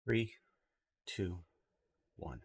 Three, two, one.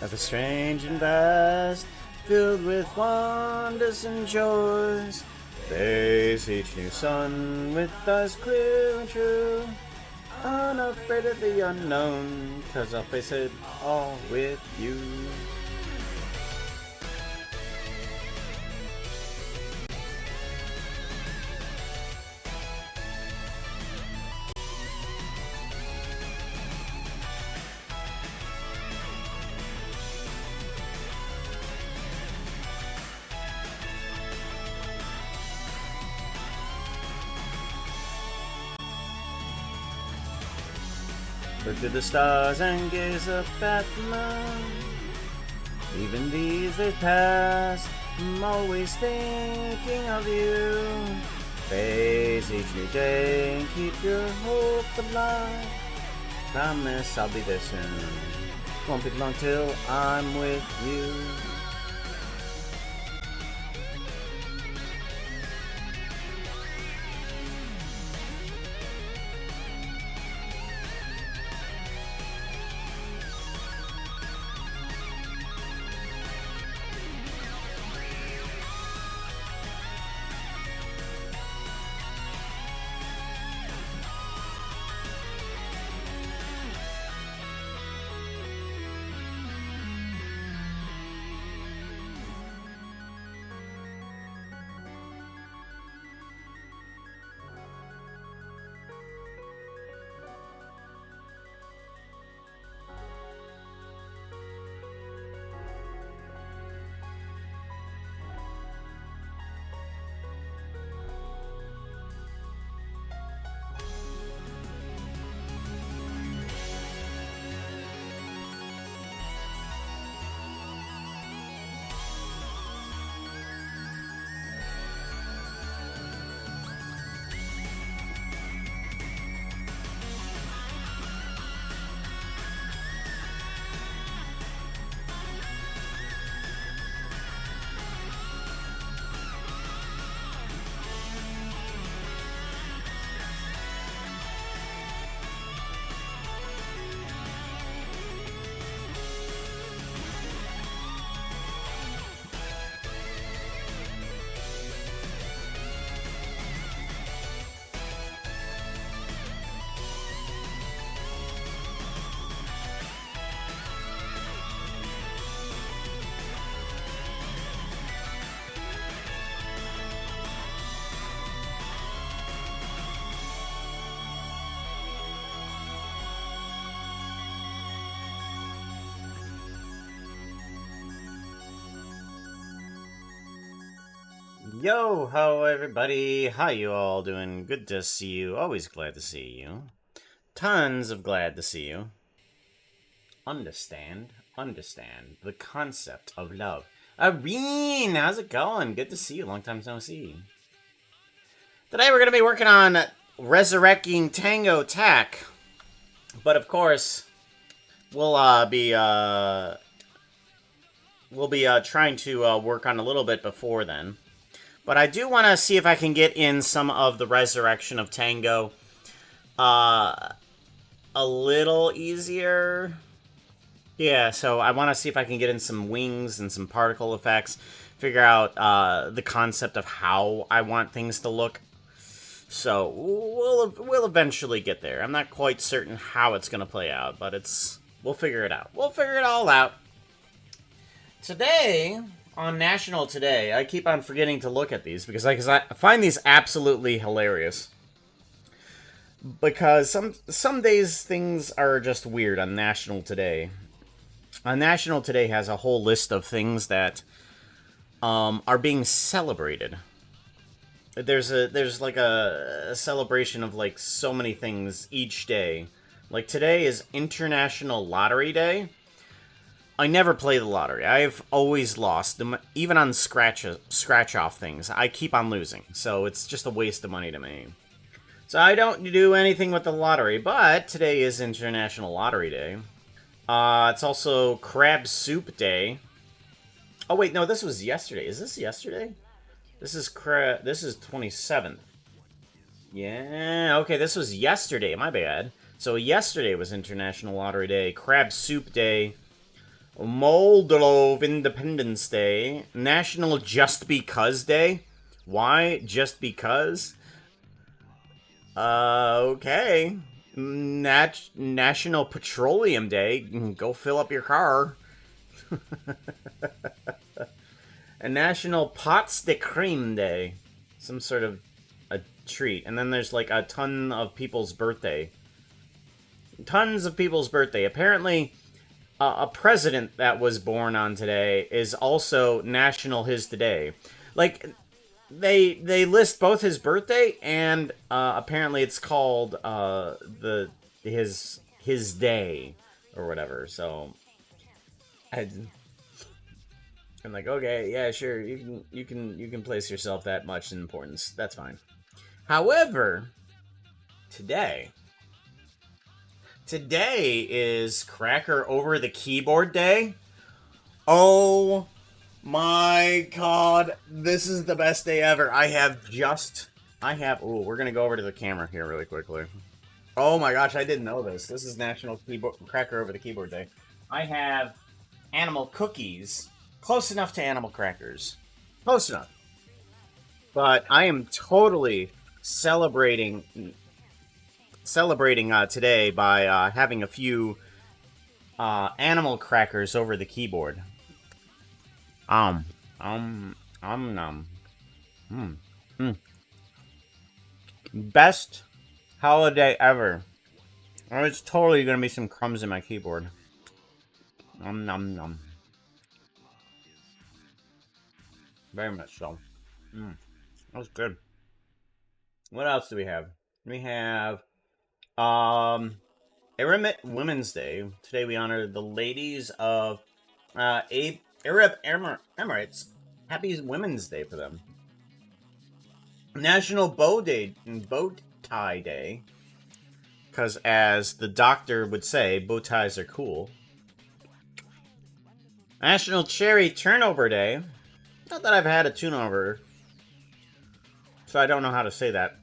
Of a strange and vast, filled with wonders and joys, face each new sun with eyes clear and true, unafraid of the unknown, 'cause I'll face it all with you. Look to the stars and gaze up at the moon. Even these days pass, I'm always thinking of you. Face each new day and keep your hope alive. Promise I'll be there soon. Won't be long till I'm with you. Yo, how everybody? How you all doing? Good to see you. Always glad to see you. Tons of glad to see you. Understand the concept of love. Irene, how's it going? Good to see you. Long time no see. Today we're gonna be working on Resurrecting Tango Tack, but of course we'll be trying to work on a little bit before then. But I do want to see if I can get in some of the Resurrection of Tango a little easier. Yeah, so I want to see if I can get in some wings and some particle effects, figure out the concept of how I want things to look. So we'll eventually get there. I'm not quite certain how it's going to play out, but we'll figure it out. We'll figure it all out. Today, On National Today, I keep on forgetting to look at these because I find these absolutely hilarious. Because some days things are just weird on National Today. National Today has a whole list of things that are being celebrated. There's like a celebration of like so many things each day. Like today is International Lottery Day. I never play the lottery. I've always lost, even on scratch off things. I keep on losing, so it's just a waste of money to me. So I don't do anything with the lottery, but today is International Lottery Day. It's also Crab Soup Day. Oh wait, no, this was yesterday. Is this yesterday? This is 27th. Yeah, okay, this was yesterday. My bad. So yesterday was International Lottery Day, Crab Soup Day, Moldova Independence Day, National Just Because Day. Why just because? Okay. National Petroleum Day. Go fill up your car. A National Pots de Creme Day. Some sort of a treat. And then there's like a ton of people's birthday. Tons of people's birthday. Apparently, a president that was born on today is also National His Today. Like, they list both his birthday and apparently it's called his day or whatever. So I'm like, okay, yeah, sure, you can place yourself that much in importance. That's fine. However, today is Cracker Over the Keyboard Day. Oh my god, this is the best day ever. Oh, we're gonna go over to the camera here really quickly. Oh my gosh, I didn't know this. This is National Cracker Over the Keyboard Day. I have animal cookies. Close enough to animal crackers. Close enough. But I am totally celebrating today by having a few animal crackers over the keyboard. Nom. Best holiday ever. Oh, it's totally gonna be some crumbs in my keyboard. Nom. Very much so. That was good. What else do we have? We have Women's Day. Today we honor the ladies of Arab Emirates. Happy Women's Day for them. National Bow Tie Day. Because as the doctor would say, bow ties are cool. National Cherry Turnover Day. Not that I've had a turnover, so I don't know how to say that.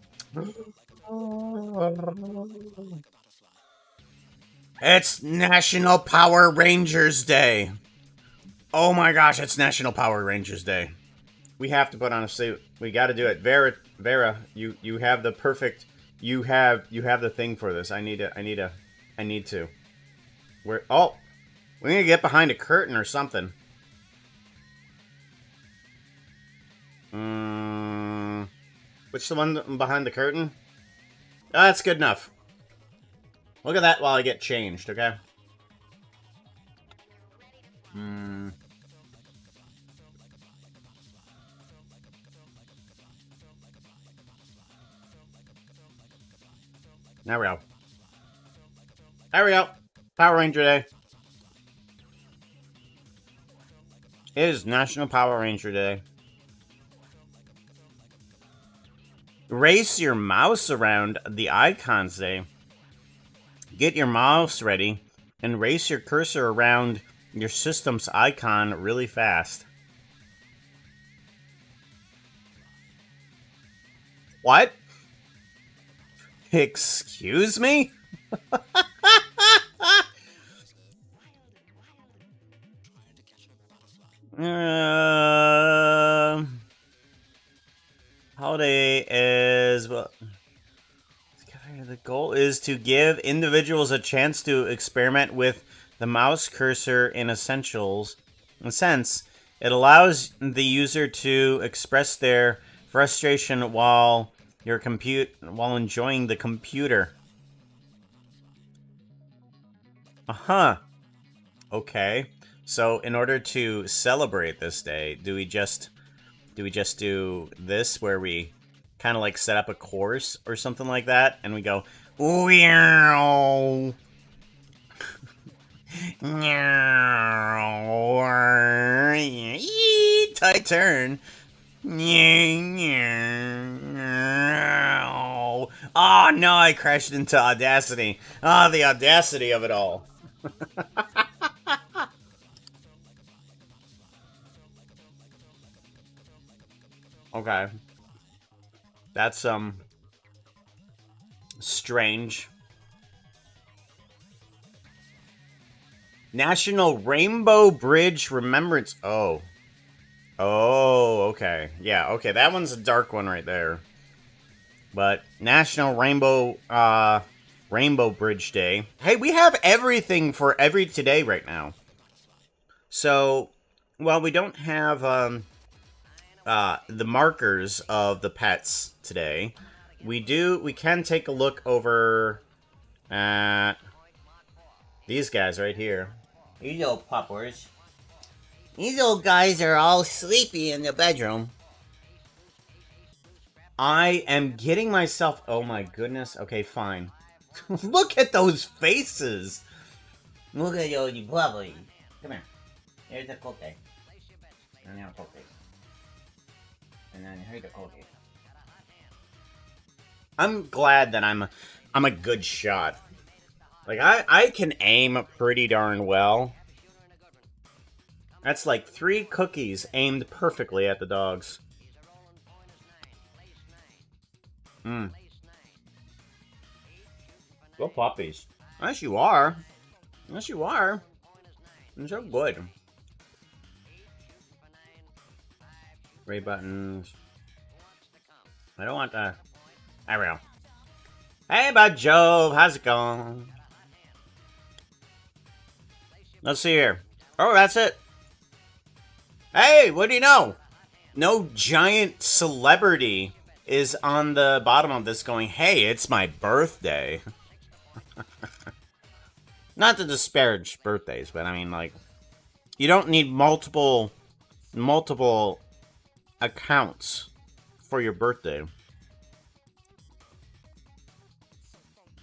It's National Power Rangers Day. Oh my gosh, it's National Power Rangers Day. We have to put on a suit. We got to do it. Vera, you have the perfect. You have the thing for this. I need to. We're gonna get behind a curtain or something. Which the one behind the curtain? Oh, that's good enough. Look at that while I get changed, okay? There we go. There we go. Power Ranger Day. It is National Power Ranger Day. Race your mouse around the icons day. Get your mouse ready and race your cursor around your system's icon really fast. What? Excuse me? Holiday is the goal is to give individuals a chance to experiment with the mouse cursor in essentials. In a sense, It allows the user to express their frustration while enjoying the computer. Uh-huh. Okay. So in order to celebrate this day, do we just do this where we kind of like set up a course or something like that and we go meow tight turn. Oh no, I crashed into Audacity. Ah, the audacity of it all. Okay. That's strange. National Rainbow Bridge Remembrance. Oh. Oh, okay. Yeah, okay. That one's a dark one right there. But National Rainbow Bridge Day. Hey, we have everything for every today right now. So, well, we don't have the markers of the pets today. We can take a look over at these guys right here. These little puppers. These little guys are all sleepy in the bedroom. I am getting myself... Oh my goodness. Okay, fine. Look at those faces. Look at those puppies. Come here. Here's a cookie. And now a cookie. And then here's a cookie. I'm glad that I'm a good shot. Like, I can aim pretty darn well. That's like 3 cookies aimed perfectly at the dogs. Hmm. Go puppies. Yes, you are. Yes, you are. You're so good. Ray buttons. I don't want the... There we go. Hey, Bud Jove. How's it going? Let's see here. Oh, that's it. Hey, what do you know? No giant celebrity is on the bottom of this going, hey, it's my birthday. Not to disparage birthdays, but I mean, like, you don't need multiple accounts for your birthday.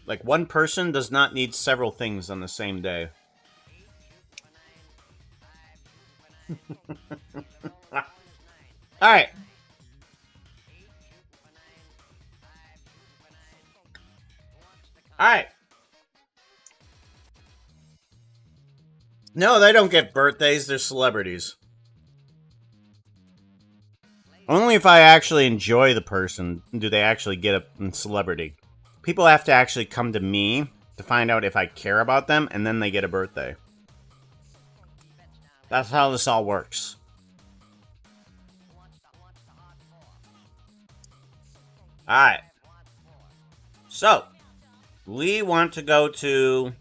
Like, one person does not need several things on the same day. Alright. Alright. No, they don't get birthdays. They're celebrities. Only if I actually enjoy the person do they actually get a celebrity. People have to actually come to me to find out if I care about them, and then they get a birthday. That's how this all works. Alright. So, we want to go to...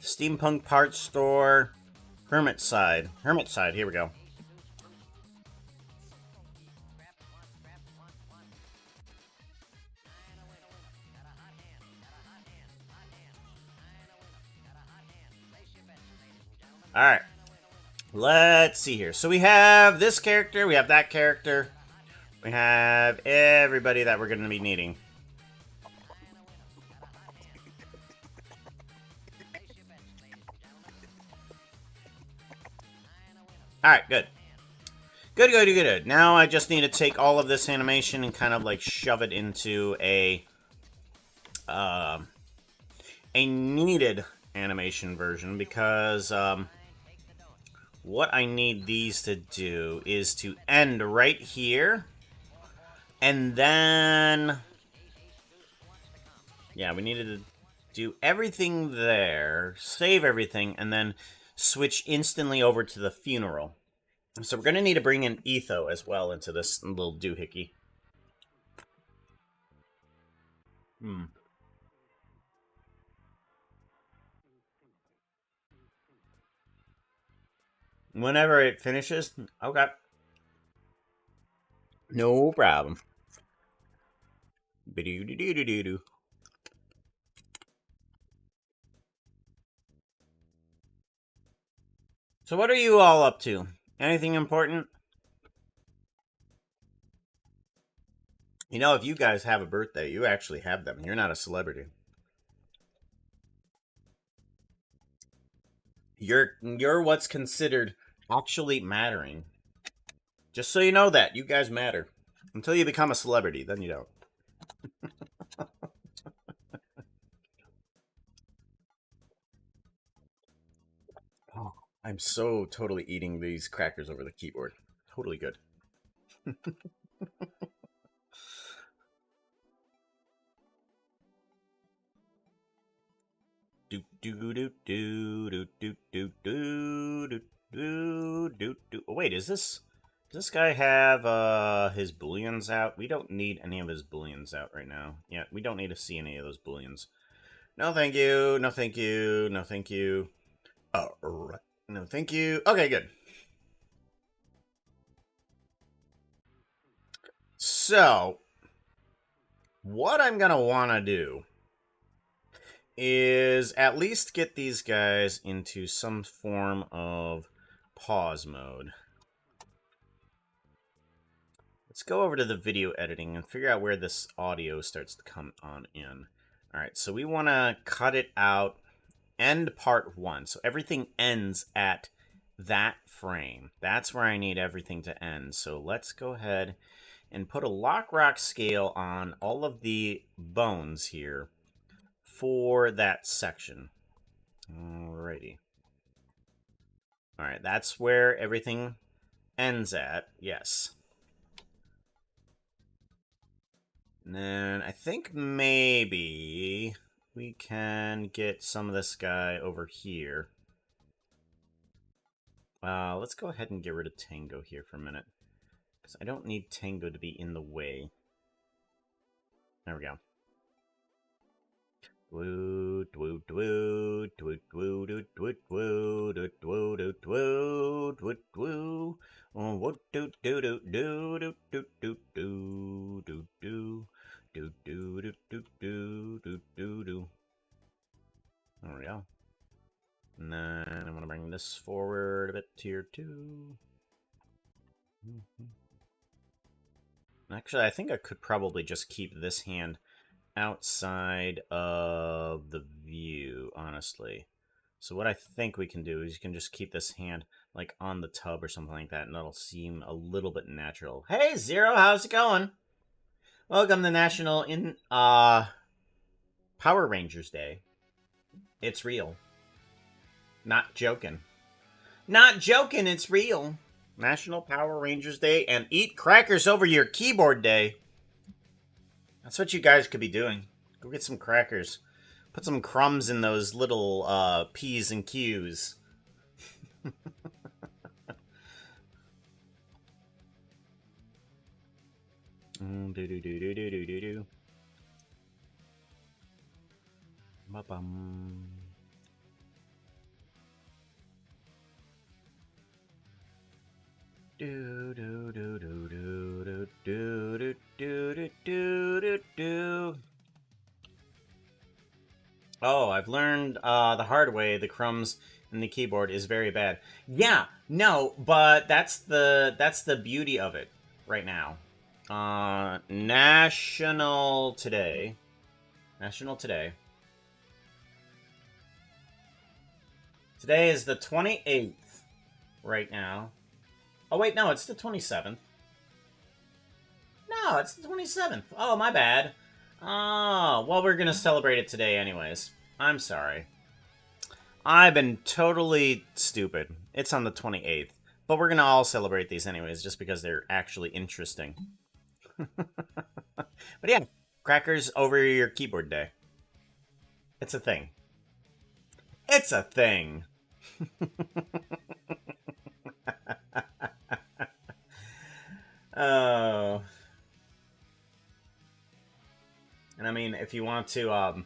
Steampunk Parts Store... Hermit Side. Hermit Side, here we go. Alright. Let's see here. So we have this character, we have that character. We have everybody that we're going to be needing. Alright, good. Good. Now I just need to take all of this animation and kind of like shove it into a needed animation version because what I need these to do is to end right here. And then... yeah, we needed to do everything there, save everything, and then switch instantly over to the funeral. So we're going to need to bring in Etho as well into this little doohickey. Whenever it finishes. Okay. No problem. Ba-do-do-do-do-do. So what are you all up to? Anything important? You know, if you guys have a birthday, you actually have them. You're not a celebrity. You're what's considered actually mattering. Just so you know that you guys matter. Until you become a celebrity, then you don't. Oh, I'm so totally eating these crackers over the keyboard. Totally good. Do do do do do do do do do do do do. Oh, wait, does this guy have his booleans out? We don't need any of his booleans out right now. Yeah, we don't need to see any of those booleans. No, thank you. No, thank you. No, thank you. Right. No, thank you. Okay, good. So, what I'm gonna want to do is at least get these guys into some form of pause mode. Let's go over to the video editing and figure out where this audio starts to come on in. All right, so we want to cut it out, end part 1. So everything ends at that frame. That's where I need everything to end. So let's go ahead and put a lock rock scale on all of the bones here for that section. Alrighty. All right, that's where everything ends at. Yes. And then I think maybe we can get some of this guy over here. Let's go ahead and get rid of Tango here for a minute, because I don't need Tango to be in the way. There we go. There we go. And then I'm going to bring this forward a bit here too. Actually, I think I could probably just keep this hand outside of the view, honestly. So what I think we can do is you can just keep this hand like on the tub or something like that, and that'll seem a little bit natural. Hey, Zero, how's it going? Welcome to National Power Rangers Day. It's real. Not joking. Not joking, it's real. National Power Rangers Day and Eat Crackers Over Your Keyboard Day. That's what you guys could be doing. Go get some crackers. Put some crumbs in those little P's and Q's. Do do do do do do do do. Ba-bum. Do do do do do do do do do do do. Oh, I've learned the hard way. The crumbs in the keyboard is very bad. Yeah, no, but that's the beauty of it right now. National Today. National Today. Today is the 28th right now. Oh, wait, no, it's the 27th. No, it's the 27th. Oh, my bad. Oh, well, we're going to celebrate it today anyways. I'm sorry. I've been totally stupid. It's on the 28th. But we're going to all celebrate these anyways, just because they're actually interesting. But yeah, crackers over your keyboard day. It's a thing. It's a thing. Oh. And I mean, if you want to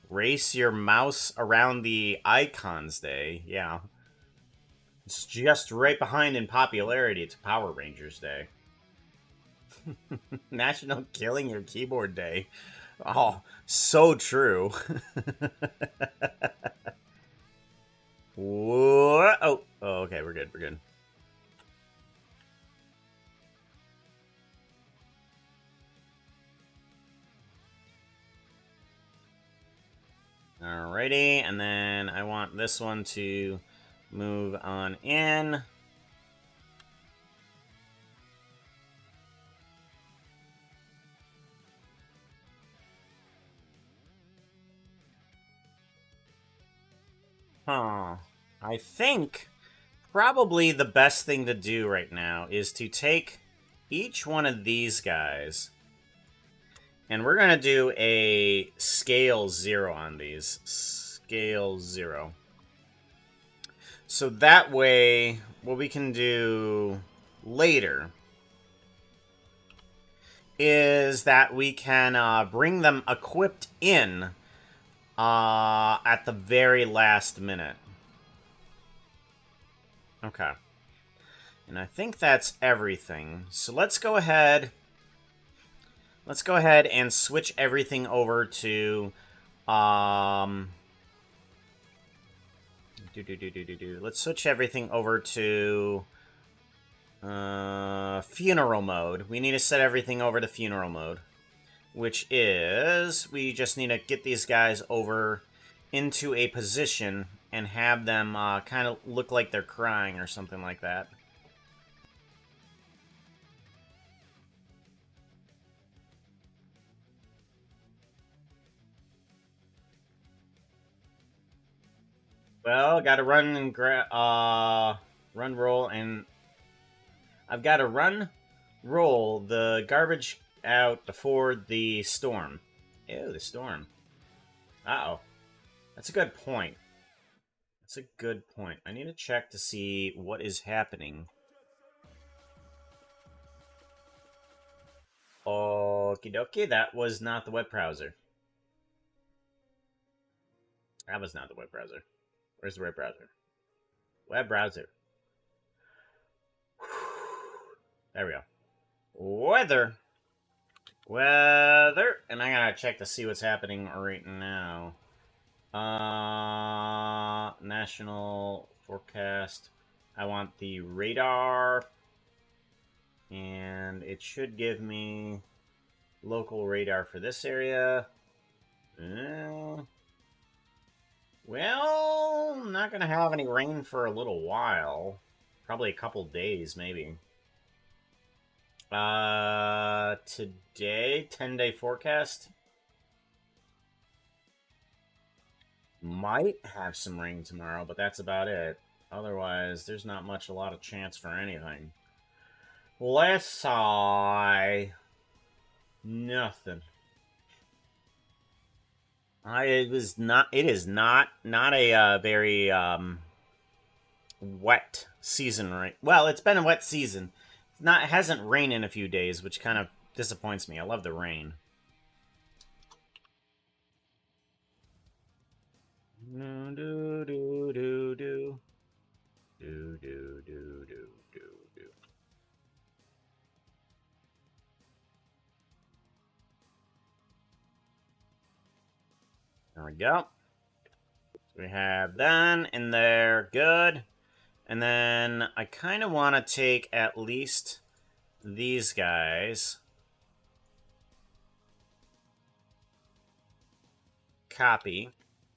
race your mouse around the icons day, yeah. It's just right behind in popularity. It's Power Rangers Day. National Killing Your Keyboard Day. Oh, so true. What? Oh, okay, we're good. We're good. Alrighty, and then I want this one to move on in. Huh. I think probably the best thing to do right now is to take each one of these guys, and we're going to do a scale 0 on these. Scale 0. So that way, what we can do later is that we can bring them equipped in at the very last minute. Okay. And I think that's everything. So let's go ahead. Let's go ahead and switch everything over to let's switch everything over to funeral mode. We need to set everything over to funeral mode, which is we just need to get these guys over into a position and have them kind of look like they're crying or something like that. Well, got to run and run, roll, and I've got to run, roll the garbage out before the storm. Ew, the storm. Uh-oh. That's a good point. That's a good point. I need to check to see what is happening. Okie dokie, that was not the web browser. That was not the web browser. Where's the web browser? Web browser. There we go. Weather. Weather. And I gotta check to see what's happening right now. National forecast. I want the radar. And it should give me local radar for this area. Well, I'm not going to have any rain for a little while. Probably a couple days, maybe. Today, 10-day forecast. Might have some rain tomorrow, but that's about it. Otherwise, there's not much, a lot of chance for anything. Let's say nothing. It is not a very wet season, right? Well, it's been a wet season. It hasn't rained in a few days, which kind of disappoints me. I love the rain. Do do do do do do do do do do. There we go. So we have that in there. Good. And then I kind of want to take at least these guys. Copy.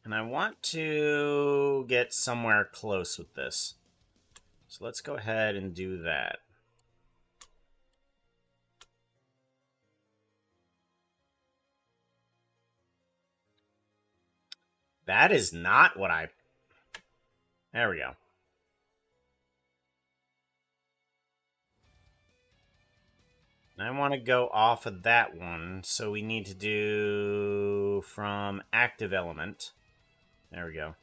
And I want to get somewhere close with this. So let's go ahead and do that. That is not what I... There we go. I want to go off of that one, so we need to do from active element. There we go.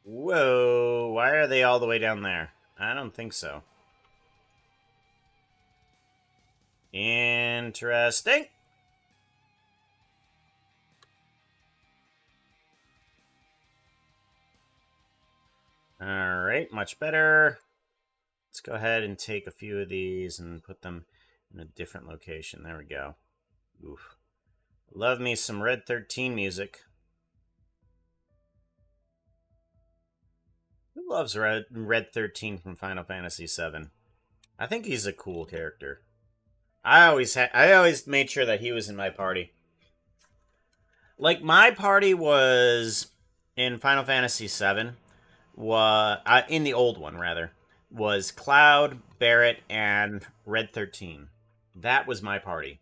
Whoa, why are they all the way down there? I don't think so. Interesting. Alright, much better. Let's go ahead and take a few of these and put them in a different location. There we go. Oof. Love me some Red 13 music. Who loves Red 13 from Final Fantasy VII? I think he's a cool character. I always made sure that he was in my party. Like, my party was in Final Fantasy VII, in the old one rather, was Cloud, Barret, and Red 13. That was my party.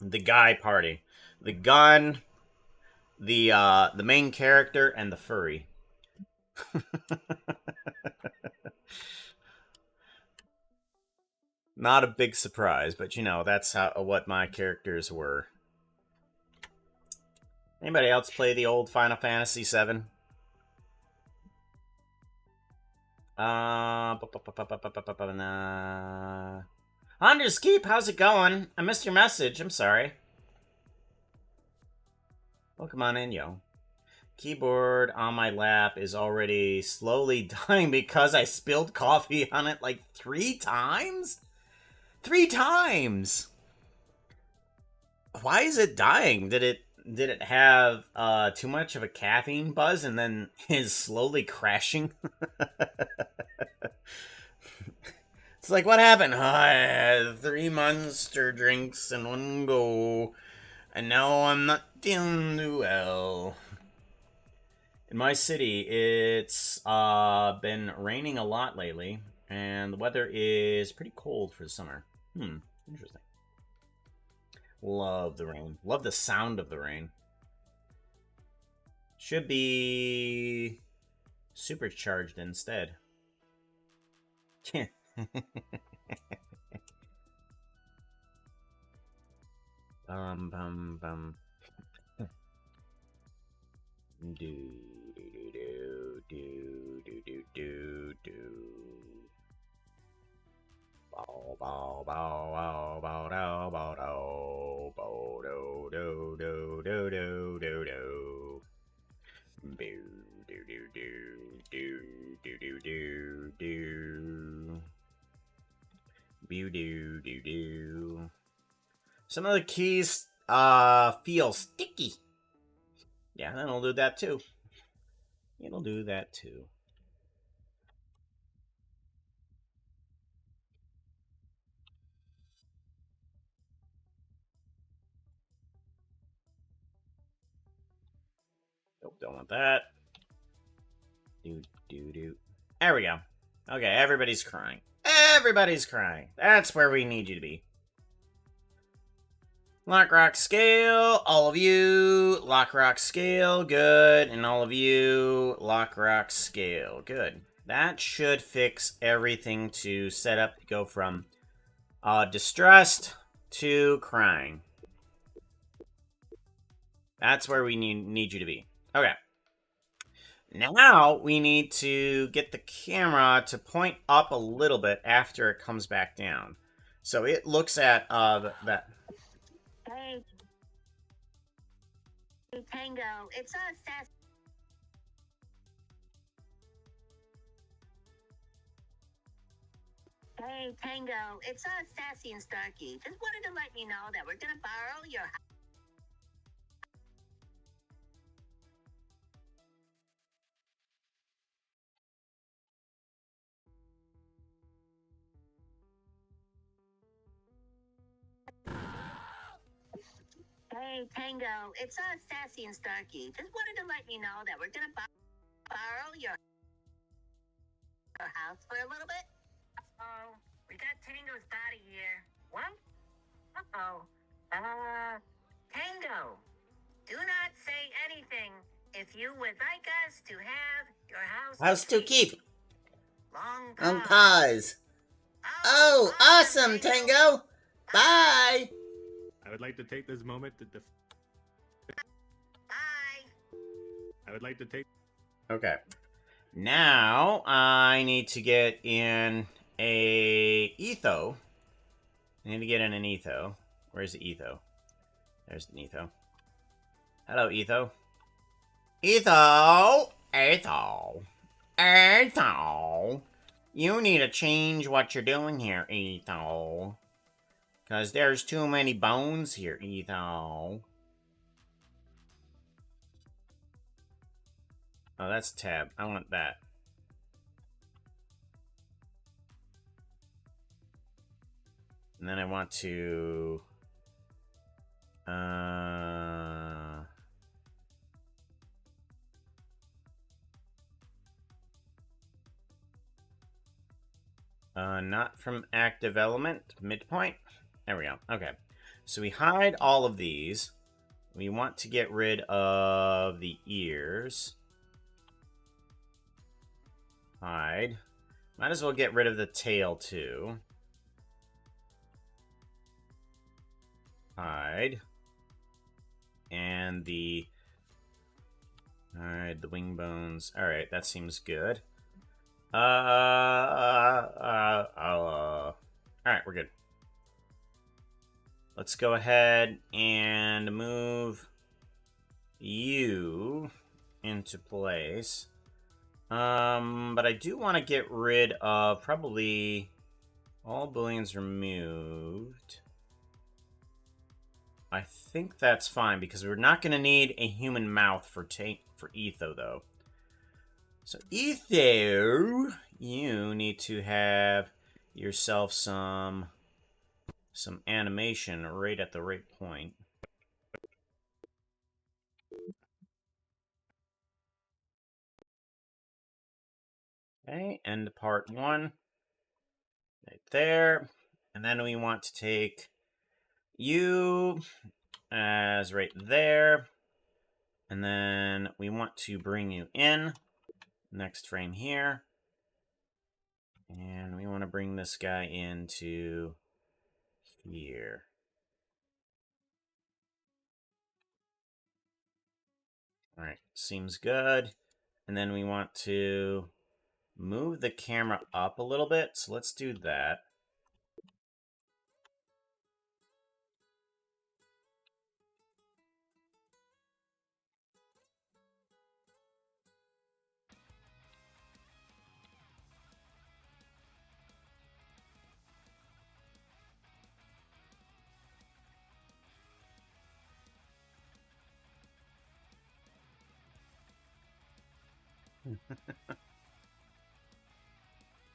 The guy party. The gun, the main character, and the furry. Not a big surprise, but you know, that's what my characters were. Anybody else play the old Final Fantasy VII? Underskeep, how's it going? I missed your message. I'm sorry. Welcome on in, yo. Keyboard on my lap is already slowly dying because I spilled coffee on it like 3 times? 3 times! Why is it dying? Did it have too much of a caffeine buzz and then is slowly crashing? It's like, what happened? I had 3 Monster drinks in one go, and now I'm not feeling too well. In my city, it's been raining a lot lately, and the weather is pretty cold for the summer. Interesting. Love the rain. Love the sound of the rain. Should be supercharged instead. Bum bum bum. Do do do do do do do do. Bow bow bow bow bow bow bow bow bow do do do do do do do. Boo do do do do do do do do. Boo do do do. Some of the keys feel sticky. Yeah, then it'll do that too. It'll do that too. Nope, don't want that. Do do do. There we go. Okay, everybody's crying. Everybody's crying. That's where we need you to be. Lockrock scale, all of you. Lockrock scale, good. And all of you, Lockrock scale, good. That should fix everything to set up to go from distressed to crying. That's where we need you to be. Okay. Now we need to get the camera to point up a little bit after it comes back down. So it looks at that. Hey, Tango, it's us, Sass. Hey, Tango, it's us, Sassy and Starkey. Just wanted to let you know that we're gonna borrow your house. Hey, Tango, it's us, Sassy and Starkey. Just wanted to let you know that we're gonna borrow your house for a little bit. Oh, we got Tango's body here. What? Uh-oh. Tango, do not say anything if you would like us to have your house to keep. Long pause. Oh, awesome, Tango. Bye. I would like to take this moment to Bye. I would like to take. Okay. Now I need to get in a etho I need to get in an etho. Where's the etho? There's the etho. Hello, etho. Etho! Etho! Etho! You need to change what you're doing here, etho. Because there's too many bones here, etho. Oh, that's tab. I want that. And then I want to... not from active element, midpoint. There we go. Okay. So we hide all of these. We want to get rid of the ears. Hide. Might as well get rid of the tail, too. Hide. And the... Alright, the wing bones. Alright, that seems good. Alright, we're good. Let's go ahead and move you into place. But I do want to get rid of probably all booleans removed. I think that's fine because we're not going to need a human mouth for etho though. So etho, you need to have yourself some animation right at the right point. Okay, end part 1. Right there. And then we want to take you as right there. And then we want to bring you in. Next frame here. And we want to bring this guy into here. Alright, seems good. And then we want to move the camera up a little bit. So let's do that.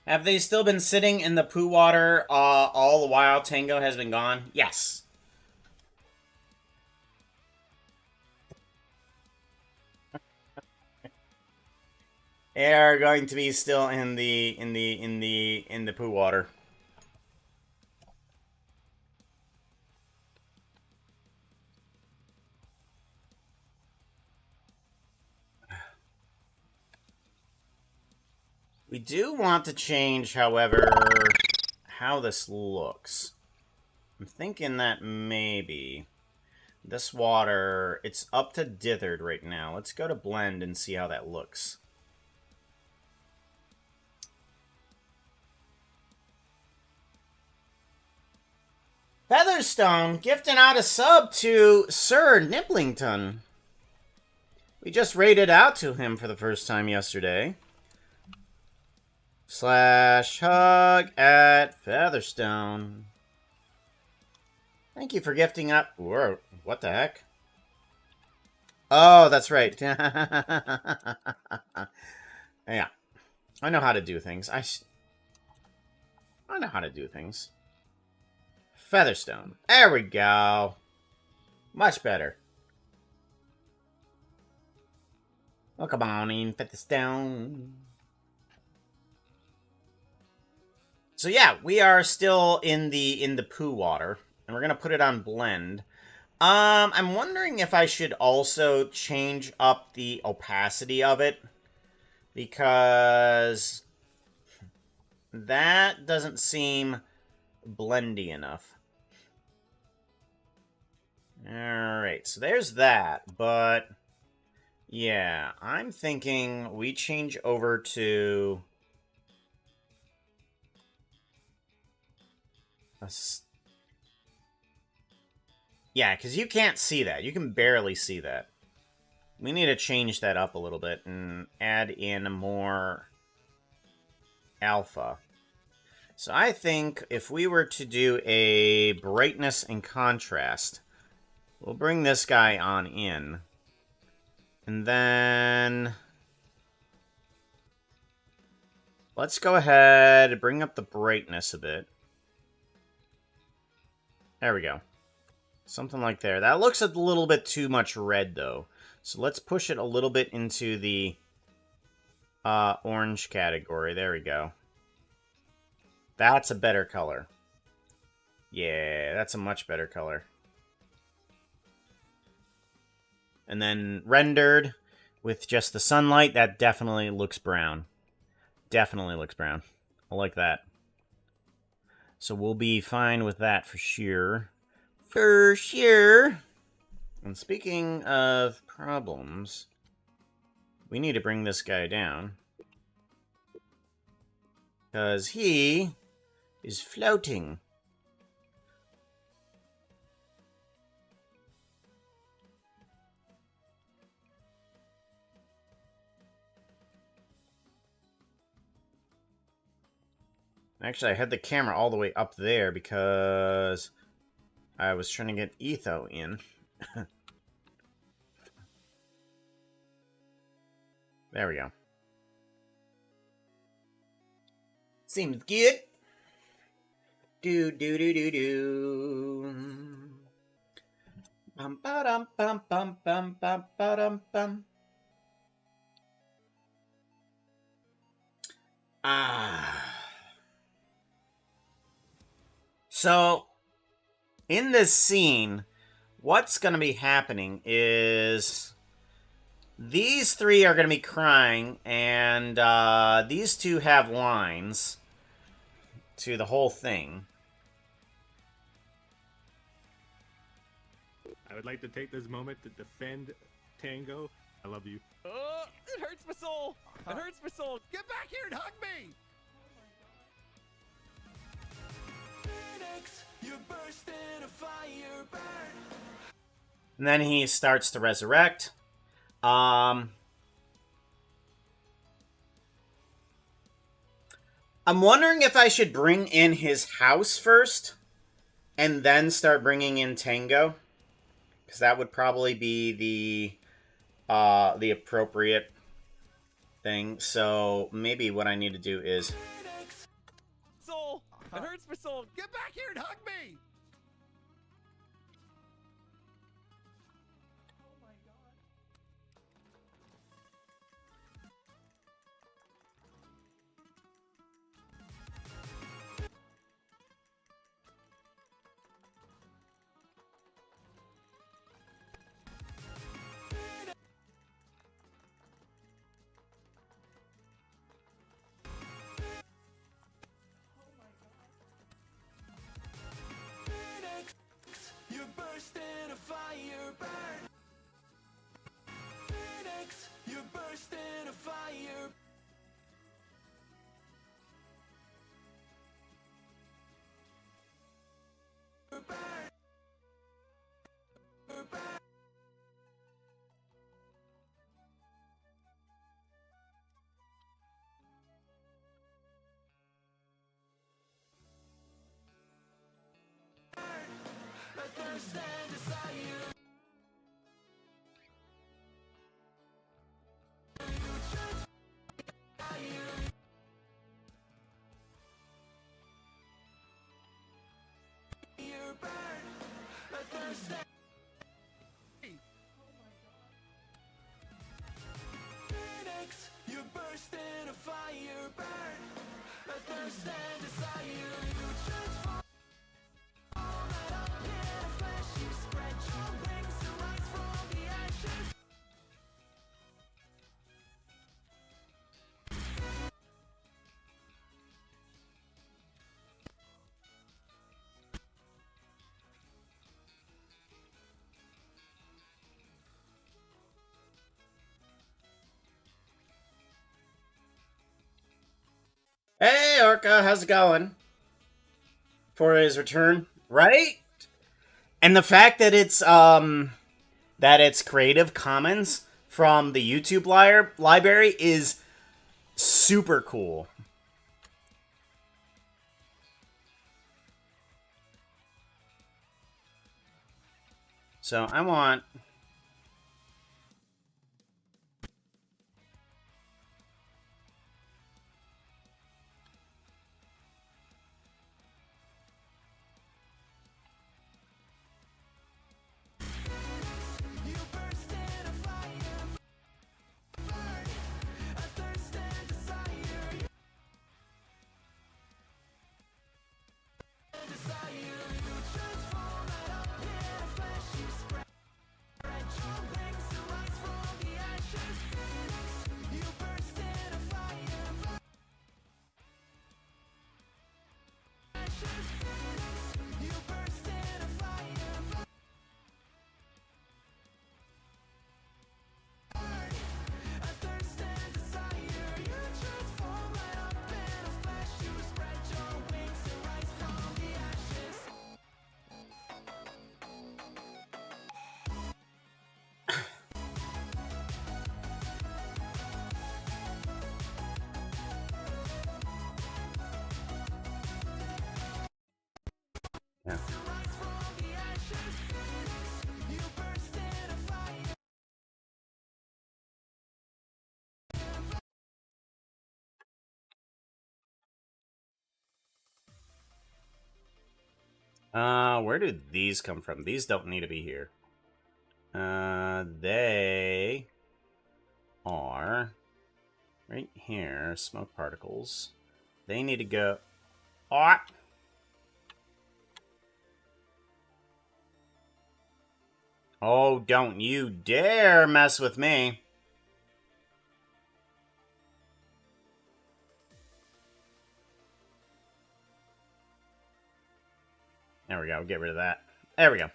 Have they still been sitting in the poo water all the while Tango has been gone? Yes. They are going to be still in the poo water. We do want to change, however, how this looks. I'm thinking that maybe this water, it's up to dithered right now. Let's go to blend and see how that looks. Featherstone gifting out a sub to Sir Nibblington. We just rated out to him for the first time yesterday. /hug at Featherstone. Thank you for gifting up. Whoa, what the heck? Oh, that's right. Yeah, I know how to do things. I know how to do things. Featherstone. There we go. Much better. Well, come on in, Featherstone. So yeah, we are still in the poo water, and we're gonna put it on blend. I'm wondering if I should also change up the opacity of it, because that doesn't seem blendy enough. Alright, so there's that, but yeah, I'm thinking we change over to Yeah, because you can't see that. You can barely see that. We need to change that up a little bit and add in more alpha. So I think if we were to do a brightness and contrast, we'll bring this guy on in. And then let's go ahead and bring up the brightness a bit. There we go. Something like there. That looks a little bit too much red, though. So let's push it a little bit into the orange category. There we go. That's a better color. Yeah, that's a much better color. And then rendered with just the sunlight, that definitely looks brown. Definitely looks brown. I like that. So we'll be fine with that for sure. For sure. And speaking of problems, we need to bring this guy down. Because he is floating. Actually, I had the camera all the way up there because I was trying to get Etho in. There we go. Seems good. Do do do do do. Bum ba dum bum bum bum bum ba dum bum. So, in this scene, what's going to be happening is these three are going to be crying, and these two have lines to the whole thing. I would like to take this moment to defend Tango. I love you. Oh, it hurts my soul. It hurts my soul. Get back here and hug me. Phoenix, you burst in a fire burn. And then he starts to resurrect. I'm wondering if I should bring in his house first and then start bringing in Tango, because that would probably be the appropriate thing. So maybe what I need to do is Phoenix, soul. It hurts my soul. Get back here and hug me. You burst in a fire burn. Phoenix, you burst in a fire burn. A thirst and desire. You burn. A thirst and Phoenix, you burst in a fire burn. A thirst and desire. You transform that up in flesh. You spread your wings to rise from the ashes. Hey, Orca, how's it going? For his return, right? And the fact that it's Creative Commons from the YouTube library is super cool. So I want... Yeah. Where do these come from? These don't need to be here. They are right here. Smoke particles. They need to go... Oh! Oh, don't you dare mess with me. There we go. Get rid of that. There we go.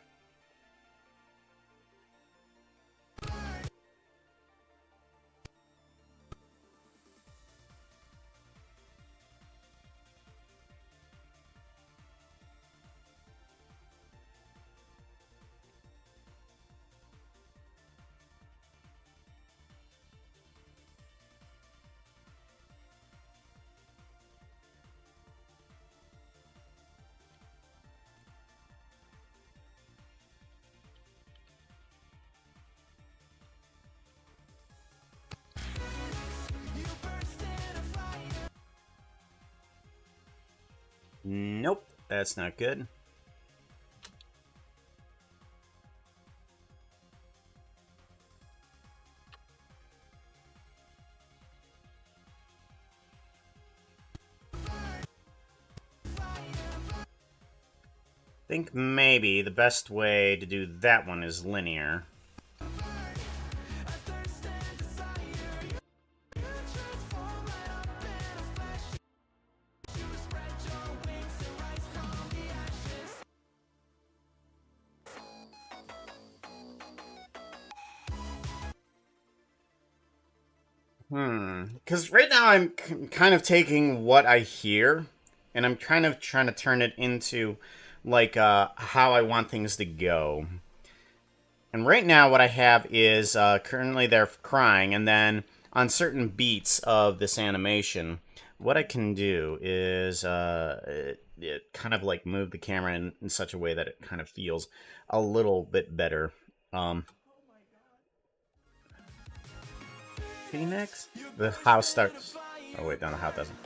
Nope. That's not good. I think maybe the best way to do that one is linear. Because right now I'm kind of taking what I hear, and I'm kind of trying to turn it into, like, how I want things to go. And right now what I have is, currently they're crying, and then on certain beats of this animation, what I can do is, it kind of, like, move the camera in such a way that it kind of feels a little bit better. Phoenix? The house starts... Oh, wait, no, the house doesn't.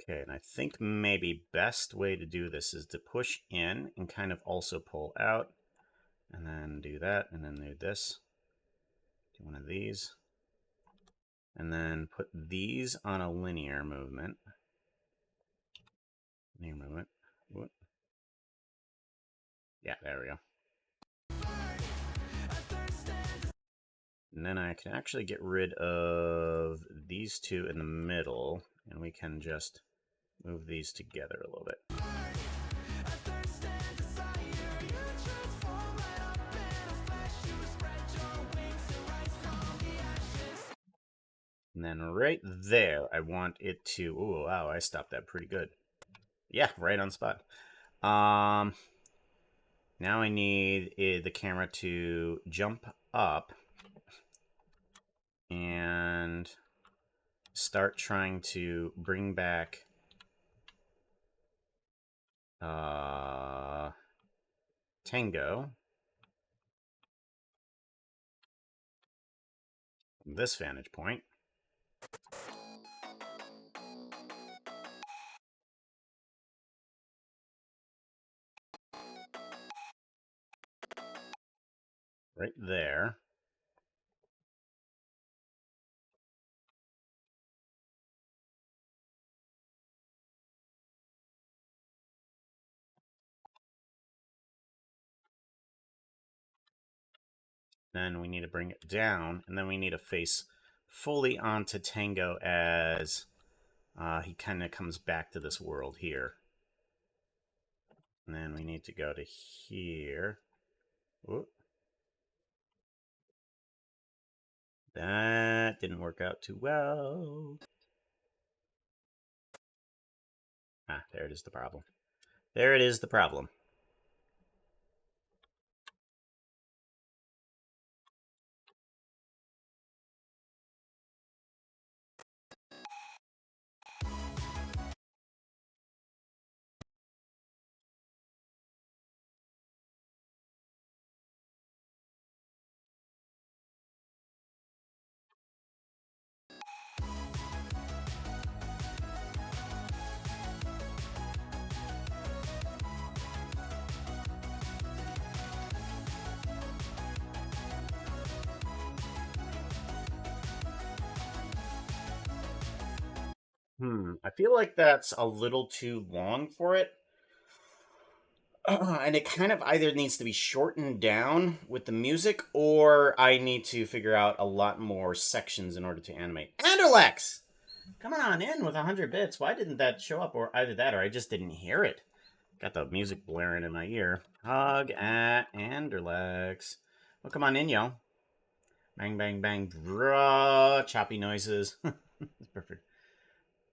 Okay, and I think maybe best way to do this is to push in and kind of also pull out. And then do that, and then do this. Do one of these. And then put these on a linear movement. Linear movement. Ooh. Yeah, there we go. And then I can actually get rid of these two in the middle, and we can just move these together a little bit. And then right there, I want it to... Oh, wow, I stopped that pretty good. Yeah, right on spot. Now I need the camera to jump up and start trying to bring back Tango. This vantage point. Right there. Then we need to bring it down, and then we need to face fully onto Tango as he kind of comes back to this world here. And then we need to go to here. Whoop. That didn't work out too well. Ah, there it is, the problem. There it is, the problem. I feel like that's a little too long for it. And it kind of either needs to be shortened down with the music, or I need to figure out a lot more sections in order to animate. Anderlex! Come on in with 100 bits. Why didn't that show up? Or either that, or I just didn't hear it. Got the music blaring in my ear. Hug at Anderlex. Well, come on in, yo. Bang, bang, bang. Draw. Choppy noises. It's perfect.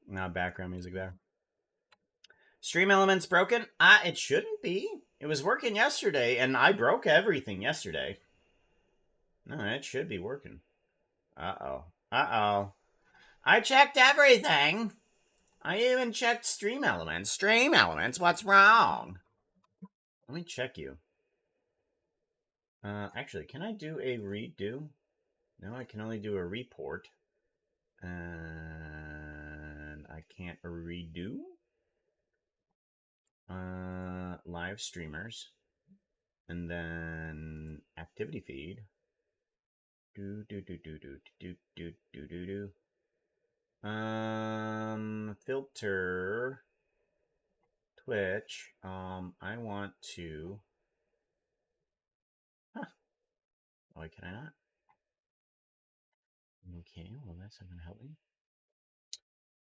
Now background music there. Stream elements broken? It shouldn't be. It was working yesterday, and I broke everything yesterday. No, it should be working. Uh-oh. Uh-oh. I checked everything. I even checked stream elements. Stream elements, what's wrong? Let me check you. Actually, can I do a redo? No, I can only do a report. And I can't redo. Live streamers. And then activity feed. Filter. Twitch. I want to... Huh. Why can I not? Okay, well that's not gonna help me.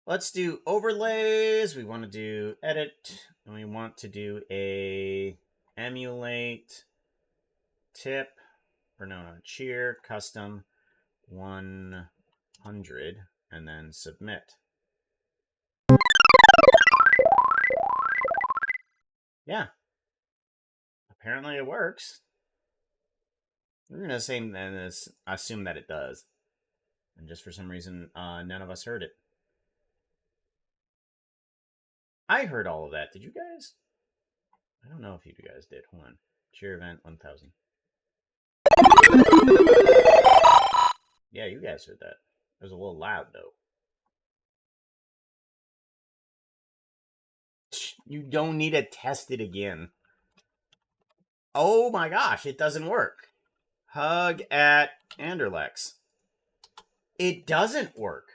Let's do overlays. We want to do edit. And we want to do a emulate tip. Or no, cheer custom 100. And then submit. Yeah. Apparently it works. We're going to say and assume that it does. And just for some reason, none of us heard it. I heard all of that. Did you guys? I don't know if you guys did. Hold on. Cheer event 1000. Yeah, you guys heard that. It was a little loud, though. You don't need to test it again. Oh my gosh, it doesn't work. Hug at Anderlex. It doesn't work.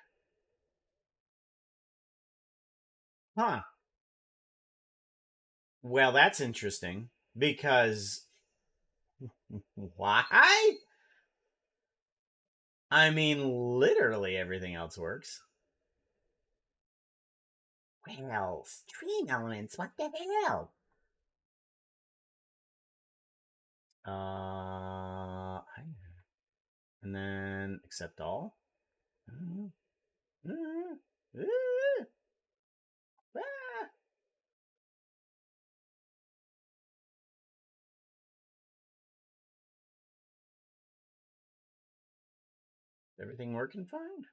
Huh. Well, that's interesting. Because... Why? I mean, literally everything else works. Well, stream elements, what the hell? And then accept all. Everything working fine?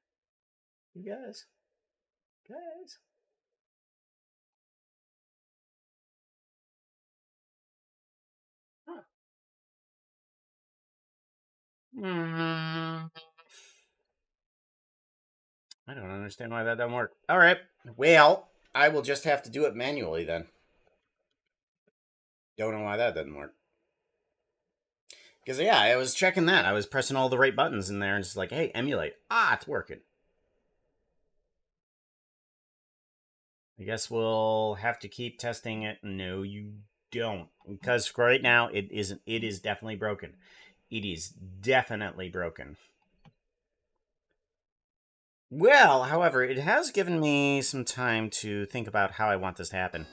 You guys? Guys? Huh. I don't understand why that doesn't work. All right. Well, I will just have to do it manually then. Don't know why that doesn't work. Because, yeah, I was checking that. I was pressing all the right buttons in there and just like, hey, emulate. Ah, it's working. I guess we'll have to keep testing it. No, you don't. Because for right now, it isn't. It is definitely broken. It is definitely broken. Well, however, it has given me some time to think about how I want this to happen.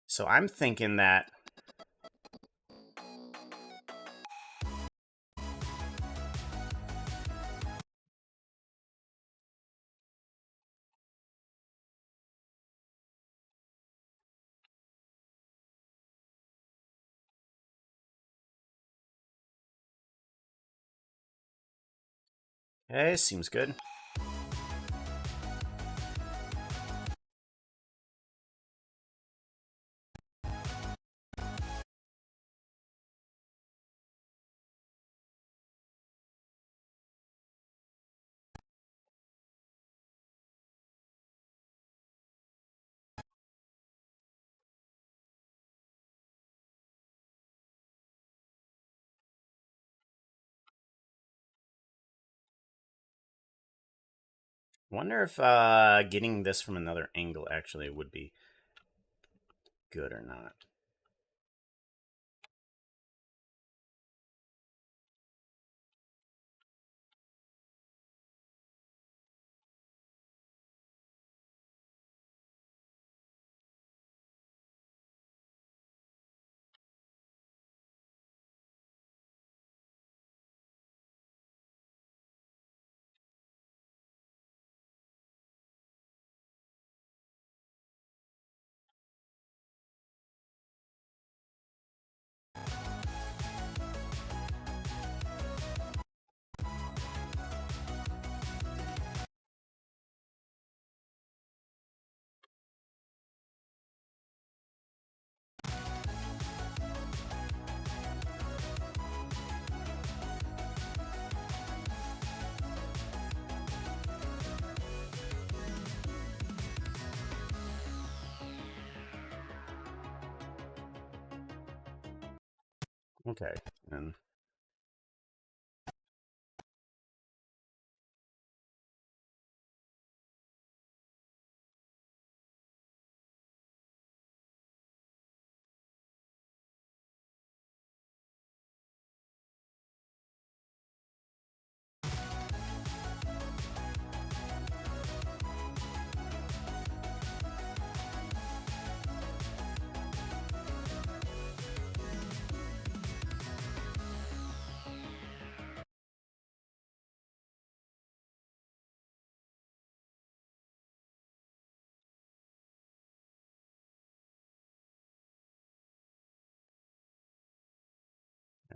So I'm thinking that... Okay, seems good. Wonder if getting this from another angle actually would be good or not. Okay, and...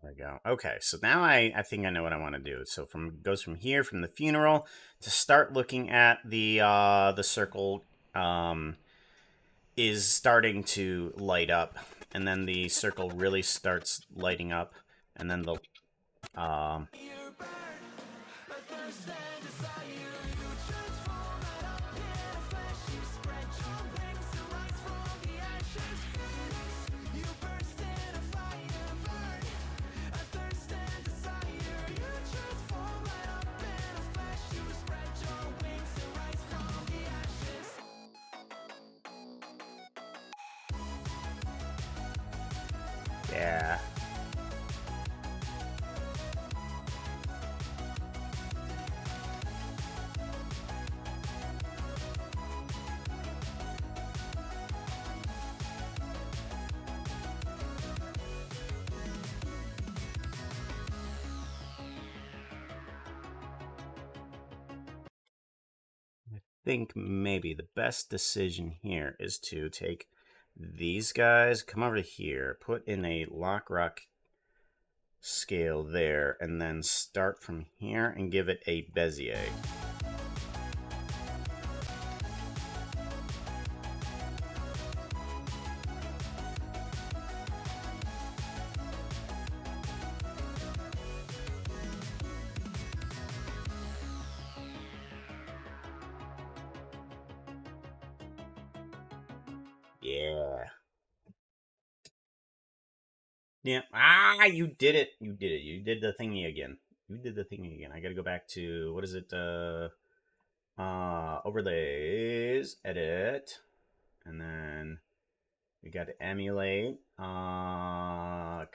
There we go. Okay, so now I think I know what I want to do. So goes from here, from the funeral, to start looking at the circle is starting to light up, and then the circle really starts lighting up, and then the yeah. think maybe the best decision here is to take these guys, come over to here, put in a lock rock scale there, and then start from here and give it a Bezier. Yeah. Yeah. Ah, you did it. You did it. You did the thingy again. You did the thingy again. I gotta go back to, what is it? Overlays, edit, and then we got to emulate, custom.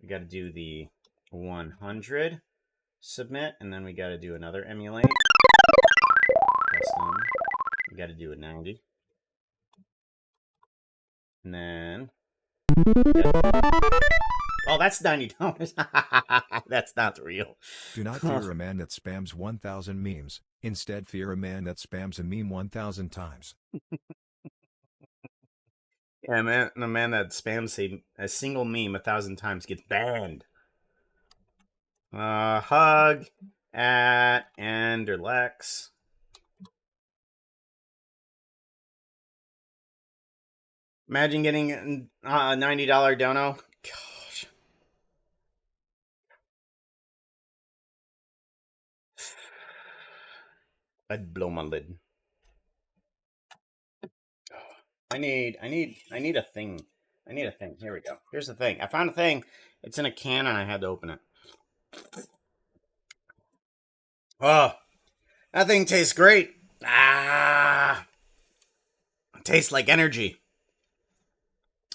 We got to do the 100, submit, and then we got to do another emulate, custom. We got to do a 90, and then. Oh, that's $90. That's not real. Do not fear a man that spams 1,000 memes. Instead, fear a man that spams a meme 1,000 times. Yeah, man, a man that spams a single meme 1,000 times gets banned. Hug at Anderlex. Imagine getting a $90 dono. Gosh. I'd blow my lid. I need a thing. I need a thing. Here we go. Here's the thing. I found a thing. It's in a can and I had to open it. Oh, that thing tastes great. Ah, it tastes like energy.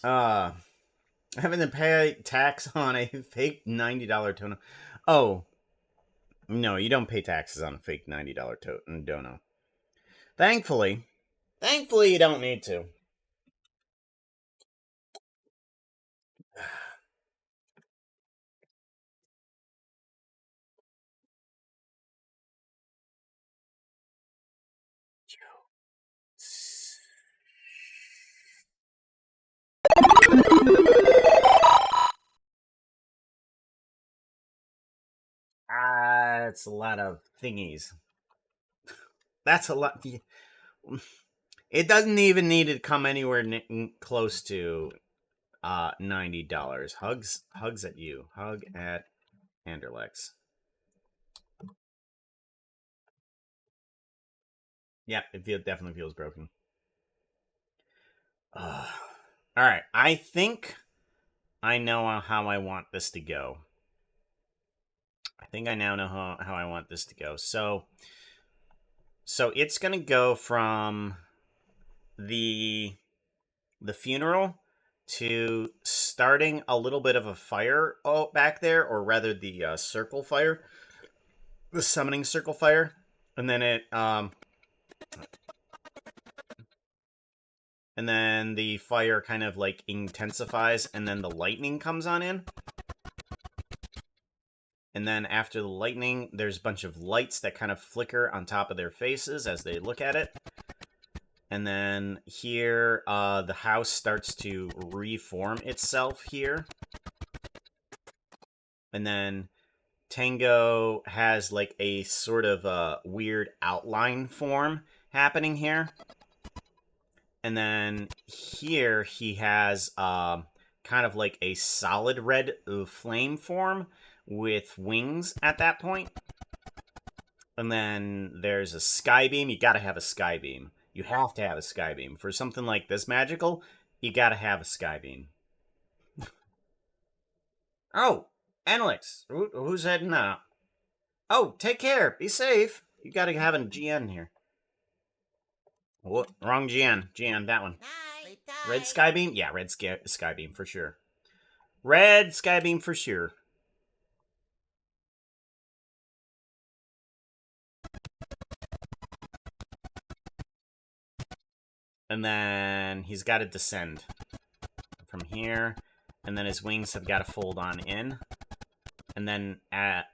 Having to pay tax on a fake $90 dono. Oh, no, you don't pay taxes on a fake $90 dono. Thankfully, you don't need to. That's a lot of thingies. That's a lot. It doesn't even need to come anywhere close to $90. Hugs at you. Hug at Anderlex. Yeah, it definitely feels broken. All right, I think I know how I want this to go. I think I now know how I want this to go. So it's gonna go from the funeral to starting a little bit of a fire back there, or rather the circle fire, the summoning circle fire, and then it and then the fire kind of like intensifies, and then the lightning comes on in. And then after the lightning, there's a bunch of lights that kind of flicker on top of their faces as they look at it. And then here, the house starts to reform itself here. And then Tango has like a sort of weird outline form happening here. And then here he has kind of like a solid red flame form with wings at that point. And then there's a sky beam. You gotta have a sky beam. You have to have a sky beam. For something like this magical, you gotta have a sky beam. Oh, Alex, who's heading out? Oh, take care. Be safe. You gotta have a GN here. What? Wrong GN. GN, that one. Red sky beam? Yeah, red sky beam for sure. Red sky beam for sure. And then he's got to descend from here. And then his wings have got to fold on in. and then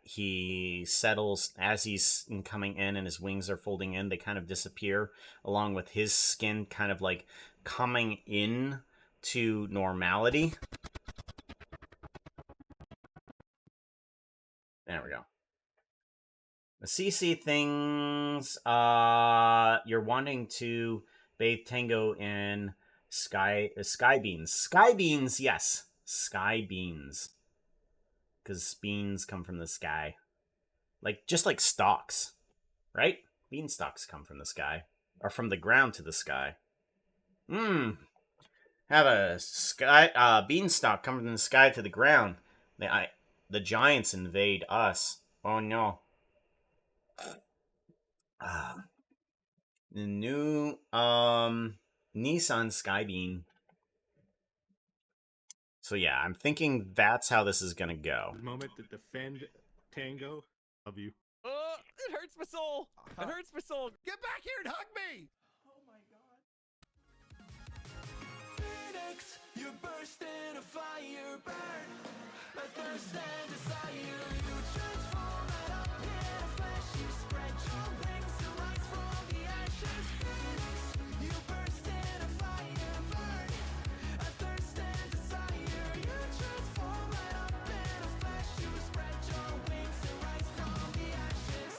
he settles as he's coming in and his wings are folding in. They kind of disappear along with his skin kind of like coming in to normality. There we go. The CC things, you're wanting to bathe Tango in sky beans. Sky beans, yes. Sky beans. Because beans come from the sky. Like, just like stalks, right? Beanstalks come from the sky. Or from the ground to the sky. Have a beanstalk come from the sky to the ground. The giants invade us. Oh no. The new Nissan Skybeam. So yeah, I'm thinking that's how this is gonna go. The moment to defend Tango. Love you. It hurts my soul. It hurts my soul. Get back here and hug me! Oh my god. Phoenix, you burst in a fire burn. A thirst and desire. You transform right up in a flash. You spread your wings to rise from the ashes. Phoenix, you burst in a fire burn. A thirst and desire. You transform right up in a flash. You spread your wings to rise from the ashes.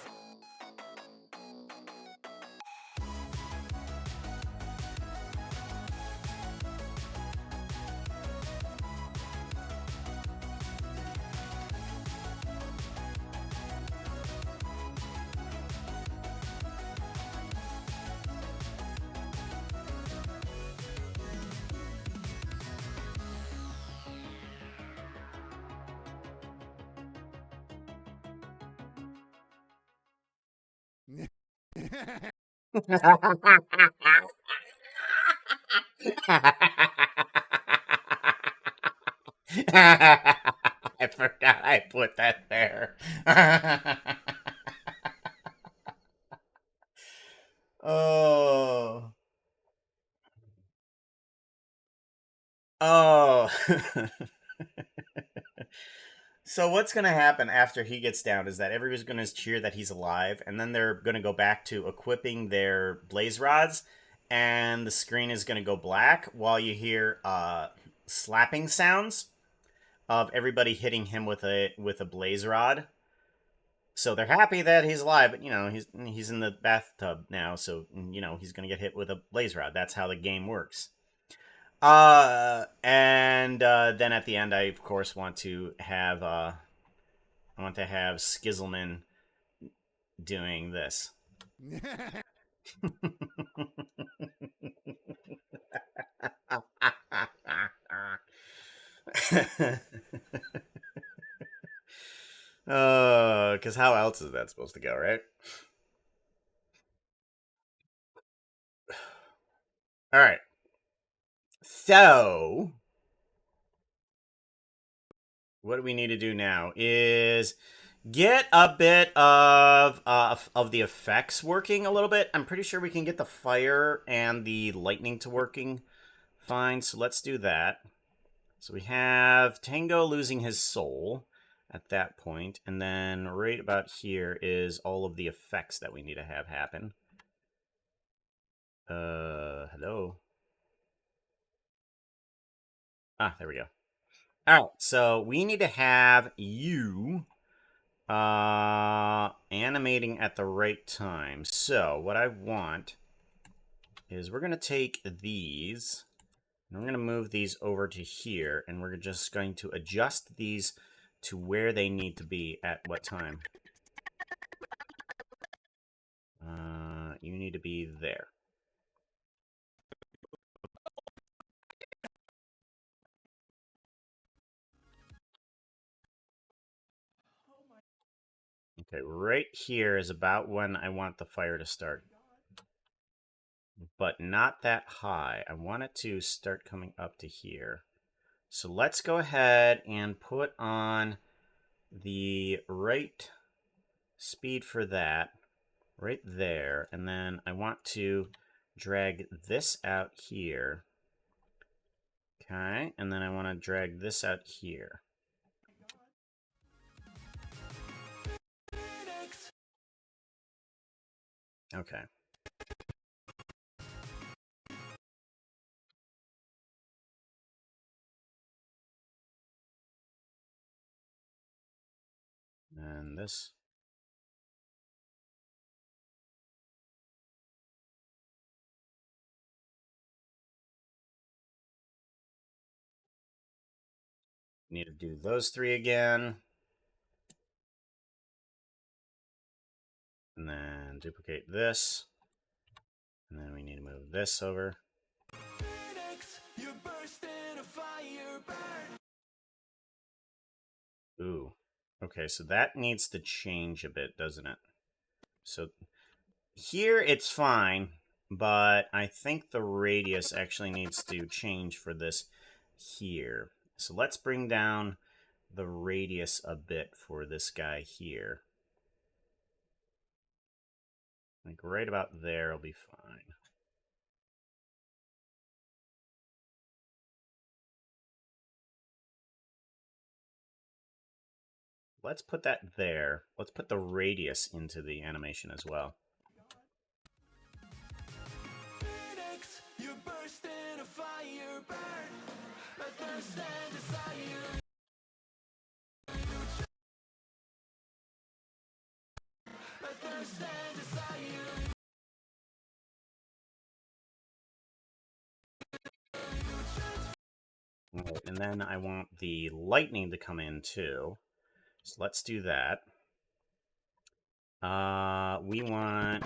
I forgot I put that there. Oh. Oh. So what's going to happen after he gets down is that everybody's going to cheer that he's alive, and then they're going to go back to equipping their blaze rods, and the screen is going to go black while you hear slapping sounds of everybody hitting him with a blaze rod. So they're happy that he's alive, but he's in the bathtub now, so he's going to get hit with a blaze rod. That's how the game works. And then at the end, I of course want to have Skizzleman doing this. Because how else is that supposed to go, right? All right. So, what we need to do now is get a bit of the effects working a little bit. I'm pretty sure we can get the fire and the lightning to working fine. So let's do that. So we have Tango losing his soul at that point, and then right about here is all of the effects that we need to have happen. Hello. There we go. All right, so we need to have you animating at the right time. So what I want is we're going to take these, and we're going to move these over to here, and we're just going to adjust these to where they need to be at what time. You need to be there. Okay, right here is about when I want the fire to start. But not that high. I want it to start coming up to here. So let's go ahead and put on the right speed for that right there. And then I want to drag this out here. Okay, and then I want to drag this out here. Okay. And this. Need to do those 3 again. And then duplicate this. And then we need to move this over. Phoenix, you burst in a fire burn. Ooh. Okay, so that needs to change a bit, doesn't it? So here it's fine, but I think the radius actually needs to change for this here. So let's bring down the radius a bit for this guy here. Like right about there will be fine. Let's put that there. Let's put the radius into the animation as well. Phoenix, you burst in a fire burn. A thirst and desire. A thirst and desire. Right, and then I want the lightning to come in too. So let's do that. We want...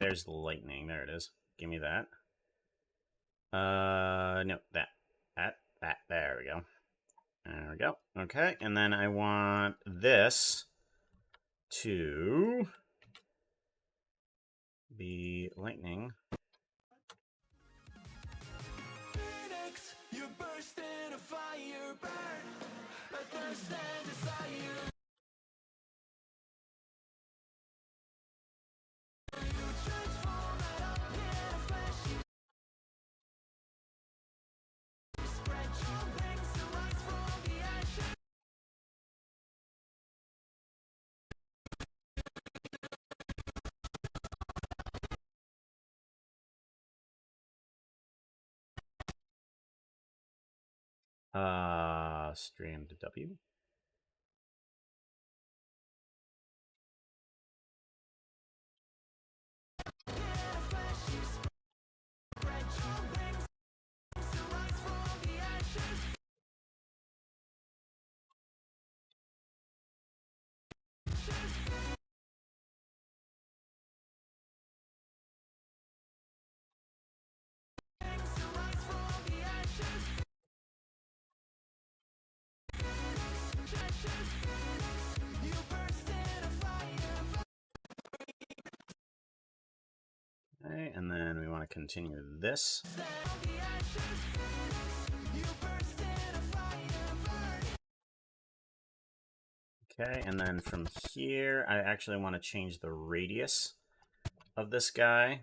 There's the lightning. There it is. Give me that. No, that. That. There we go. There we go. Okay, and then I want this to be lightning. Phoenix, you burst in a fire burn. A thirst and desire. You transform right up in a flash. You spread your wings to rise from the ashes. Strand W. Okay, and then we want to continue this. Okay, and then from here, I actually want to change the radius of this guy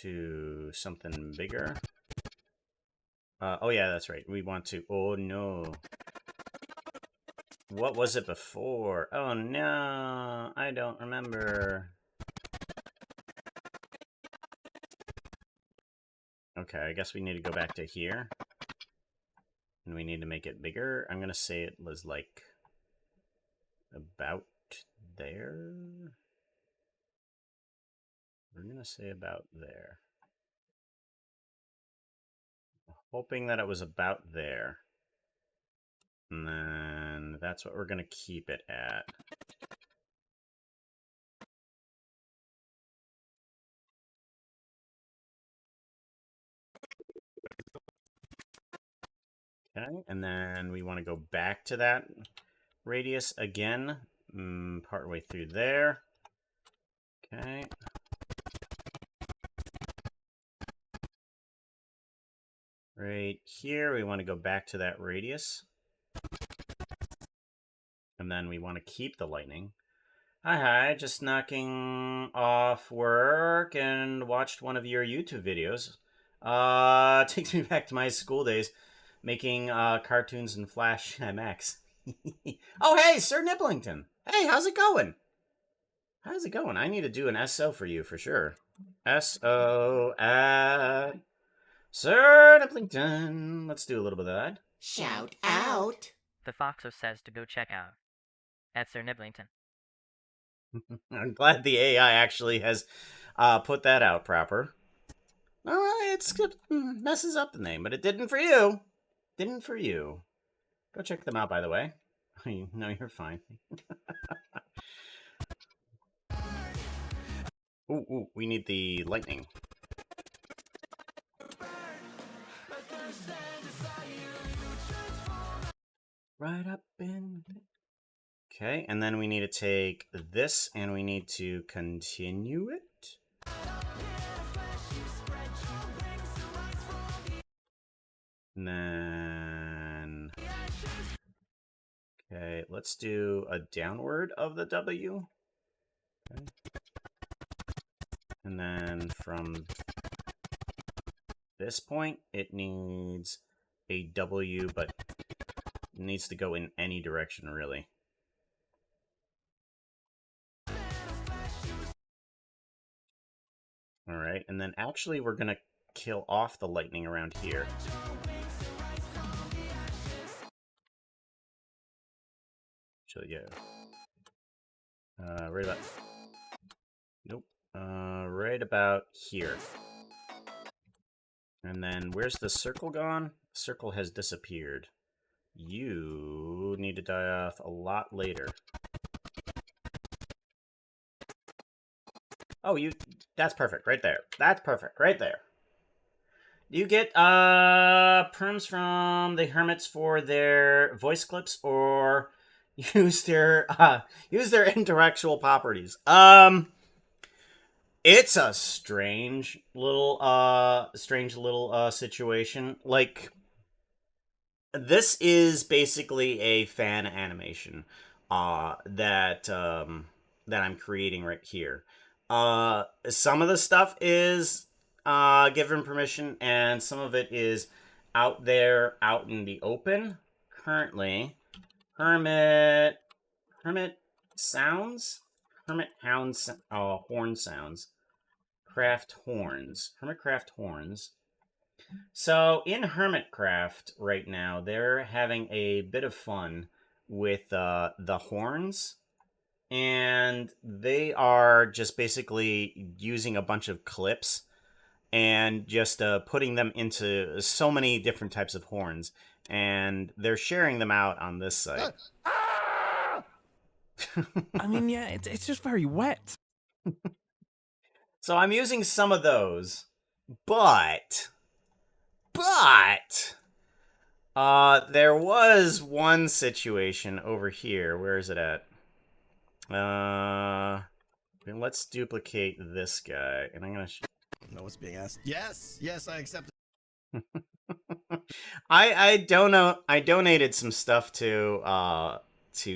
to something bigger. Oh yeah, that's right. We want to... Oh no. What was it before? Oh no, I don't remember. Okay, I guess we need to go back to here. And we need to make it bigger. I'm going to say it was like about there. We're going to say about there. Hoping that it was about there. And then that's what we're going to keep it at. Okay, and then we want to go back to that radius again, partway through there. Okay. Right here, we want to go back to that radius. And then we want to keep the lightning. Hi, just knocking off work and watched one of your YouTube videos. Takes me back to my school days, making cartoons in Flash MX. Oh, hey, Sir Nibblington. Hey, how's it going? Hi. how's it going? I need to do an SO for you for sure. SO at Sir Niplington. Let's do a little bit of that. Shout out. The Foxer says to go check out. At Sir Niblington. I'm glad the AI actually has put that out proper. It messes up the name, but it didn't for you. Didn't for you. Go check them out, by the way. No, you're fine. Ooh, we need the lightning. Right up in... Okay, and then we need to take this, and we need to continue it. And then... Okay, let's do a downward of the W. Okay. And then from this point, it needs a W, but it needs to go in any direction, really. Alright, and then actually we're going to kill off the lightning around here. So, yeah. Right about... Nope. Right about here. And then, where's the circle gone? Circle has disappeared. You need to die off a lot later. Oh, that's perfect, right there. That's perfect, right there. Do you get perms from the hermits for their voice clips, or use their intellectual properties? It's a strange little situation. Like, this is basically a fan animation that I'm creating right here. Some of the stuff is given permission, and some of it is out there, out in the open. Currently, hermit sounds, hermit hounds, horn sounds, craft horns, hermit craft horns. So in Hermitcraft right now, they're having a bit of fun with the horns. And they are just basically using a bunch of clips and just putting them into so many different types of horns. And they're sharing them out on this site. I mean, yeah, it's just very wet. So I'm using some of those. But... there was one situation over here. Where is it at? Let's duplicate this guy, and I'm gonna. Know what's being asked? Yes, I accept it. I donated some stuff to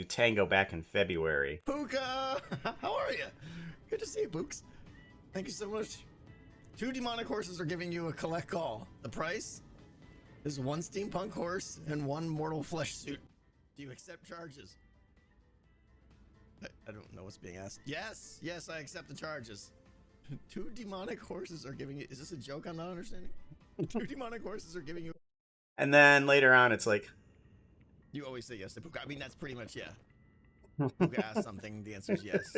Tango back in February. Puka, how are you? Good to see you, Pooks. Thank you so much. 2 demonic horses are giving you a collect call. The price is 1 steampunk horse and 1 mortal flesh suit. Do you accept charges? I don't know what's being asked. Yes, I accept the charges. 2 demonic horses are giving you... Is this a joke I'm not understanding? 2 demonic horses are giving you... And then later on, it's like... You always say yes to Puka. I mean, that's pretty much, yeah. Puka asks something, the answer is yes.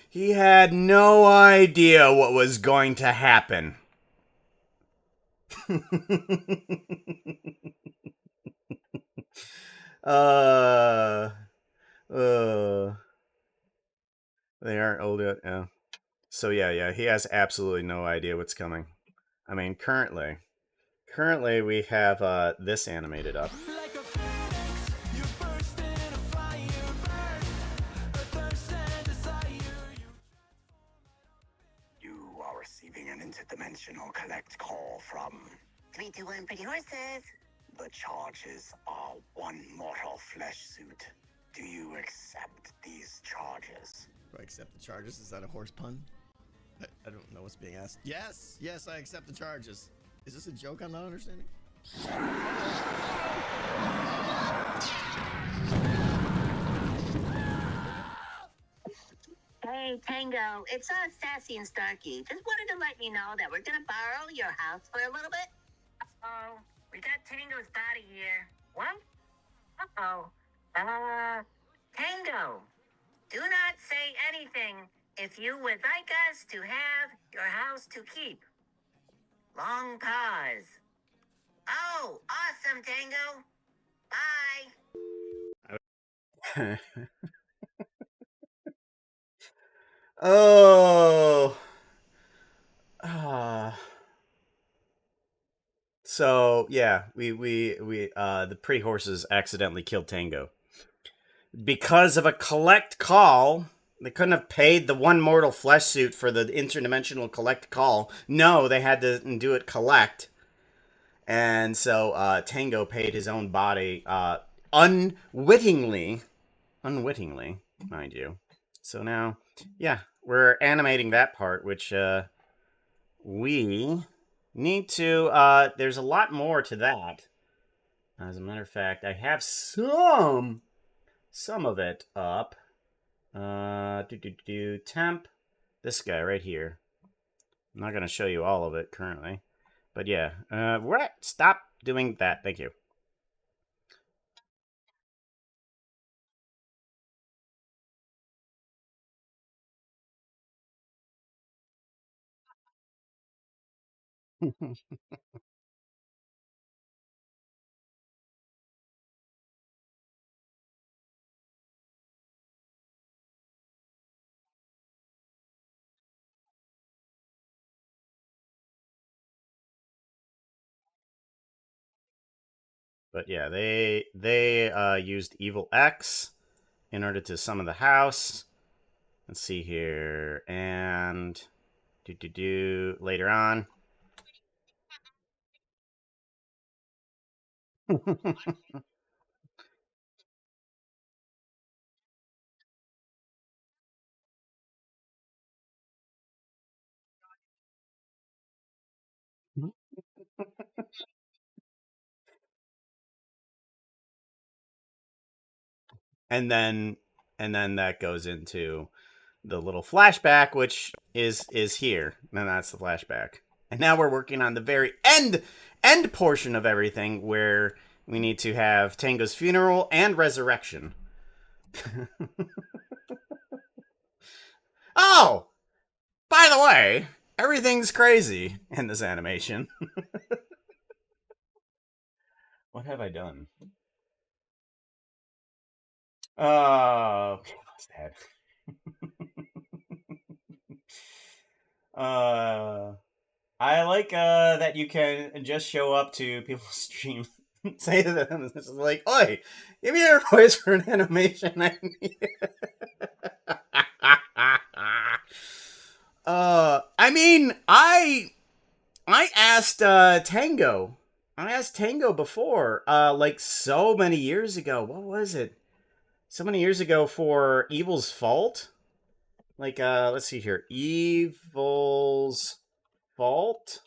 He had no idea what was going to happen. They aren't old yet, yeah. So yeah, he has absolutely no idea what's coming. I mean, currently we have this animated up. Like a phoenix, you burst in a fire, burn, a thirst and desire. You are receiving an interdimensional collect call from 321 Pretty Horses. the charges are 1 mortal flesh suit. Do you accept these charges? Do I accept the charges? Is that a horse pun? I don't know what's being asked. Yes, I accept the charges. Is this a joke I'm not understanding? Hey, Tango, it's Sassy and Starkey. Just wanted to let you know that we're gonna borrow your house for a little bit. Oh, we got Tango's body here. What? Uh-oh. Tango, do not say anything if you would like us to have your house to keep. Long pause. Oh, awesome, Tango. Bye. Oh. Ah. So yeah, the pretty horses accidentally killed Tango because of a collect call. They couldn't have paid the one mortal flesh suit for the interdimensional collect call. No, they had to do it collect. And so Tango paid his own body unwittingly, mind you. So now, yeah, we're animating that part, which we need to. There's a lot more to that. As a matter of fact, I have some of it up. Temp. This guy right here. I'm not going to show you all of it currently. But yeah, stop doing that. Thank you. But yeah, they used Evil X in order to summon the house. Let's see here, and later on. and then that goes into the little flashback, which is here, and that's the flashback. And now we're working on the very end portion of everything, where we need to have Tango's funeral and resurrection. Oh, by the way, everything's crazy in this animation. What have I done? Okay, lost head. I like that you can just show up to people's streams, say to them, it's like, "Oi, give me your voice for an animation." I need. I mean, I asked Tango. I asked Tango before, like so many years ago. What was it? So many years ago for Evil's Fault. Like, let's see here. Evil's Fault.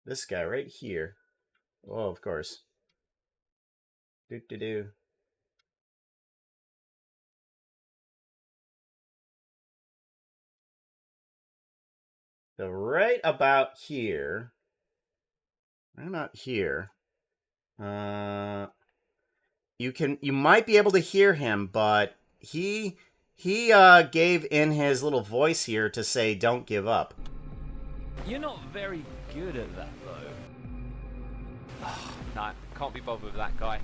This guy right here. Oh, of course. Do. So right about here. Right about here. You might be able to hear him, but he gave in his little voice here to say, "Don't give up." You're not very good at that, though. Nah, can't be bothered with that guy.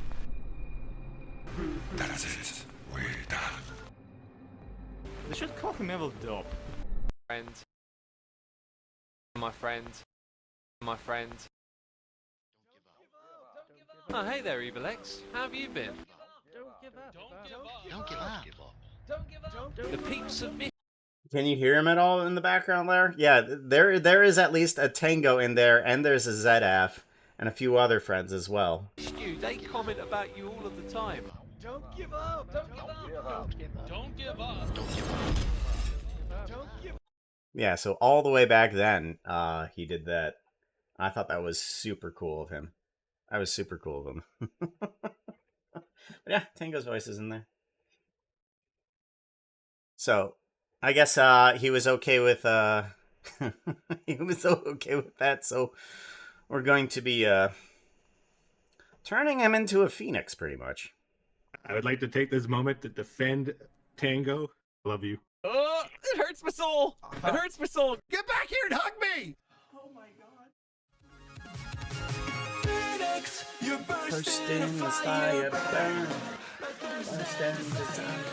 That's it. We're done. They should call him Evil Dope. Friend. My friend. Oh, hey there, Evil X. How have you been? Don't give up. The peeps of me. Can you hear him at all in the background there? Yeah, there is at least a Tango in there, and there's a ZF, and a few other friends as well. You, they comment about you all of the time. Don't give up. Don't give up. Don't give up. Don't give up. Yeah, so all the way back then, he did that. I thought that was super cool of him. That was super cool of him. But yeah, Tango's voice is in there. So, I guess he was okay with he was okay with that. So, we're going to be turning him into a phoenix, pretty much. I would like to take this moment to defend Tango. Love you. Oh, it hurts my soul. It hurts my soul. Get back here and hug me! Phoenix, you're First in the fire burn. First in the time.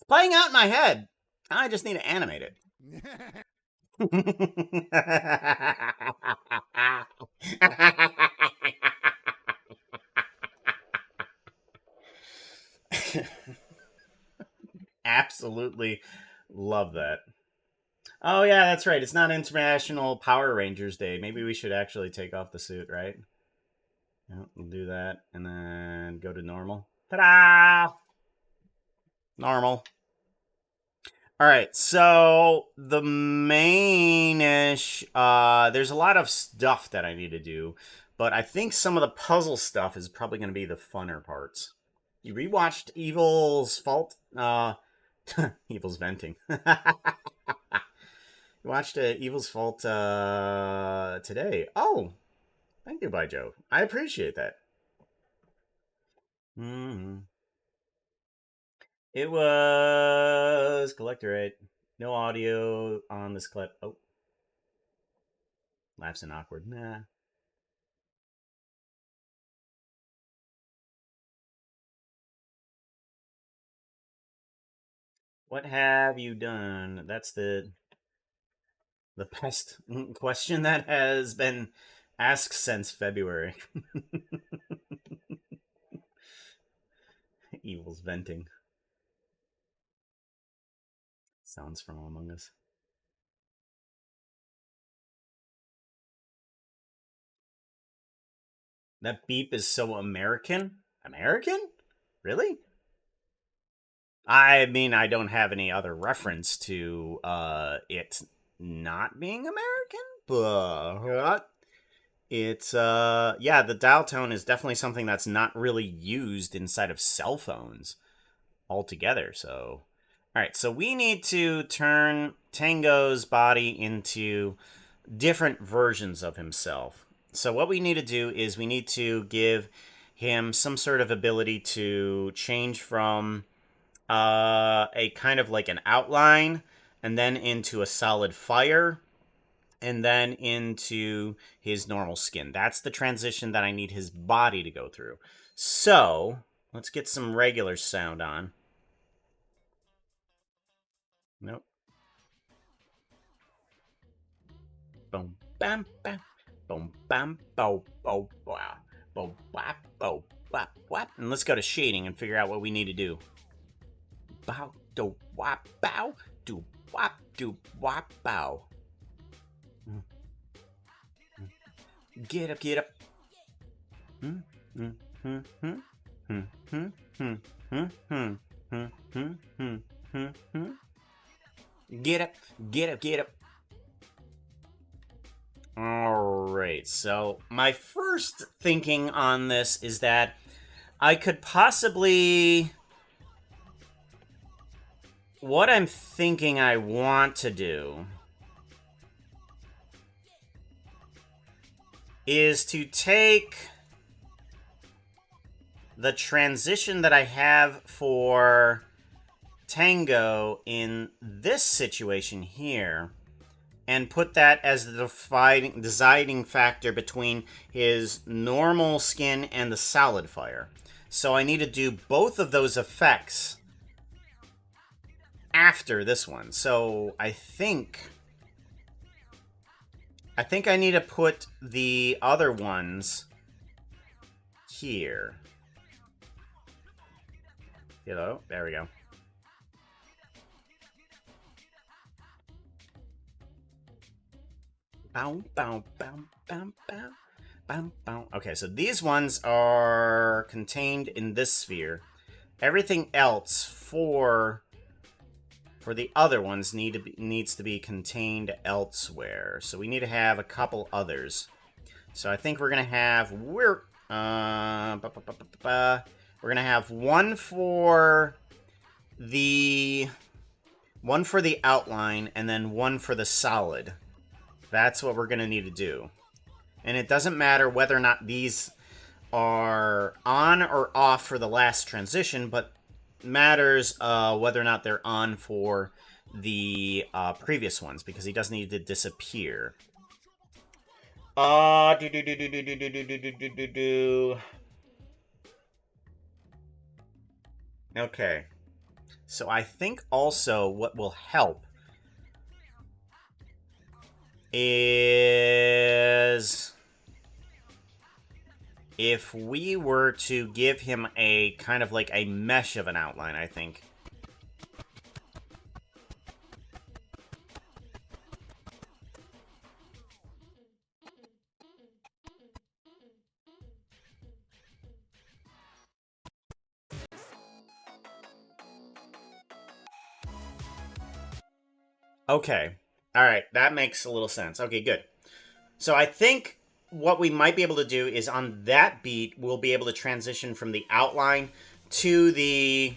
Playing out in my head. I just need to animate it. Absolutely love that. Oh yeah, that's right. It's not International Power Rangers Day. Maybe we should actually take off the suit, right? Yeah, we'll do that and then go to normal. Ta-da! Normal. All right, so the main-ish, there's a lot of stuff that I need to do, but I think some of the puzzle stuff is probably going to be the funner parts. You rewatched Evil's Fault? Evil's Venting. You watched Evil's Fault today. Oh, thank you, By Joe. I appreciate that. It was Collectorate. No audio on this clip. Oh. Laughs and awkward. Nah. What have you done? That's the best question that has been asked since February. Evil's Venting. Sounds from Among Us. That beep is so American? American? Really? I mean, I don't have any other reference to it not being American, but it's yeah, the dial tone is definitely something that's not really used inside of cell phones altogether. So, all right, so we need to turn Tango's body into different versions of himself. So what we need to do is we need to give him some sort of ability to change from a kind of like an outline and then into a solid fire and then into his normal skin. That's the transition that I need his body to go through. So let's get some regular sound on. Nope. Boom, bam, bam. Boom, bam, bow, bow, wow. Bow, wap, bow, wap, wap. And let's go to shading and figure out what we need to do. Bow, do, wap, bow. Do, wap, bow. Get up, get up. Get up, get up, get up. Alright, so my first thinking on this is that I could possibly... What I'm thinking I want to do is to take the transition that I have for Tango in this situation here and put that as the deciding factor between his normal skin and the solid fire. So I need to do both of those effects after this one. So I think I need to put the other ones here. Hello, there we go. Bow, bow, bow, bow, bow, bow, bow. Okay, so these ones are contained in this sphere. Everything else for the other ones needs to be contained elsewhere. So we need to have a couple others. So I think we're gonna have we're gonna have one for the outline and then one for the solid. That's what we're gonna need to do. And it doesn't matter whether or not these are on or off for the last transition, but matters whether or not they're on for the previous ones, because he does need to disappear. Okay. So I think also what will help is if we were to give him a kind of like a mesh of an outline, I think. Okay. All right, that makes a little sense. Okay, good. So I think what we might be able to do is on that beat, we'll be able to transition from the outline to the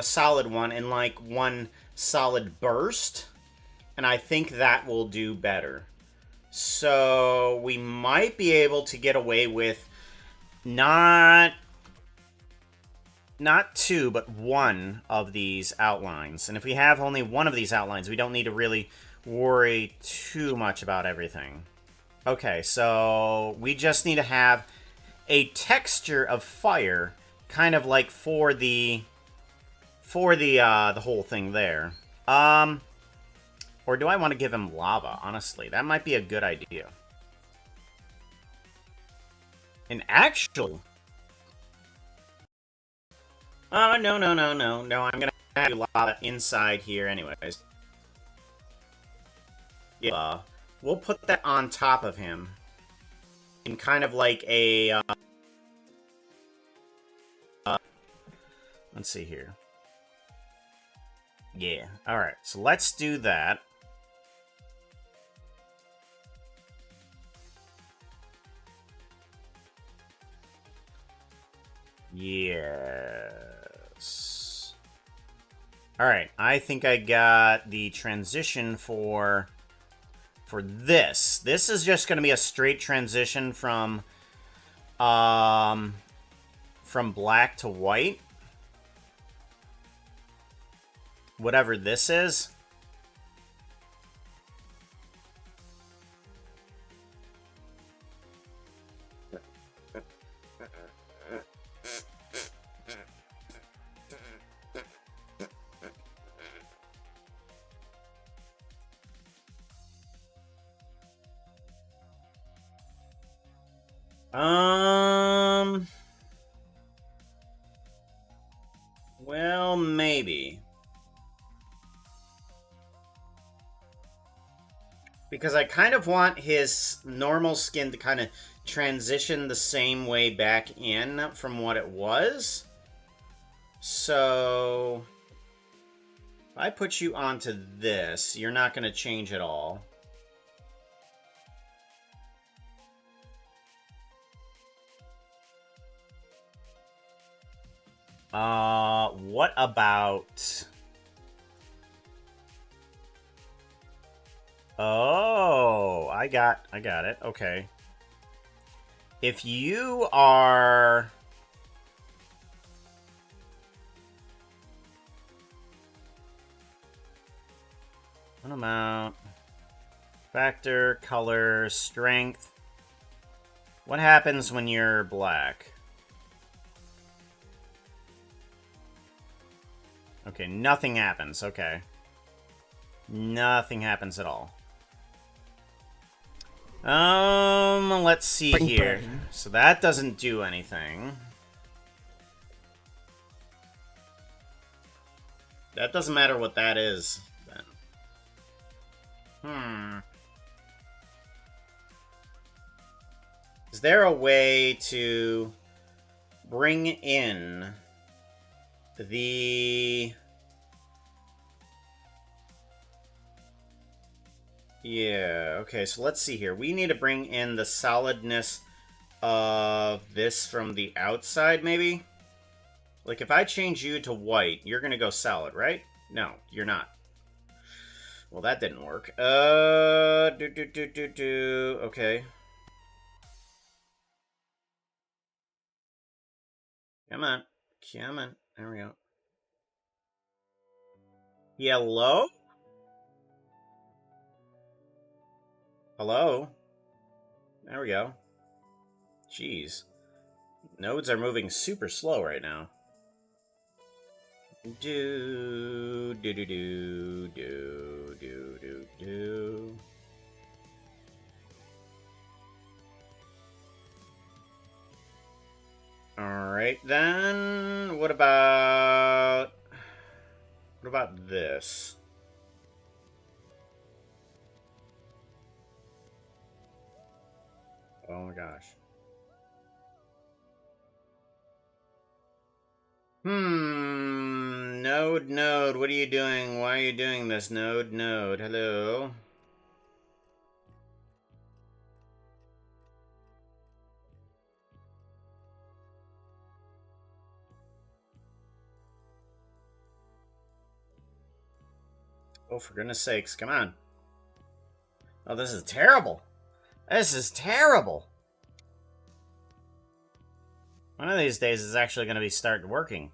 solid one in like one solid burst. And I think that will do better. So we might be able to get away with not two, but one of these outlines. And if we have only one of these outlines, we don't need to really worry too much about everything. Okay, so we just need to have a texture of fire, kind of like for the whole thing there. Or do I want to give him lava? Honestly, that might be a good idea. And actually, oh no! I'm gonna have lava inside here, anyways. Yeah, we'll put that on top of him, in kind of like a. Let's see here. Yeah. All right. So let's do that. Yes. All right. I think I got the transition for this. This is just going to be a straight transition from black to white. Whatever this is. Well, maybe. Because I kind of want his normal skin to kind of transition the same way back in from what it was. So, if I put you onto this, you're not going to change at all. What about... Oh, I got it. Okay. If you are... What about... Factor, color, strength. What happens when you're black? Okay, nothing happens. Okay. Nothing happens at all. Let's see Bang, here. bang. So that doesn't do anything. That doesn't matter what that is, then. Is there a way to bring in the... Yeah, okay, so let's see here. We need to bring in the solidness of this from the outside, maybe? Like, if I change you to white, you're gonna go solid, right? No, you're not. Well, that didn't work. Okay. Come on. Come on. There we go. Yellow? Hello? There we go. Jeez. Nodes are moving super slow right now. Do do do do do do do do. Alright then. What about this? Oh my gosh. Node, what are you doing? Why are you doing this? Node, hello? Oh, for goodness sakes, come on. Oh, this is terrible. This is terrible. One of these days it's actually going to be starting working.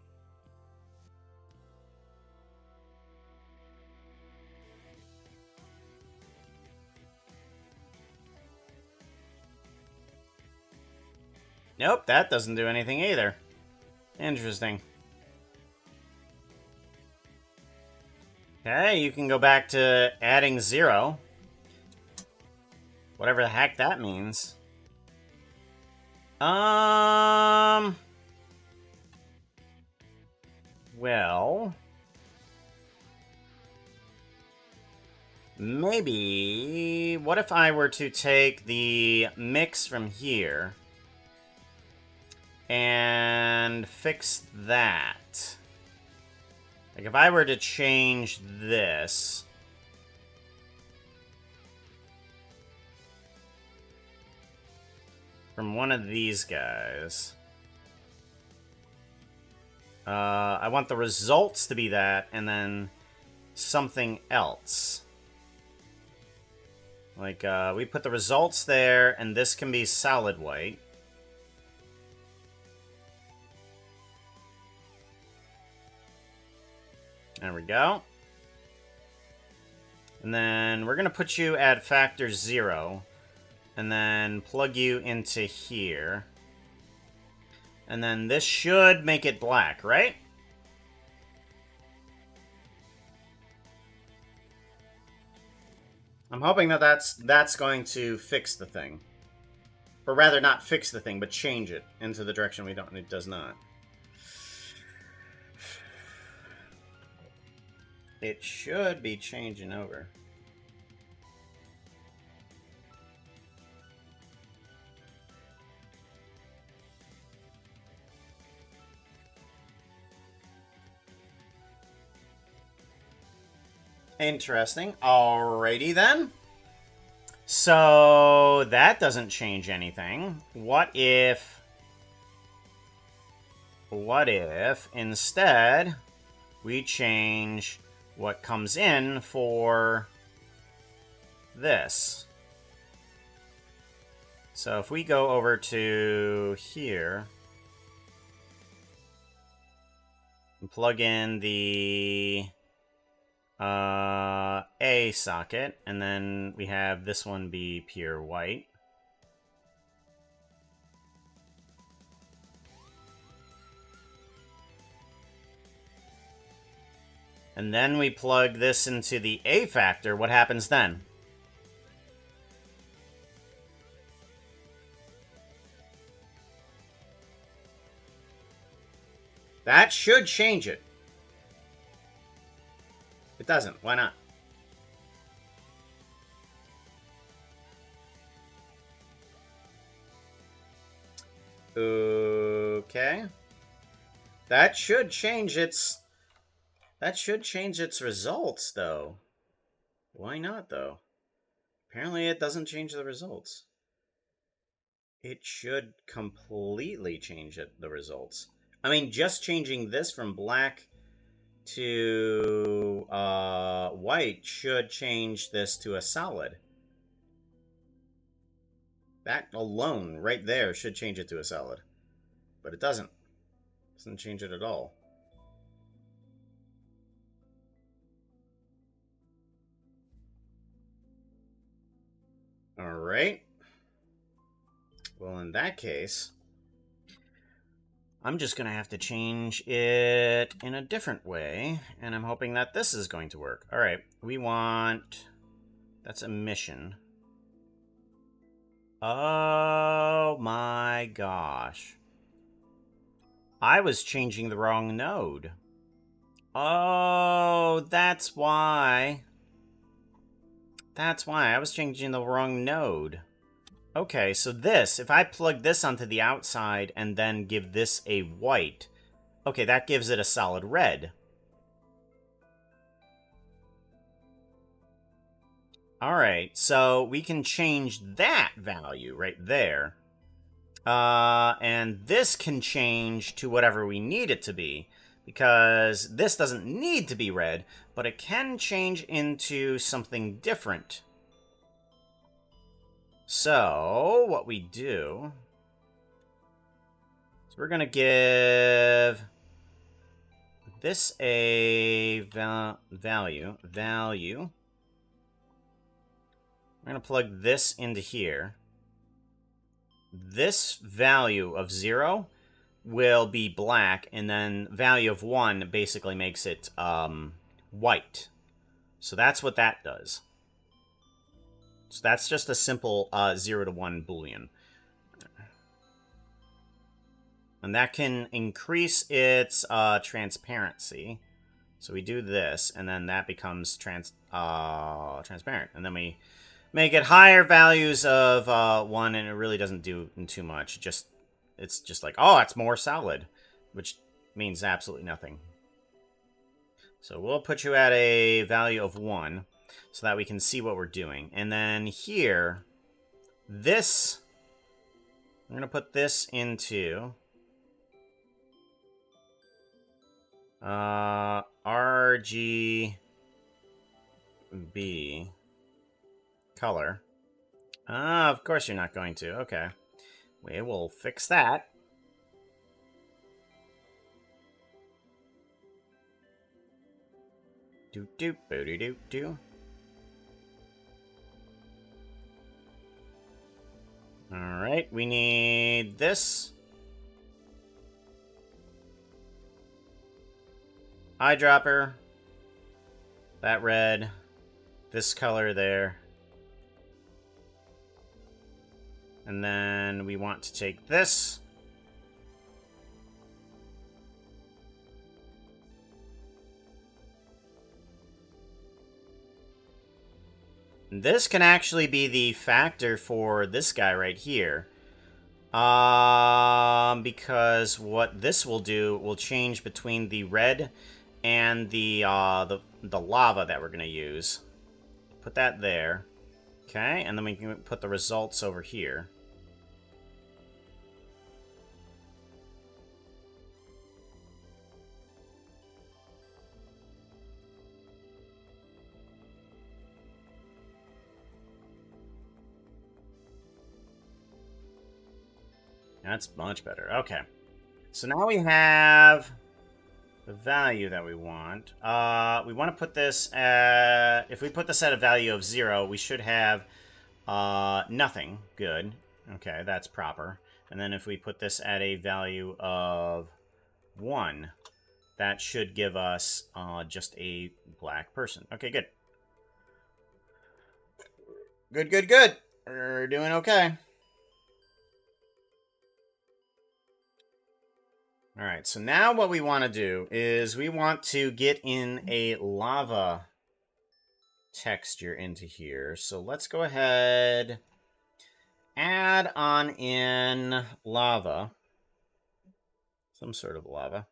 Nope, that doesn't do anything either. Interesting. Okay, you can go back to adding 0. Whatever the heck that means. Well... maybe... what if I were to take the mix from here... and fix that? Like, if I were to change this... from one of these guys... I want the results to be that, and then something else. Like, we put the results there, and this can be solid white. There we go. And then we're going to put you at factor 0. And then plug you into here. And then this should make it black, right? I'm hoping that that's going to fix the thing. Or rather, not fix the thing, but change it into the direction we don't. It does not. It should be changing over. Interesting. Alrighty then. So that doesn't change anything. What if instead we change what comes in for this? So if we go over to here and plug in the A socket, and then we have this one be pure white. And then we plug this into the A factor. What happens then? That should change it. It doesn't. Why not? Okay. That should change its results, though. Why not, though? Apparently it doesn't change the results. It should completely change the results. I mean, just changing this from black to white should change this to a solid. That alone, right there, should change it to a solid. But it doesn't. It doesn't change it at all. Alright. Well, in that case, I'm just going to have to change it in a different way, and I'm hoping that this is going to work. Alright, we want... That's emission. Oh my gosh. I was changing the wrong node. Oh, that's why. That's why. I was changing the wrong node. Okay, so this, if I plug this onto the outside and then give this a white, okay, that gives it a solid red. Alright, so we can change that value right there. And this can change to whatever we need it to be, because this doesn't need to be red, but it can change into something different. So, what we do is we're going to give this a value. We're going to plug this into here. This value of 0 will be black, and then value of 1 basically makes it white. So that's what that does. So that's just a simple 0 to 1 Boolean. And that can increase its transparency. So we do this, and then that becomes transparent. And then we make it higher values of 1, and it really doesn't do too much. It's just like, oh, it's more solid, which means absolutely nothing. So we'll put you at a value of 1 so that we can see what we're doing. And then here, this, I'm going to put this into RGB color. Ah, of course you're not going to. Okay. We will fix that. Do. Alright, we need this. Eyedropper. That red. This color there. And then we want to take this. This can actually be the factor for this guy right here. Because what this will do will change between the red and the lava that we're going to use. Put that there. Okay, and then we can put the results over here. That's much better. Okay. So now we have the value that we want. We want to put this at... If we put this at a value of 0, we should have nothing. Good. Okay, that's proper. And then if we put this at a value of 1, that should give us just a black person. Okay, good. Good, good, good. We're doing okay. Alright, so now what we want to do is we want to get in a lava texture into here. So let's go ahead, add on in lava. Some sort of lava.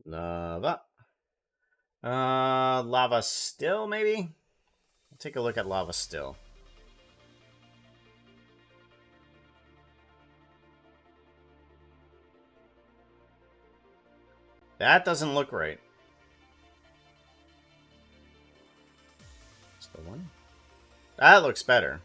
Lava. Lava still, maybe? I'll take a look at lava still. That doesn't look right. Is the one? That looks better.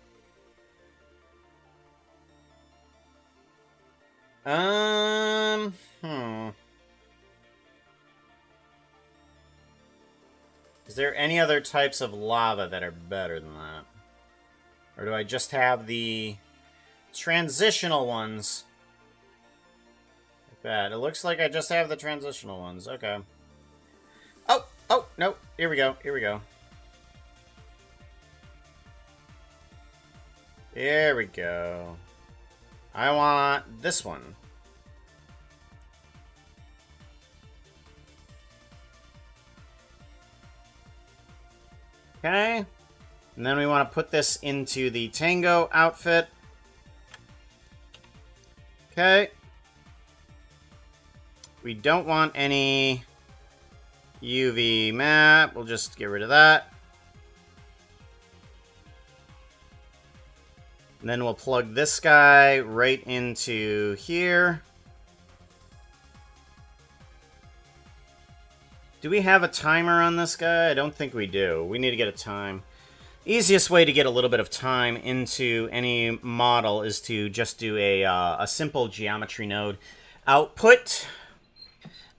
Is there any other types of lava that are better than that? Or do I just have the transitional ones? Like that. It looks like I just have the transitional ones. Okay. Oh, no. Here we go. Here we go. There we go. I want this one. Okay. And then we want to put this into the Tango outfit. Okay. We don't want any UV map. We'll just get rid of that. And then we'll plug this guy right into here. Do we have a timer on this guy? I don't think we do. We need to get a time. Easiest way to get a little bit of time into any model is to just do a simple geometry node output.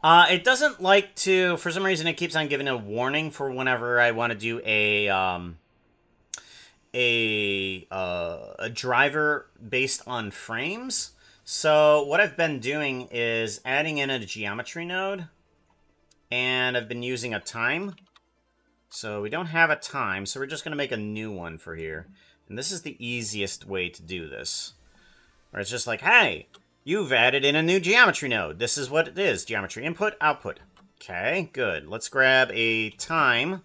It doesn't like to, for some reason, it keeps on giving a warning for whenever I want to do a driver based on frames. So what I've been doing is adding in a geometry node, and I've been using a time. So we don't have a time, so we're just going to make a new one for here. And this is the easiest way to do this. Where it's just like, hey, you've added in a new geometry node. This is what it is. Geometry input, output. Okay, good. Let's grab a time.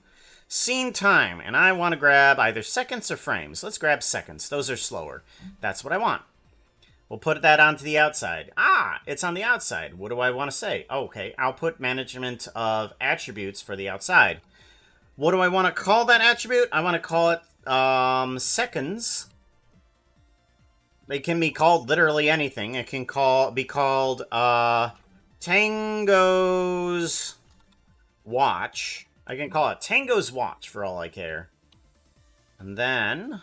Scene time. And I want to grab either seconds or frames. Let's grab seconds. Those are slower. That's what I want. We'll put that onto the outside. Ah, it's on the outside. What do I want to say? Okay, output management of attributes for the outside. What do I want to call that attribute? I want to call it seconds. It can be called literally anything. It can be called Tango's watch. I can call it Tango's watch for all I care. And then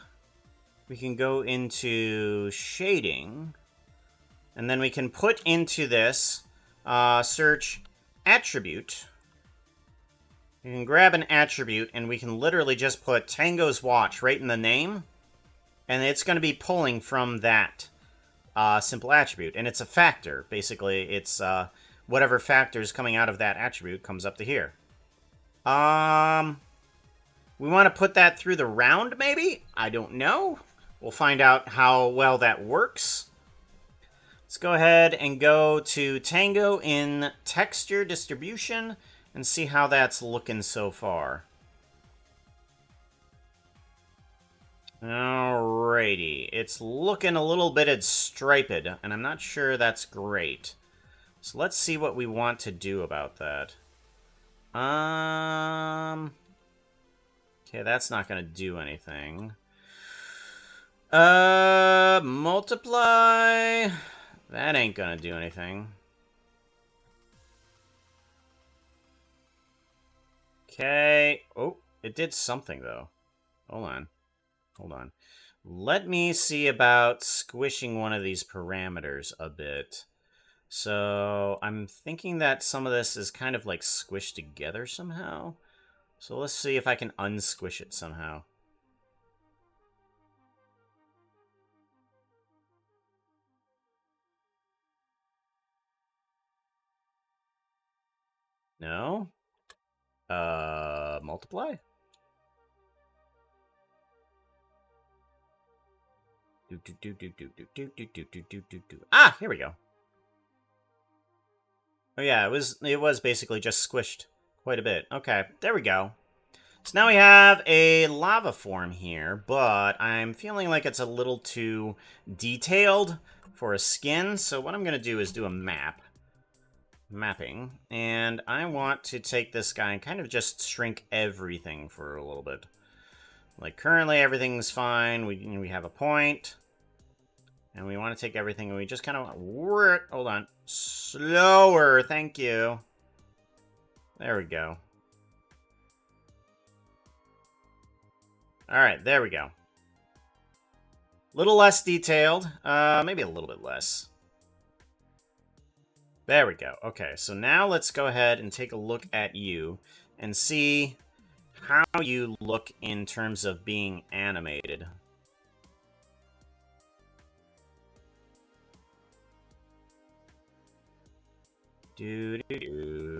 we can go into shading. And then we can put into this search attribute. You can grab an attribute, and we can literally just put Tango's watch right in the name. And it's going to be pulling from that simple attribute. And it's a factor. Basically, it's whatever factor is coming out of that attribute comes up to here. We want to put that through the round, maybe? I don't know. We'll find out how well that works. Let's go ahead and go to Tango in texture distribution and see how that's looking so far. Alrighty. It's looking a little bit striped, and I'm not sure that's great. So let's see what we want to do about that. Okay, that's not going to do anything. Multiply. That ain't going to do anything. Okay. Oh, it did something, though. Hold on. Hold on. Let me see about squishing one of these parameters a bit. So I'm thinking that some of this is kind of like squished together somehow. So let's see if I can unsquish it somehow. No? Multiply? Ah, here we go. Oh yeah, it was basically just squished quite a bit. Okay, there we go. So now we have a lava form here, but I'm feeling like it's a little too detailed for a skin. So what I'm going to do is do a mapping, and I want to take this guy and kind of just shrink everything for a little bit. Like currently everything's fine. We have a point, and we want to take everything and we just kind of work. Hold on, slower. Thank you. There we go. All right, there we go. Little less detailed. Maybe a little bit less. There we go. Okay, so now let's go ahead and take a look at you and see how you look in terms of being animated. Doo-doo-doo.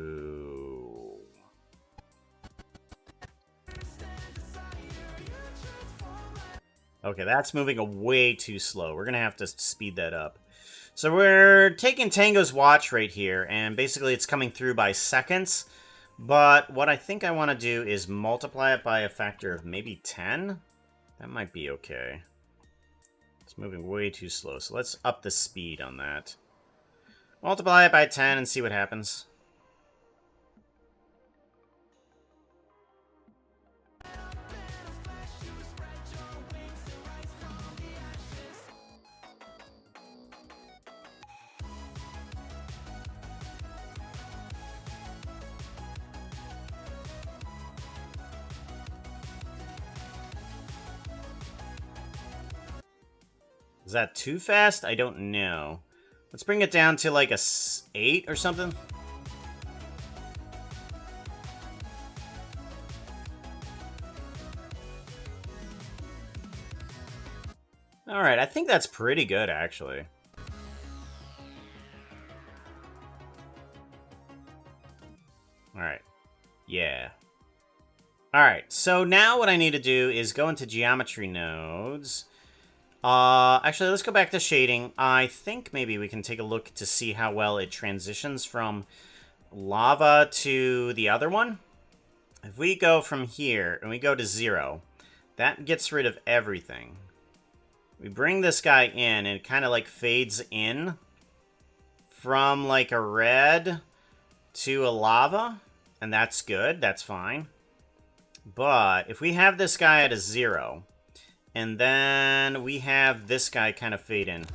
Okay, that's moving way too slow. We're going to have to speed that up. So we're taking Tango's watch right here, and basically it's coming through by seconds. But what I think I want to do is multiply it by a factor of maybe 10. That might be okay. It's moving way too slow, so let's up the speed on that. Multiply it by 10 and see what happens. Is that too fast? I don't know. Let's bring it down to like a 8 or something. Alright, I think that's pretty good, actually. Alright. Yeah. Alright, so now what I need to do is go into geometry nodes. Actually, let's go back to shading. I think maybe we can take a look to see how well it transitions from lava to the other one. If we go from here and we go to 0, that gets rid of everything. We bring this guy in and it kind of like fades in from like a red to a lava, and that's good, that's fine. But if we have this guy at a 0, and then we have this guy kind of fade in.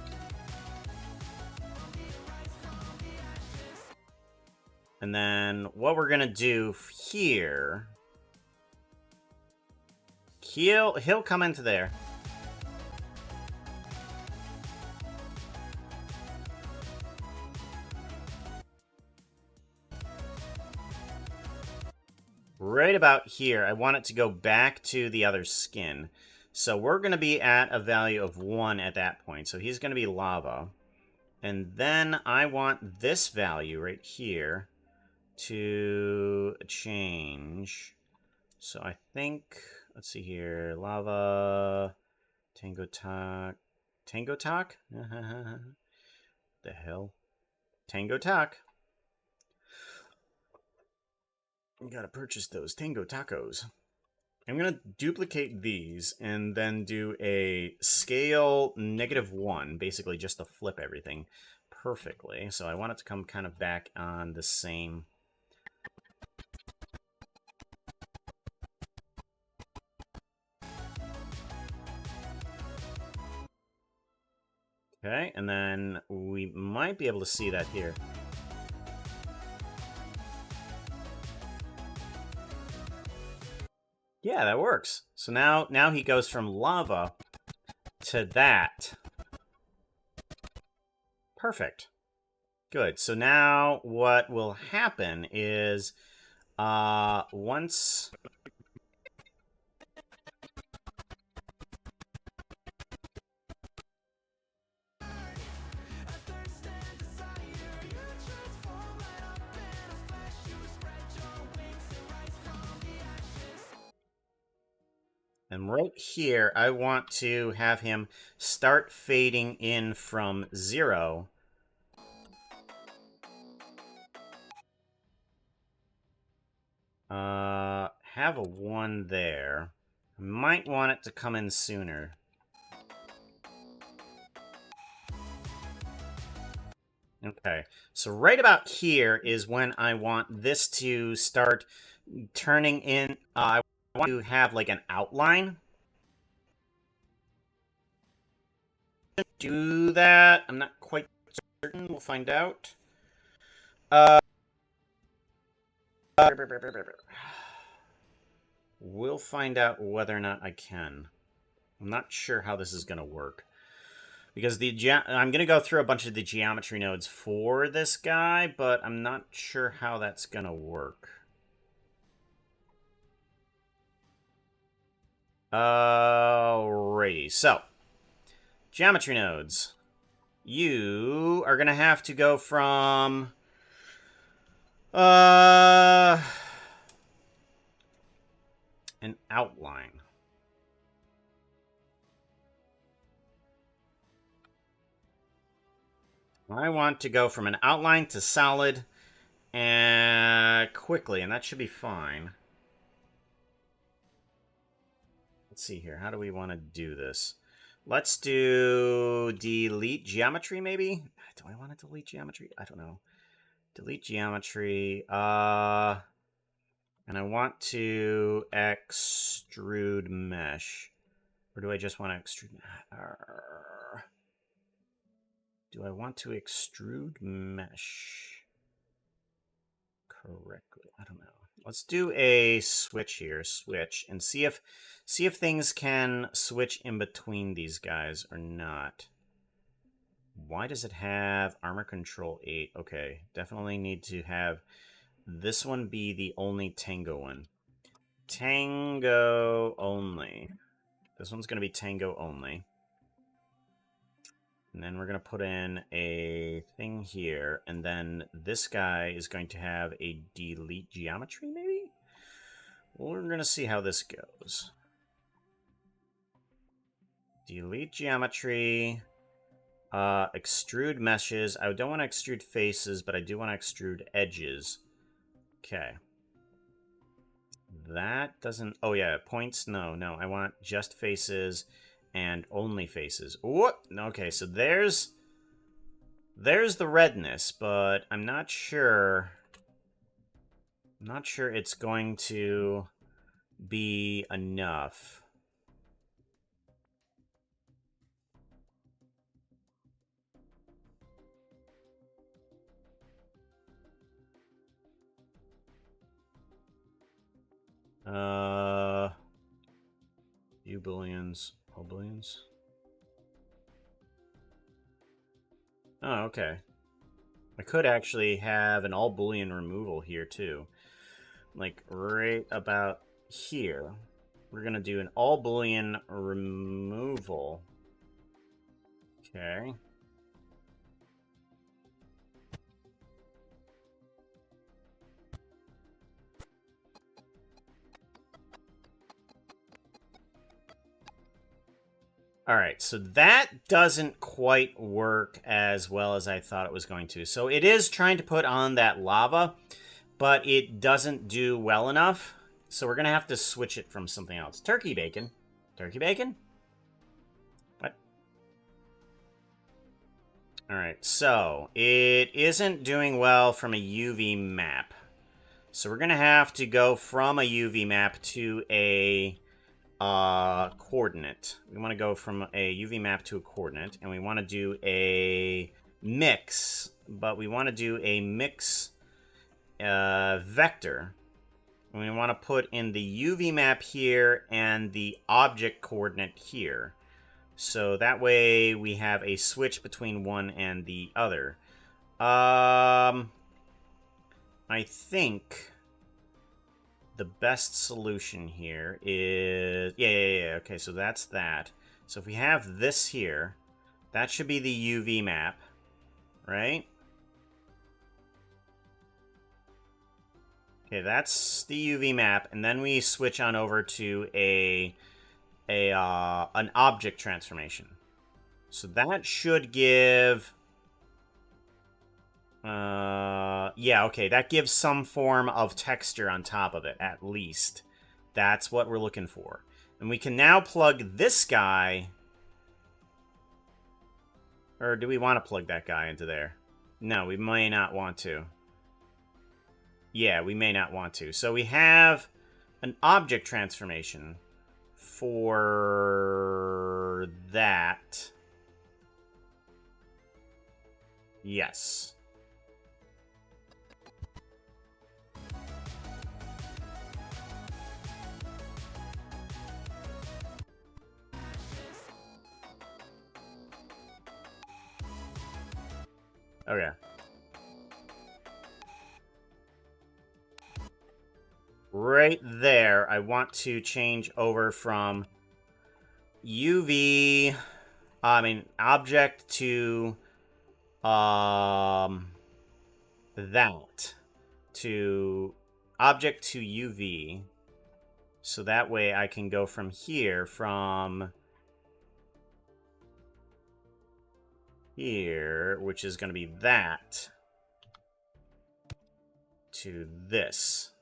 And then what we're gonna do here, he'll come into there. Right about here, I want it to go back to the other skin. So we're going to be at a value of 1 at that point. So he's going to be lava. And then I want this value right here to change. So I think, let's see here, lava, Tango Talk. Tango Talk? The hell? Tango Talk. You gotta purchase those Tango Tacos. I'm going to duplicate these and then do a scale -1, basically just to flip everything perfectly. So I want it to come kind of back on the same. Okay, and then we might be able to see that here. Yeah, that works. So now he goes from lava to that. Perfect. Good. So now what will happen is once... And right here, I want to have him start fading in from 0. Have a 1 there. Might want it to come in sooner. Okay, so right about here is when I want this to start turning in. I want to have like an outline. Do that. I'm not quite certain. We'll find out. We'll find out whether or not I can. I'm not sure how this is going to work. Because I'm going to go through a bunch of the geometry nodes for this guy, but I'm not sure how that's going to work. Alrighty, so geometry nodes. You are going to have to go from an outline. I want to go from an outline to solid and quickly, and that should be fine. Let's see here. How do we want to do this? Let's do delete geometry, maybe? Do I want to delete geometry? I don't know. Delete geometry. And I want to extrude mesh. Or do I just want to extrude? Do I want to extrude mesh correctly? I don't know. Let's do a switch here, switch, and see if things can switch in between these guys or not. Why does it have armor control 8? Okay, definitely need to have this one be the only Tango one. Tango only. This one's going to be Tango only. And then we're going to put in a thing here. And then this guy is going to have a delete geometry, maybe? Well, we're going to see how this goes. Delete geometry. Extrude meshes. I don't want to extrude faces, but I do want to extrude edges. Okay. That doesn't... Oh, yeah. Points? No. I want just faces and only faces. What? Okay, so there's the redness, but I'm not sure... I'm not sure it's going to be enough. View booleans, all booleans. Oh, okay. I could actually have an all boolean removal here too. Like right about here. We're gonna do an all boolean removal. Okay. Alright, so that doesn't quite work as well as I thought it was going to. So it is trying to put on that lava, but it doesn't do well enough. So we're going to have to switch it from something else. Turkey bacon. Turkey bacon? What? Alright, so it isn't doing well from a UV map. So we're going to have to go from a UV map to a... coordinate. We want to go from a UV map to a coordinate, and we want to do a mix, but we want to do a mix vector. And we want to put in the UV map here and the object coordinate here. So that way we have a switch between one and the other. I think the best solution here is... Yeah. Okay, so that's that. So if we have this here, that should be the UV map, right? Okay, that's the UV map, and then we switch on over to an object transformation. So that should give... yeah, okay, that gives some form of texture on top of it, at least. That's what we're looking for. And we can now plug this guy... Or do we want to plug that guy into there? No, we may not want to. Yeah, we may not want to. So we have an object transformation for that. Yes. Okay. Right there, I want to change over from UV, object to, that. To object to UV. So that way I can go from here, from here, which is going to be that, to this.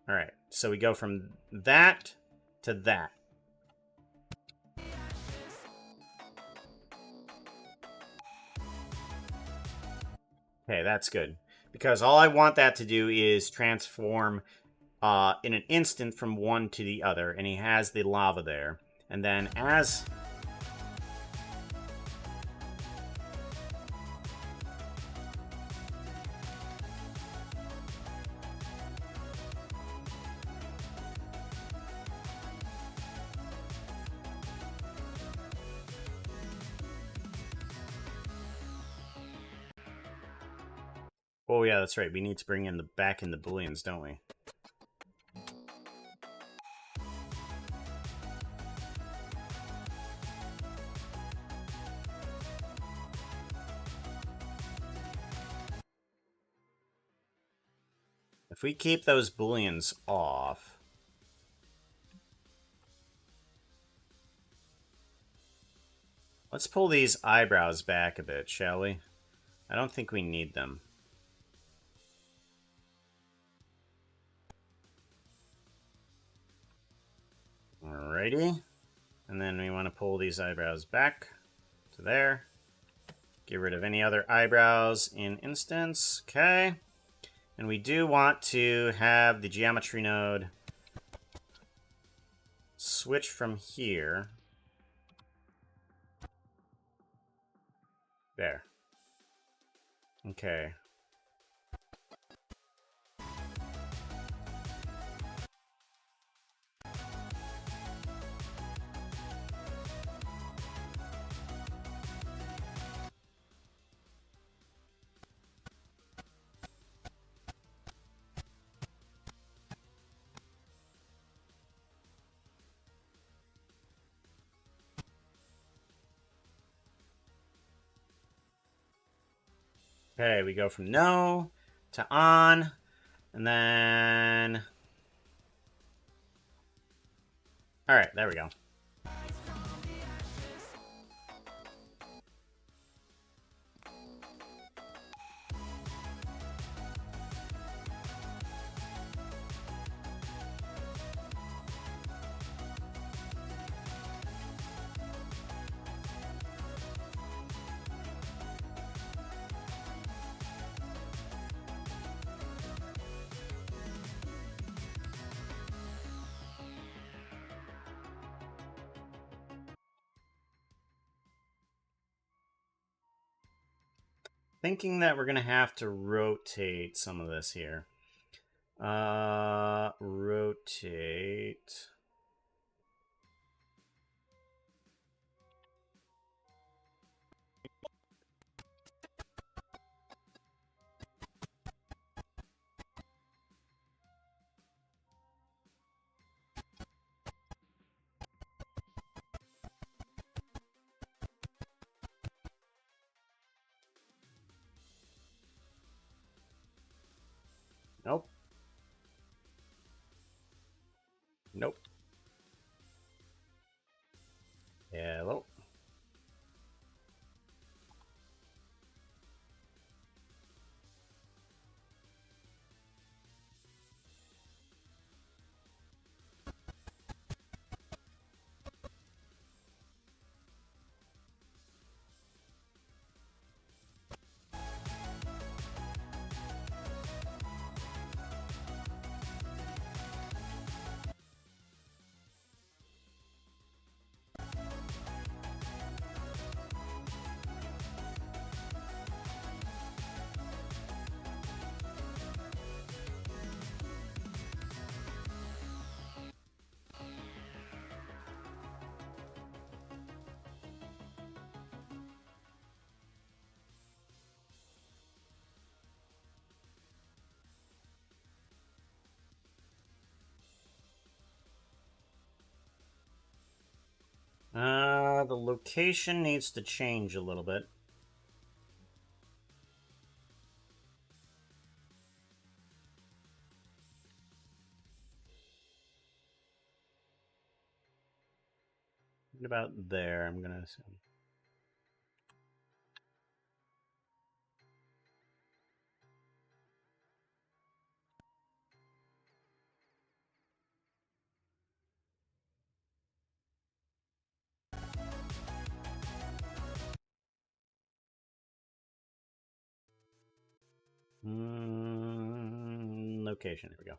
Alright, so we go from that to that. Okay, that's good. Because all I want that to do is transform in an instant from one to the other, and he has the lava there. And then as... Oh yeah, that's right. We need to bring in back in the booleans, don't we? If we keep those booleans off... Let's pull these eyebrows back a bit, shall we? I don't think we need them. Alrighty. And then we want to pull these eyebrows back to there. Get rid of any other eyebrows in instance. Okay. And we do want to have the geometry node switch from here. There. Okay. Okay, we go from no to on, and then... Alright, there we go. Thinking that we're going to have to rotate some of this here. Rotate. Nope. Hello. The location needs to change a little bit. What about there? I'm gonna assume. Location. Here we go.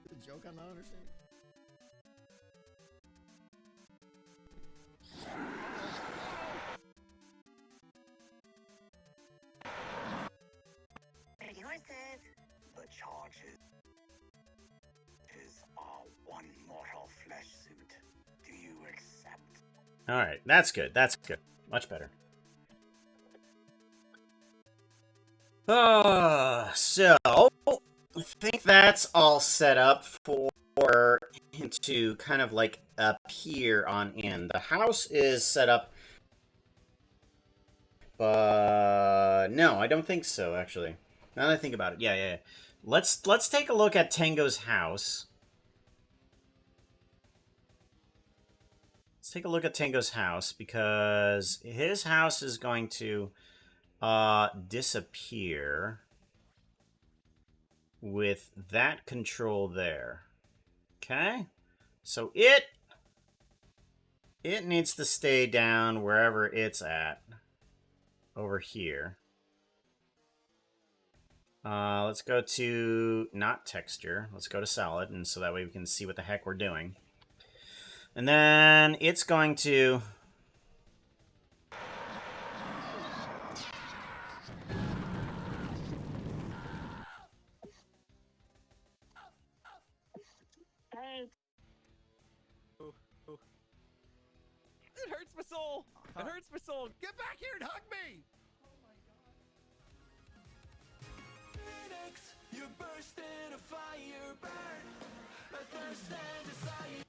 The joke I'm not understanding. Horses. The charges are one mortal flesh suit. Do you accept? All right, that's good. That's good. Much better. So I think that's all set up for him to kind of like appear on in. The house is set up, but no, I don't think so. Actually, now that I think about it, yeah. Let's take a look at Tango's house. Let's take a look at Tango's house because his house is going to disappear with that control there. Okay? So it needs to stay down wherever it's at. Over here. Let's go to not texture. Let's go to solid, and so that way we can see what the heck we're doing. And then it's going to... It hurts my soul. It hurts my soul. Get back here and hug me! Phoenix, you burst in a fire burn, a thirst and desire.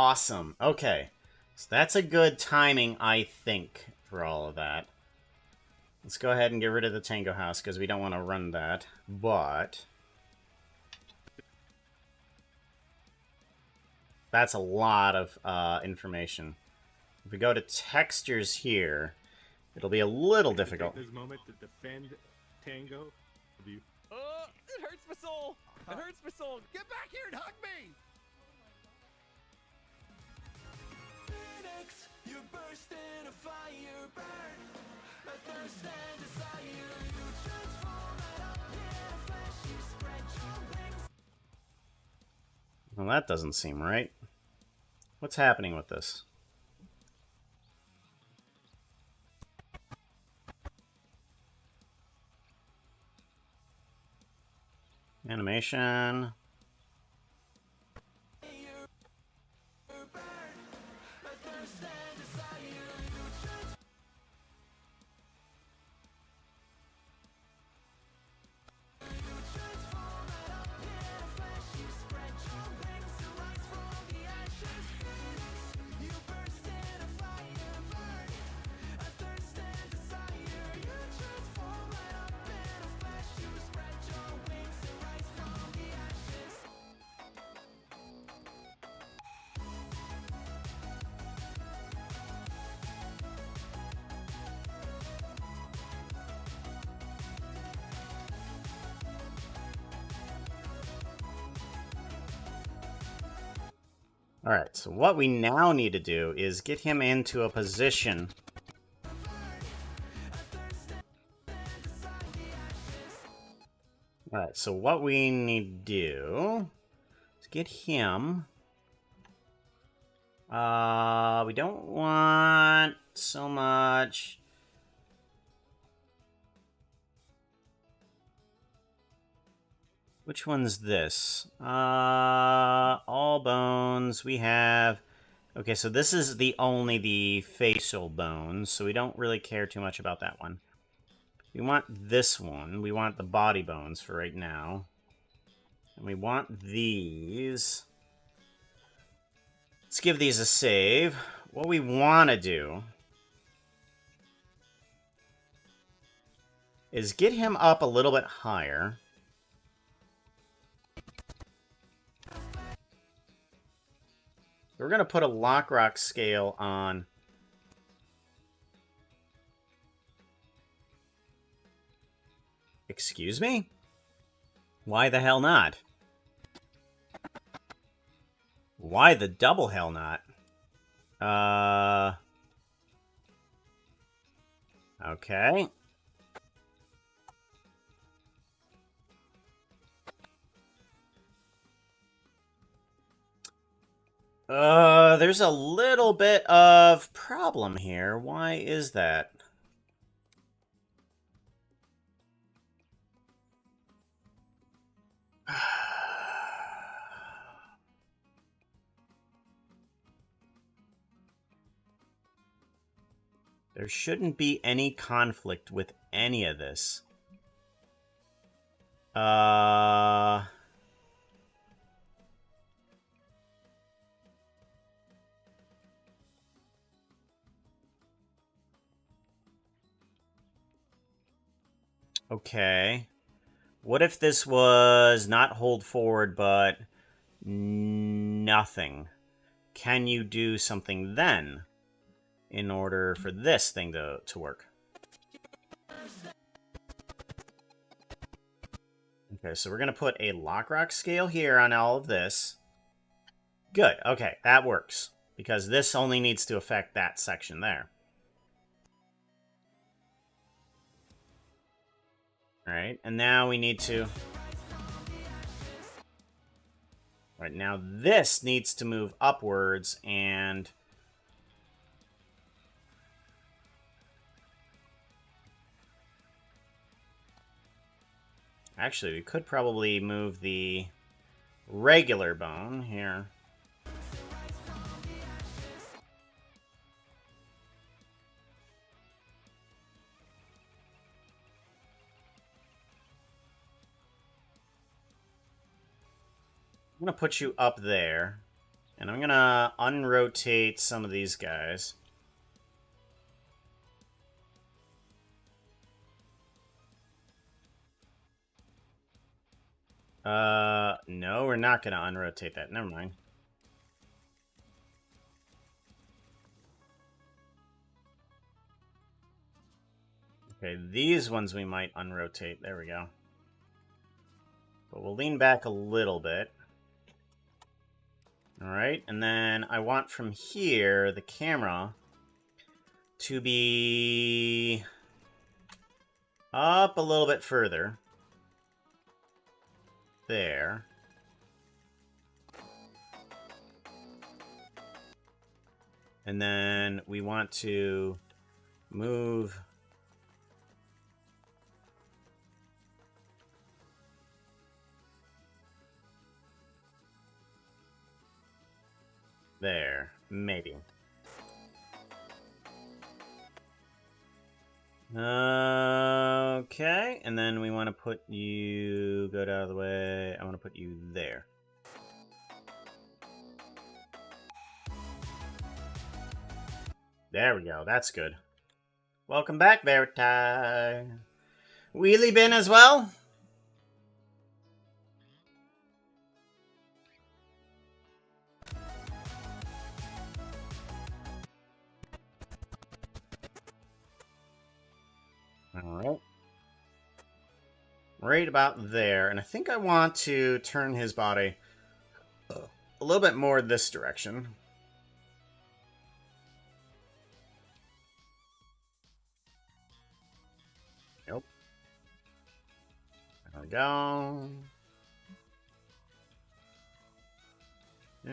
Awesome. Okay. So that's a good timing, I think, for all of that. Let's go ahead and get rid of the Tango house, because we don't want to run that. But that's a lot of information. If we go to textures here, it'll be a little difficult. Take this moment to defend Tango. You. It hurts my soul. It hurts my soul. Get back here and hug me! Phoenix, you burst in a fire burn. A thirst and desire. You transform out of pure flesh. You spread your wings. Well, that doesn't seem right. What's happening with this? Animation. Alright, so what we now need to do is get him into a position. Alright, so what we need to do is get him... we don't want so much... Which one's this? All bones. We have... Okay, so this is only the facial bones, so we don't really care too much about that one. We want this one. We want the body bones for right now. And we want these. Let's give these a save. What we want to do is get him up a little bit higher. We're going to put a lock rock scale on. Excuse me? Why the hell not? Why the double hell not? Okay. There's a little bit of problem here. Why is that? There shouldn't be any conflict with any of this. Okay. What if this was not hold forward, but nothing? Can you do something then in order for this thing to work? Okay, so we're going to put a lock rock scale here on all of this. Good. Okay, that works. Because this only needs to affect that section there. Alright, and now we need to... Right, now this needs to move upwards, and... Actually, we could probably move the regular bone here. I'm going to put you up there. And I'm gonna unrotate some of these guys. No, we're not gonna unrotate that. Never mind. Okay, these ones we might unrotate. There we go. But we'll lean back a little bit. Alright, and then I want from here, the camera, to be up a little bit further. There. And then we want to move there, maybe. Okay, and then we want to put you, go out of the way, I want to put you there. There we go, that's good. Welcome back, Verti. Wheelie bin as well? Alright. Right about there. And I think I want to turn his body a little bit more this direction. Nope. There we go. Yeah.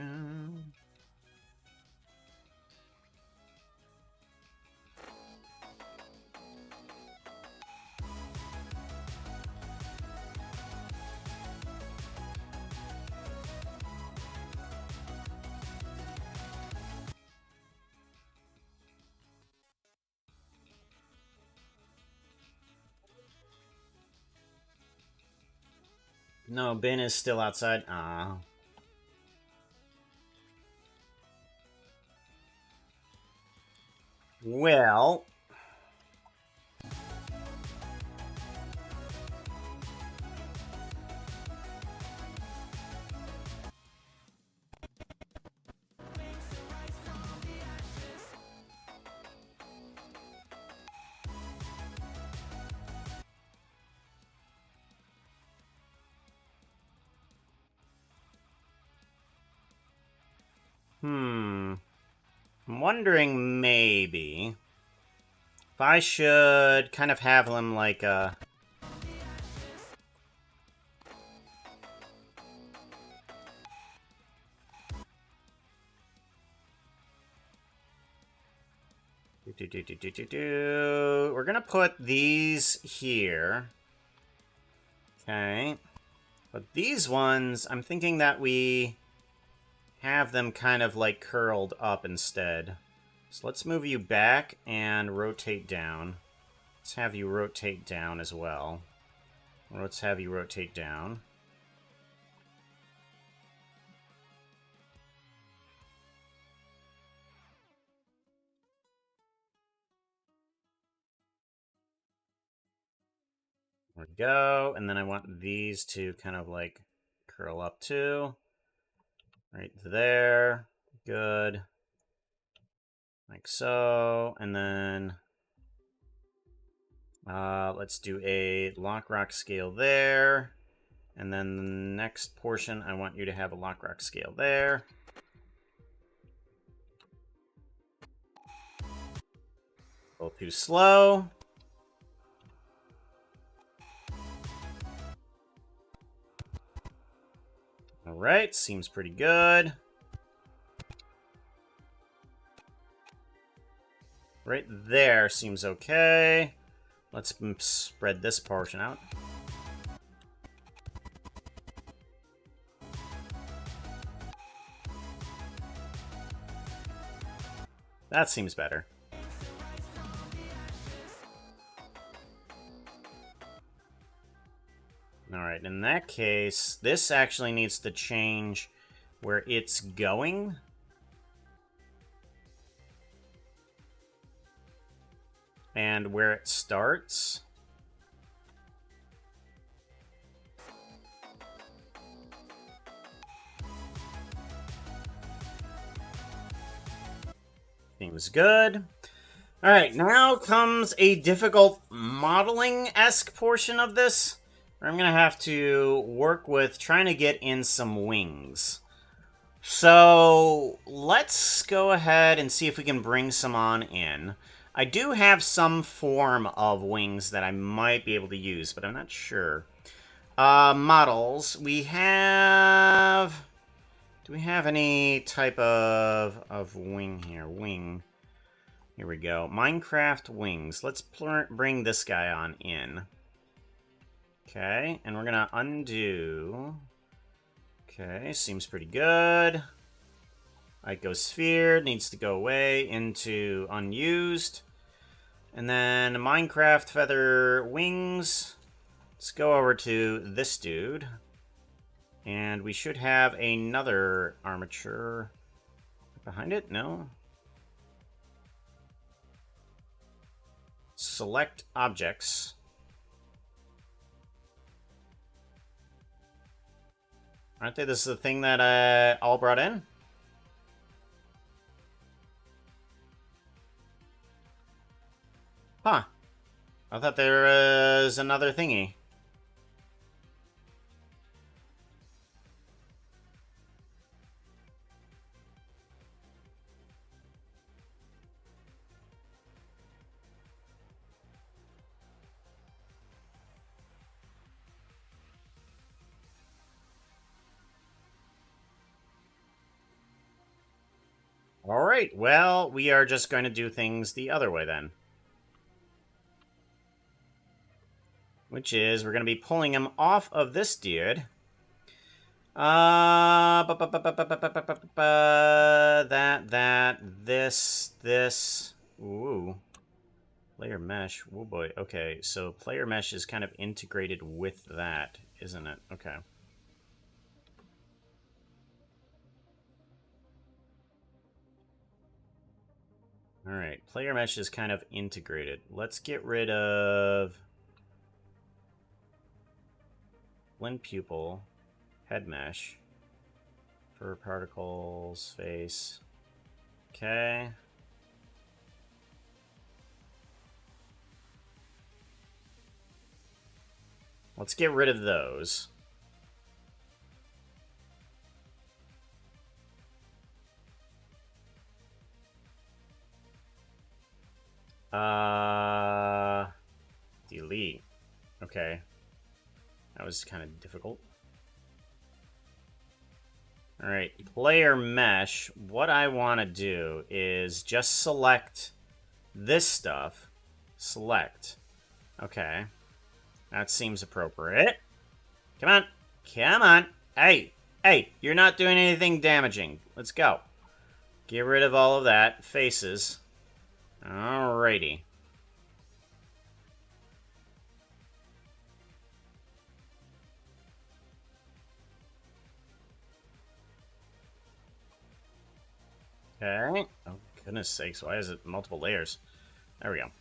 No, Ben is still outside. Ah. Well. I'm wondering maybe if I should kind of have him like a... We're gonna put these here. Okay. But these ones, I'm thinking that we have them kind of like curled up instead. So let's move you back and rotate down. Let's have you rotate down as well. Let's have you rotate down. There we go. And then I want these to kind of like curl up too. Right there. Good. Like so. And then let's do a lock rock scale there. And then the next portion, I want you to have a lock rock scale there. A little too slow. Alright, seems pretty good. Right there seems okay. Let's spread this portion out. That seems better. Alright, in that case, this actually needs to change where it's going. And where it starts. Seems good. Alright, now comes a difficult modeling-esque portion of this, where I'm going to have to work with trying to get in some wings. So, let's go ahead and see if we can bring some on in. I do have some form of wings that I might be able to use, but I'm not sure. Models. We have... Do we have any type of wing here? Wing. Here we go. Minecraft wings. Let's bring this guy on in. Okay, and we're gonna undo. Okay, seems pretty good. Icosphere needs to go away into unused. And then Minecraft feather wings. Let's go over to this dude. And we should have another armature behind it. No? Select objects. Aren't they? This is the thing that I all brought in? Huh. I thought there was another thingy. Alright, well, we are just going to do things the other way then. Which is, we're going to be pulling him off of this dude. This. Ooh. Player mesh. Oh boy. Okay, so player mesh is kind of integrated with that, isn't it? Okay. Alright, player mesh is kind of integrated. Let's get rid of blend pupil, head mesh, fur particles, face. Okay. Let's get rid of those. Delete. Okay. That was kind of difficult. Alright, player mesh. What I want to do is just select this stuff. Select. Okay. That seems appropriate. Come on. Come on. Hey. Hey, you're not doing anything damaging. Let's go. Get rid of all of that. Faces. Alrighty. Okay. Oh, goodness sakes. Why is it multiple layers? There we go.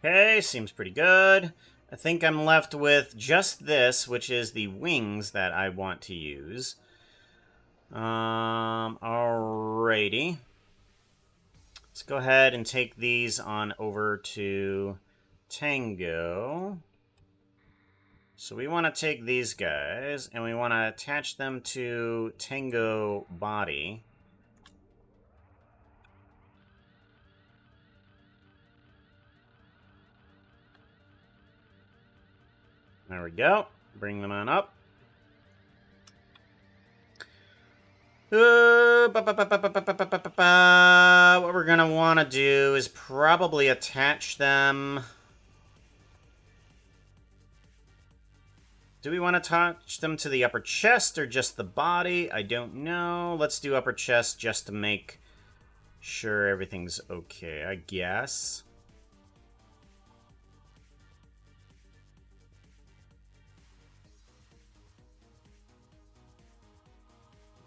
Okay, seems pretty good. I think I'm left with just this, which is the wings that I want to use. Alrighty. Let's go ahead and take these on over to Tango. So we want to take these guys, and we want to attach them to Tango body. There we go. Bring them on up. What we're going to want to do is probably attach them Do we want to touch them to the upper chest or just the body? I don't know. Let's do upper chest just to make sure everything's okay, I guess.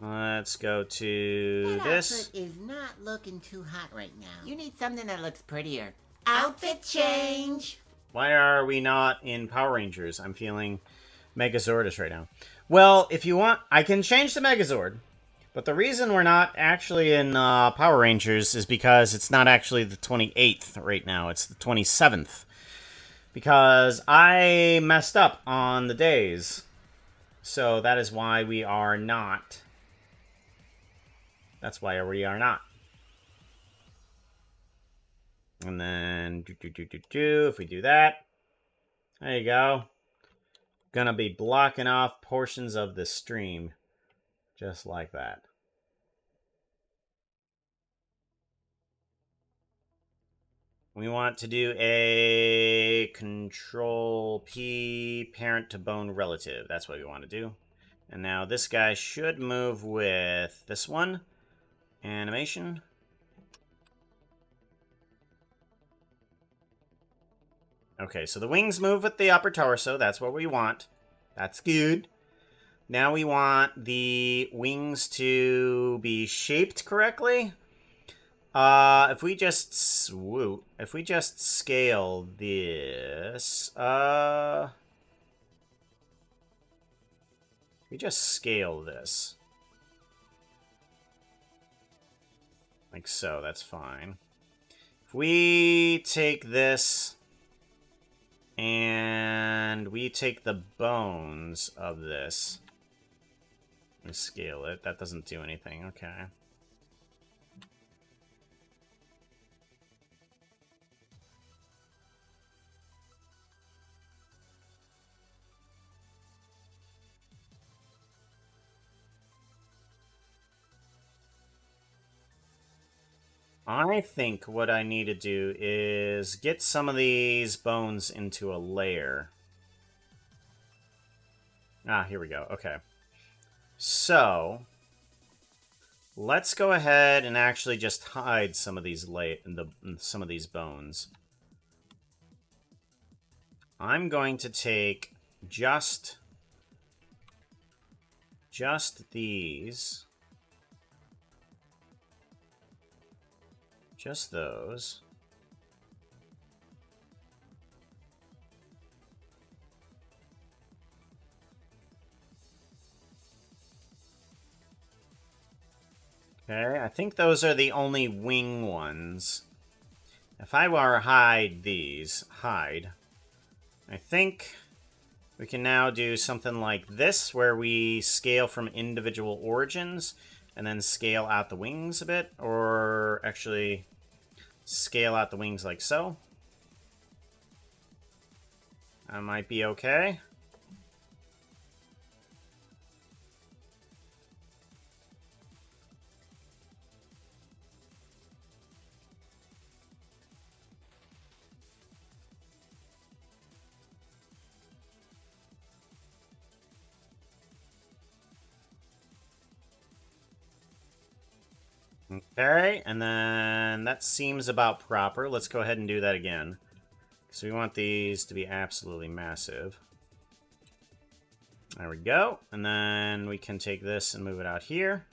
Let's go to this. Outfit is not looking too hot right now. You need something that looks prettier. Outfit change! Why are we not in Power Rangers? I'm feeling Megazordist right now. Well, if you want, I can change the Megazord. But the reason we're not actually in Power Rangers is because it's not actually the 28th right now. It's the 27th. Because I messed up on the days. So that is why we are not. That's why we are not. And then, if we do that, there you go. Gonna be blocking off portions of the stream. Just like that. We want to do a Control P parent to bone relative. That's what we want to do. And now this guy should move with this one. Animation. Okay, so the wings move with the upper torso. That's what we want. That's good. Now we want the wings to be shaped correctly. If we just scale this, we just scale this. Like so, that's fine. If we take this and we take the bones of this, we scale it. That doesn't do anything, okay. I think what I need to do is get some of these bones into a layer. Ah, here we go. Okay. So, let's go ahead and actually just hide some of these some of these bones. I'm going to take just these. Just those. Okay, I think those are the only wing ones. If I were to hide these, I think we can now do something like this, where we scale from individual origins and then scale out the wings a bit, or actually scale out the wings like so. That might be okay. Okay, and then that seems about proper. Let's go ahead and do that again. So we want these to be absolutely massive. There we go. And then we can take this and move it out here.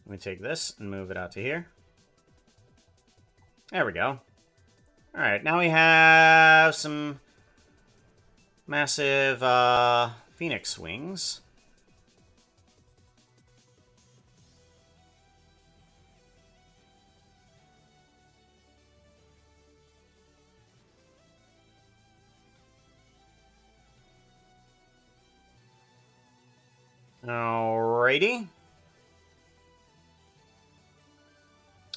We take this and move it out to here. There we go. Alright, now we have some massive phoenix wings. Alrighty.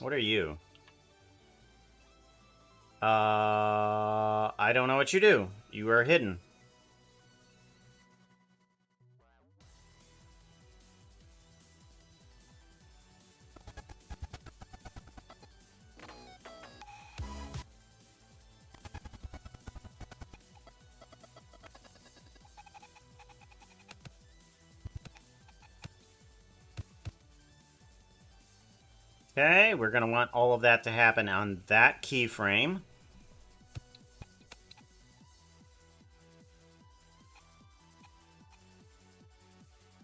What are you? I don't know what you do. You are hidden. Okay, we're going to want all of that to happen on that keyframe.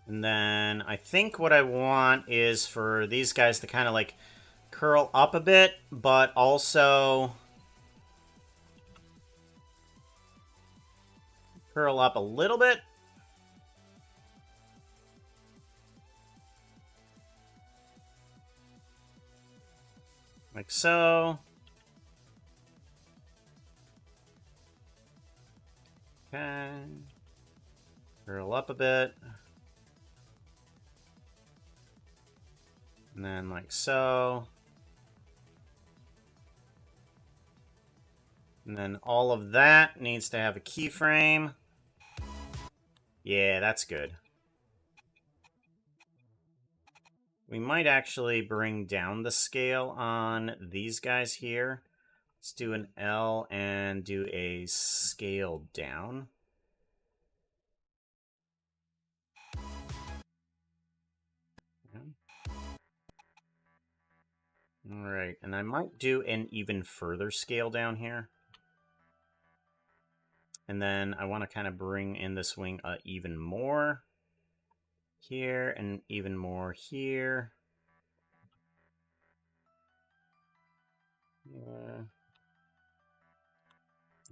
And then I think what I want is for these guys to kind of like curl up a bit, but also curl up a little bit. Like so. Okay. Curl up a bit. And then like so. And then all of that needs to have a keyframe. Yeah, that's good. We might actually bring down the scale on these guys here. Let's do an L and do a scale down. All right, and I might do an even further scale down here. And then I want to kind of bring in this wing even more here and even more here.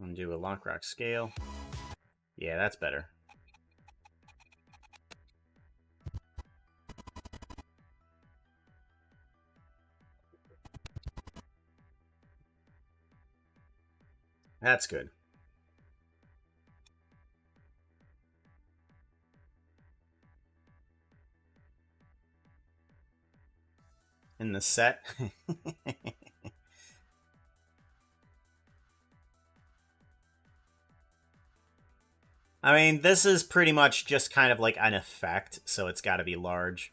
And do a lock rock scale. Yeah, that's better. That's good. In the set. I mean, this is pretty much just kind of like an effect, so it's got to be large.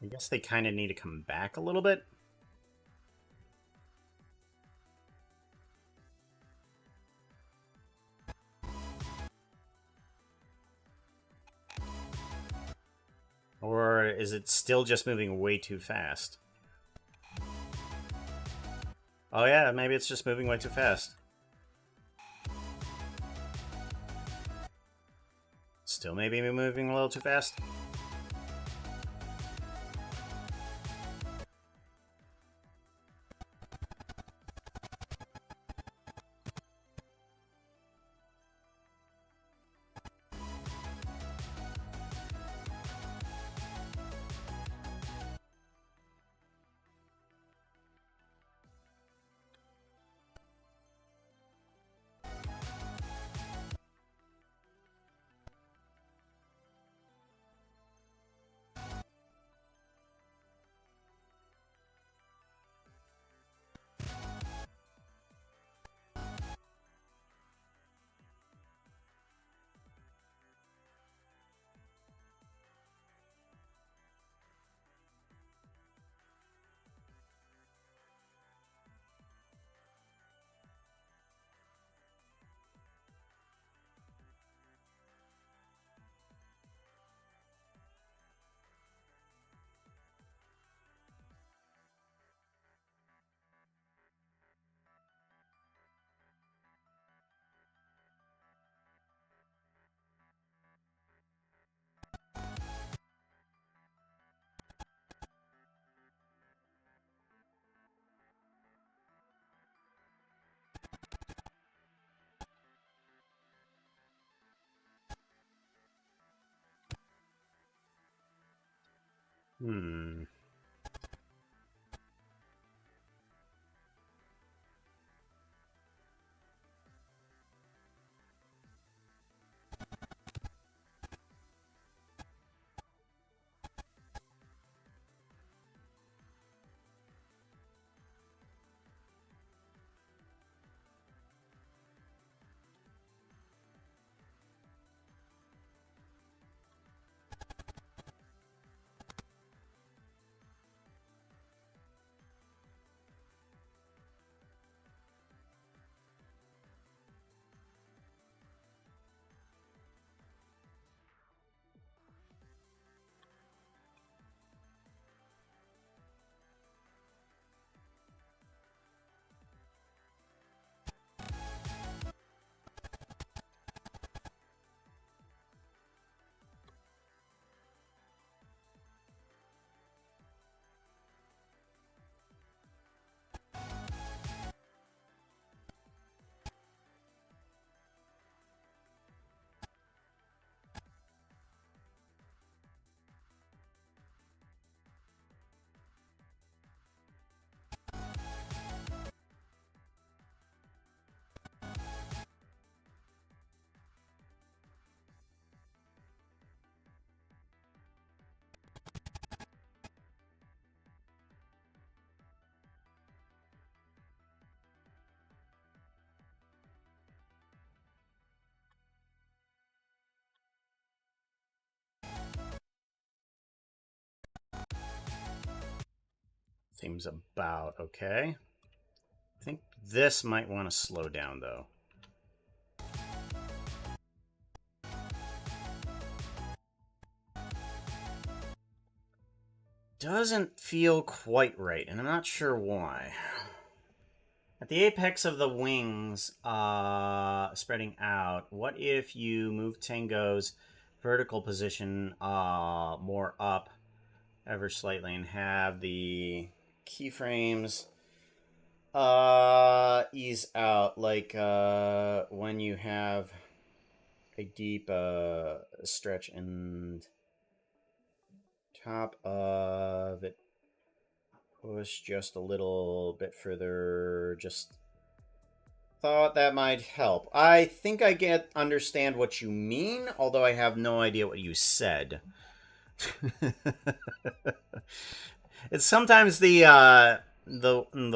I guess they kind of need to come back a little bit. Or is it still just moving way too fast? Oh yeah, maybe it's just moving way too fast. Still maybe moving a little too fast? Hmm. Seems about okay. I think this might want to slow down, though. Doesn't feel quite right, and I'm not sure why. At the apex of the wings, spreading out, what if you move Tango's vertical position more up ever slightly and have the keyframes ease out, like when you have a deep stretch and top of it push just a little bit further. Just thought that might help. I think I understand what you mean, although I have no idea what you said. It's sometimes the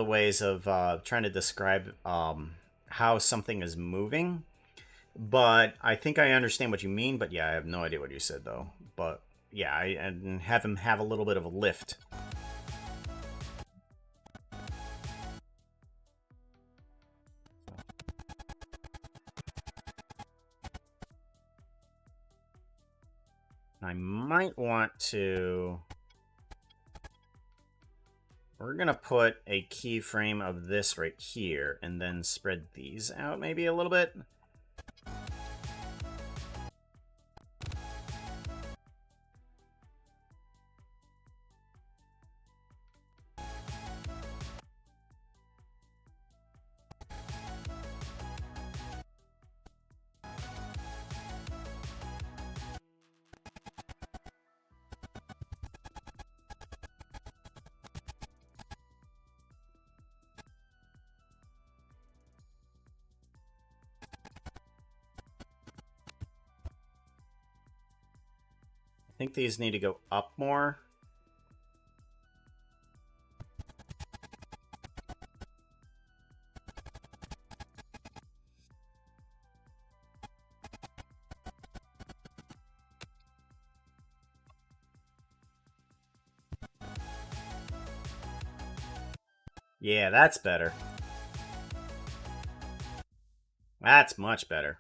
ways of trying to describe how something is moving. But I think I understand what you mean. But yeah, I have no idea what you said though. But yeah, and have him have a little bit of a lift. I might want to... We're going to put a keyframe of this right here and then spread these out maybe a little bit. I think these need to go up more. Yeah, that's better. That's much better.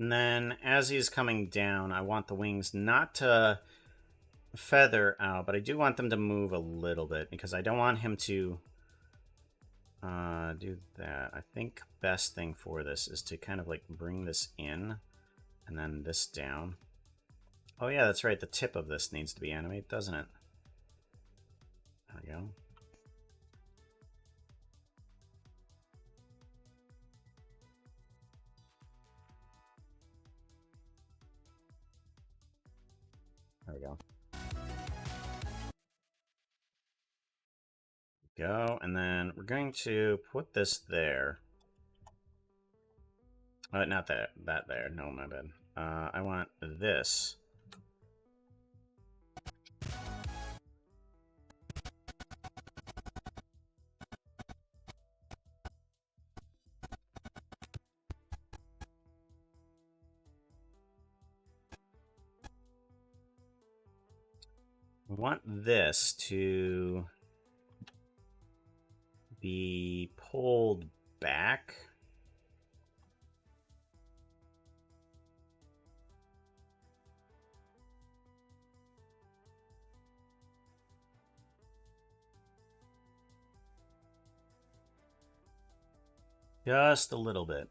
And then as he's coming down, I want the wings not to feather out, but I do want them to move a little bit because I don't want him to do that. I think best thing for this is to kind of like bring this in and then this down. Oh yeah, that's right. The tip of this needs to be animated, doesn't it? There we go. There we go. Go, and then we're going to put this there. Not that there. No, my bad. I want this. I want this to be pulled back. Just a little bit.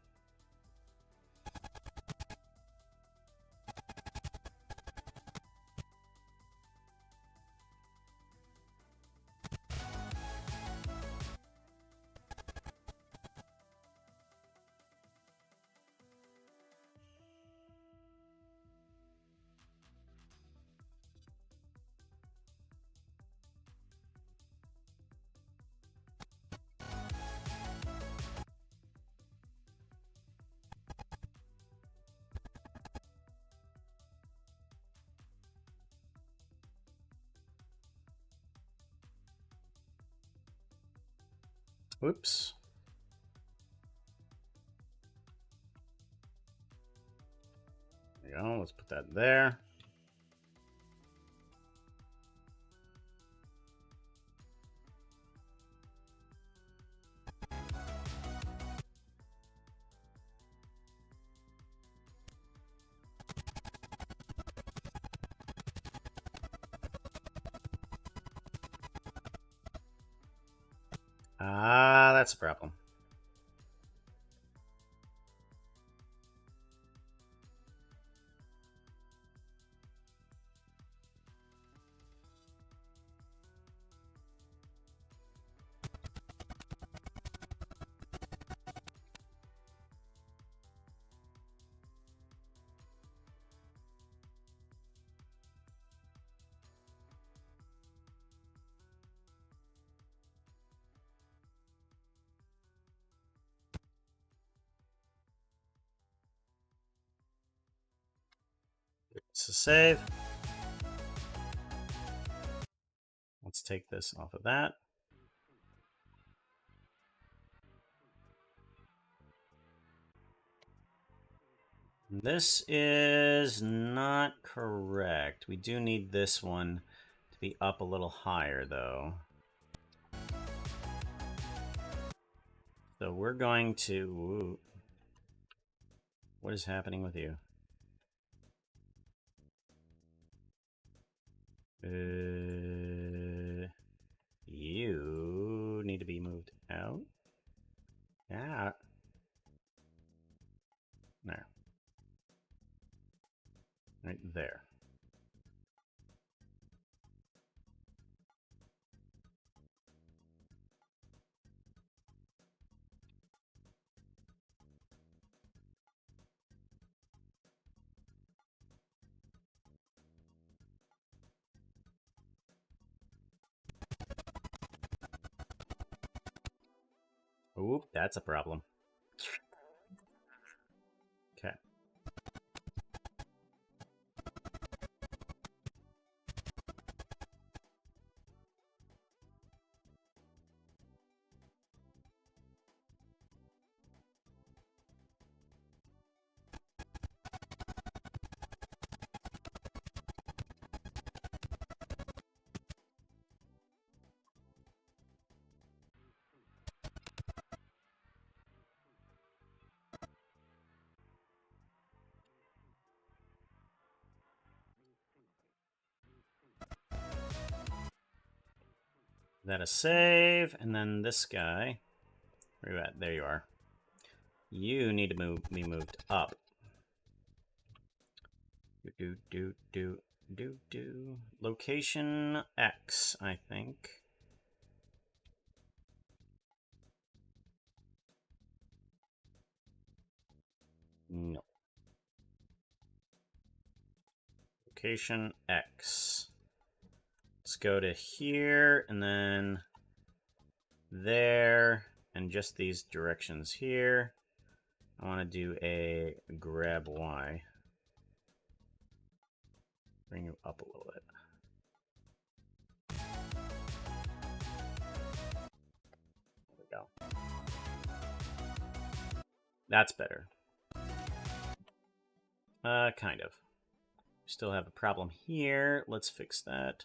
Whoops. There we go. Let's put that there. Ah, that's a problem. So save. Let's take this off of that. This is not correct. We do need this one to be up a little higher, though. So we're going to... Ooh. What is happening with you? You need to be moved out. Yeah. There. Right there. Oop, that's a problem. Okay. That a save, and then this guy. Where you at? There you are. You need to be moved up. Do. Location X, I think. No. Location X. Let's go to here, and then there, and just these directions here. I want to do a grab Y. Bring you up a little bit. There we go. That's better. Kind of. Still have a problem here. Let's fix that.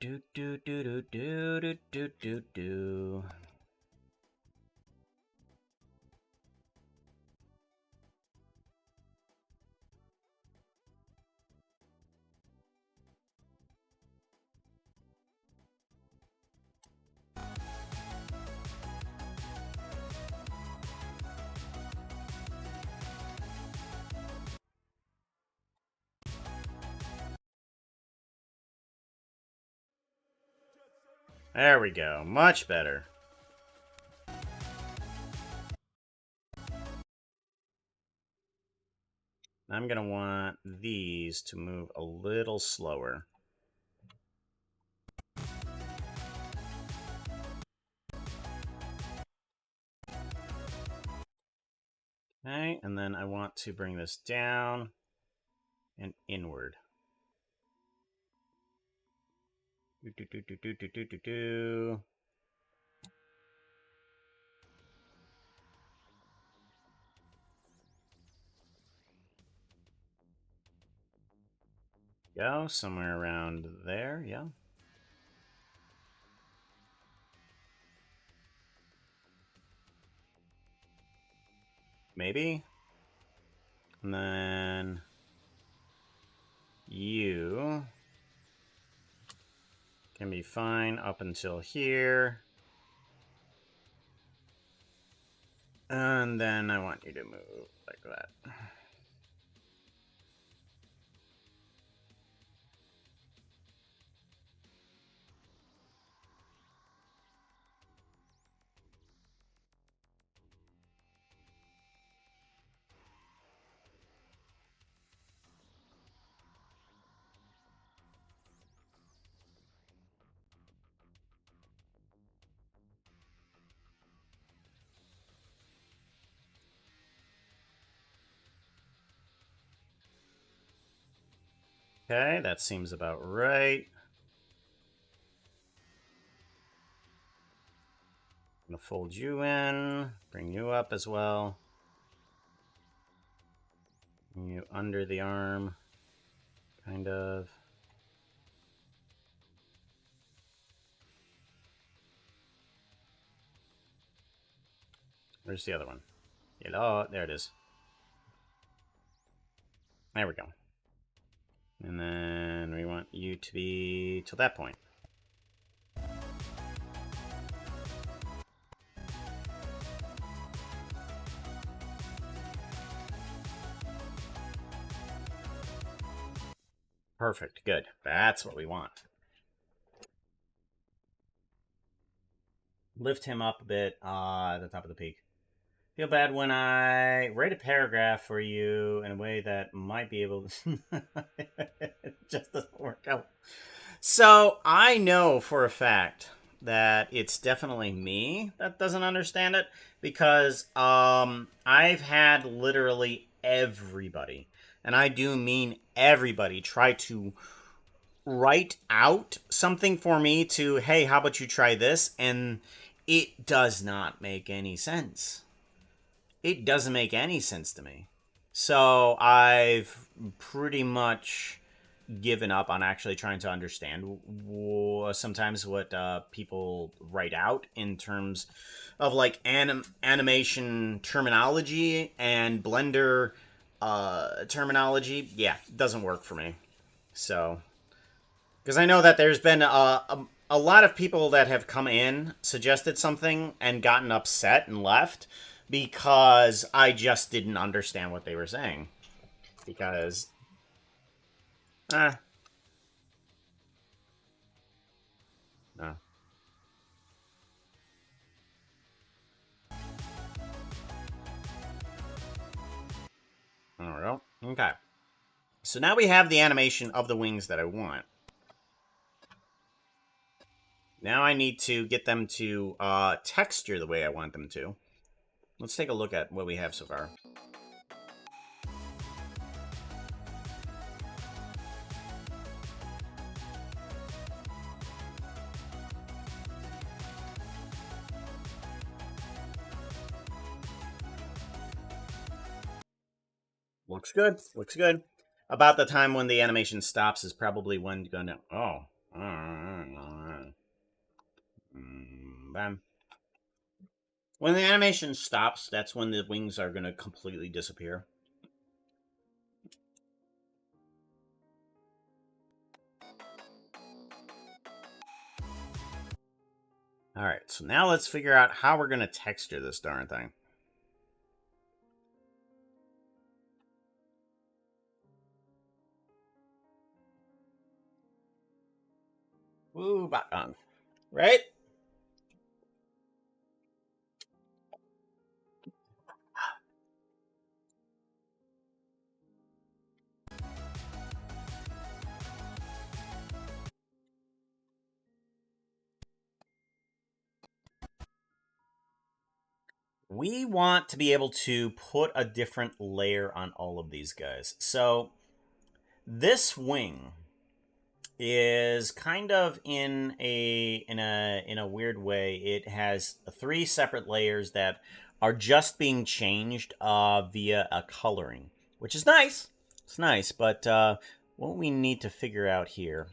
Do. There we go. Much better. I'm going to want these to move a little slower. Okay, and then I want to bring this down and inward. Do. Go somewhere around there, yeah. Maybe. And then you can be fine up until here. And then I want you to move like that. Okay, that seems about right. I'm gonna fold you in, bring you up as well. Bring you under the arm, kind of. Where's the other one? Hello, there it is. There we go. And then we want you to be till that point. Perfect, good. That's what we want. Lift him up a bit at the top of the peak. Feel bad when I write a paragraph for you in a way that might be able to... It just doesn't work out. So, I know for a fact that it's definitely me that doesn't understand it, because I've had literally everybody, and I do mean everybody, try to write out something for me to, hey, how about you try this? And it does not make any sense. It doesn't make any sense to me. So I've pretty much given up on actually trying to understand sometimes what people write out in terms of like animation terminology and Blender terminology. Yeah, it doesn't work for me. So Because I know that there's been a lot of people that have come in, suggested something, and gotten upset and left because I just didn't understand what they were saying. Because, no. There we go. Okay. So now we have the animation of the wings that I want. Now I need to get them to texture the way I want them to. Let's take a look at what we have so far. Looks good. Looks good. About the time when the animation stops is probably when going to... Oh. Bam. When the animation stops, that's when the wings are going to completely disappear. Alright, so now let's figure out how we're going to texture this darn thing. Woo, back on. Right? We want to be able to put a different layer on all of these guys. So this wing is kind of in a weird way. It has 3 separate layers that are just being changed via a coloring, which is nice. It's nice, but what we need to figure out here,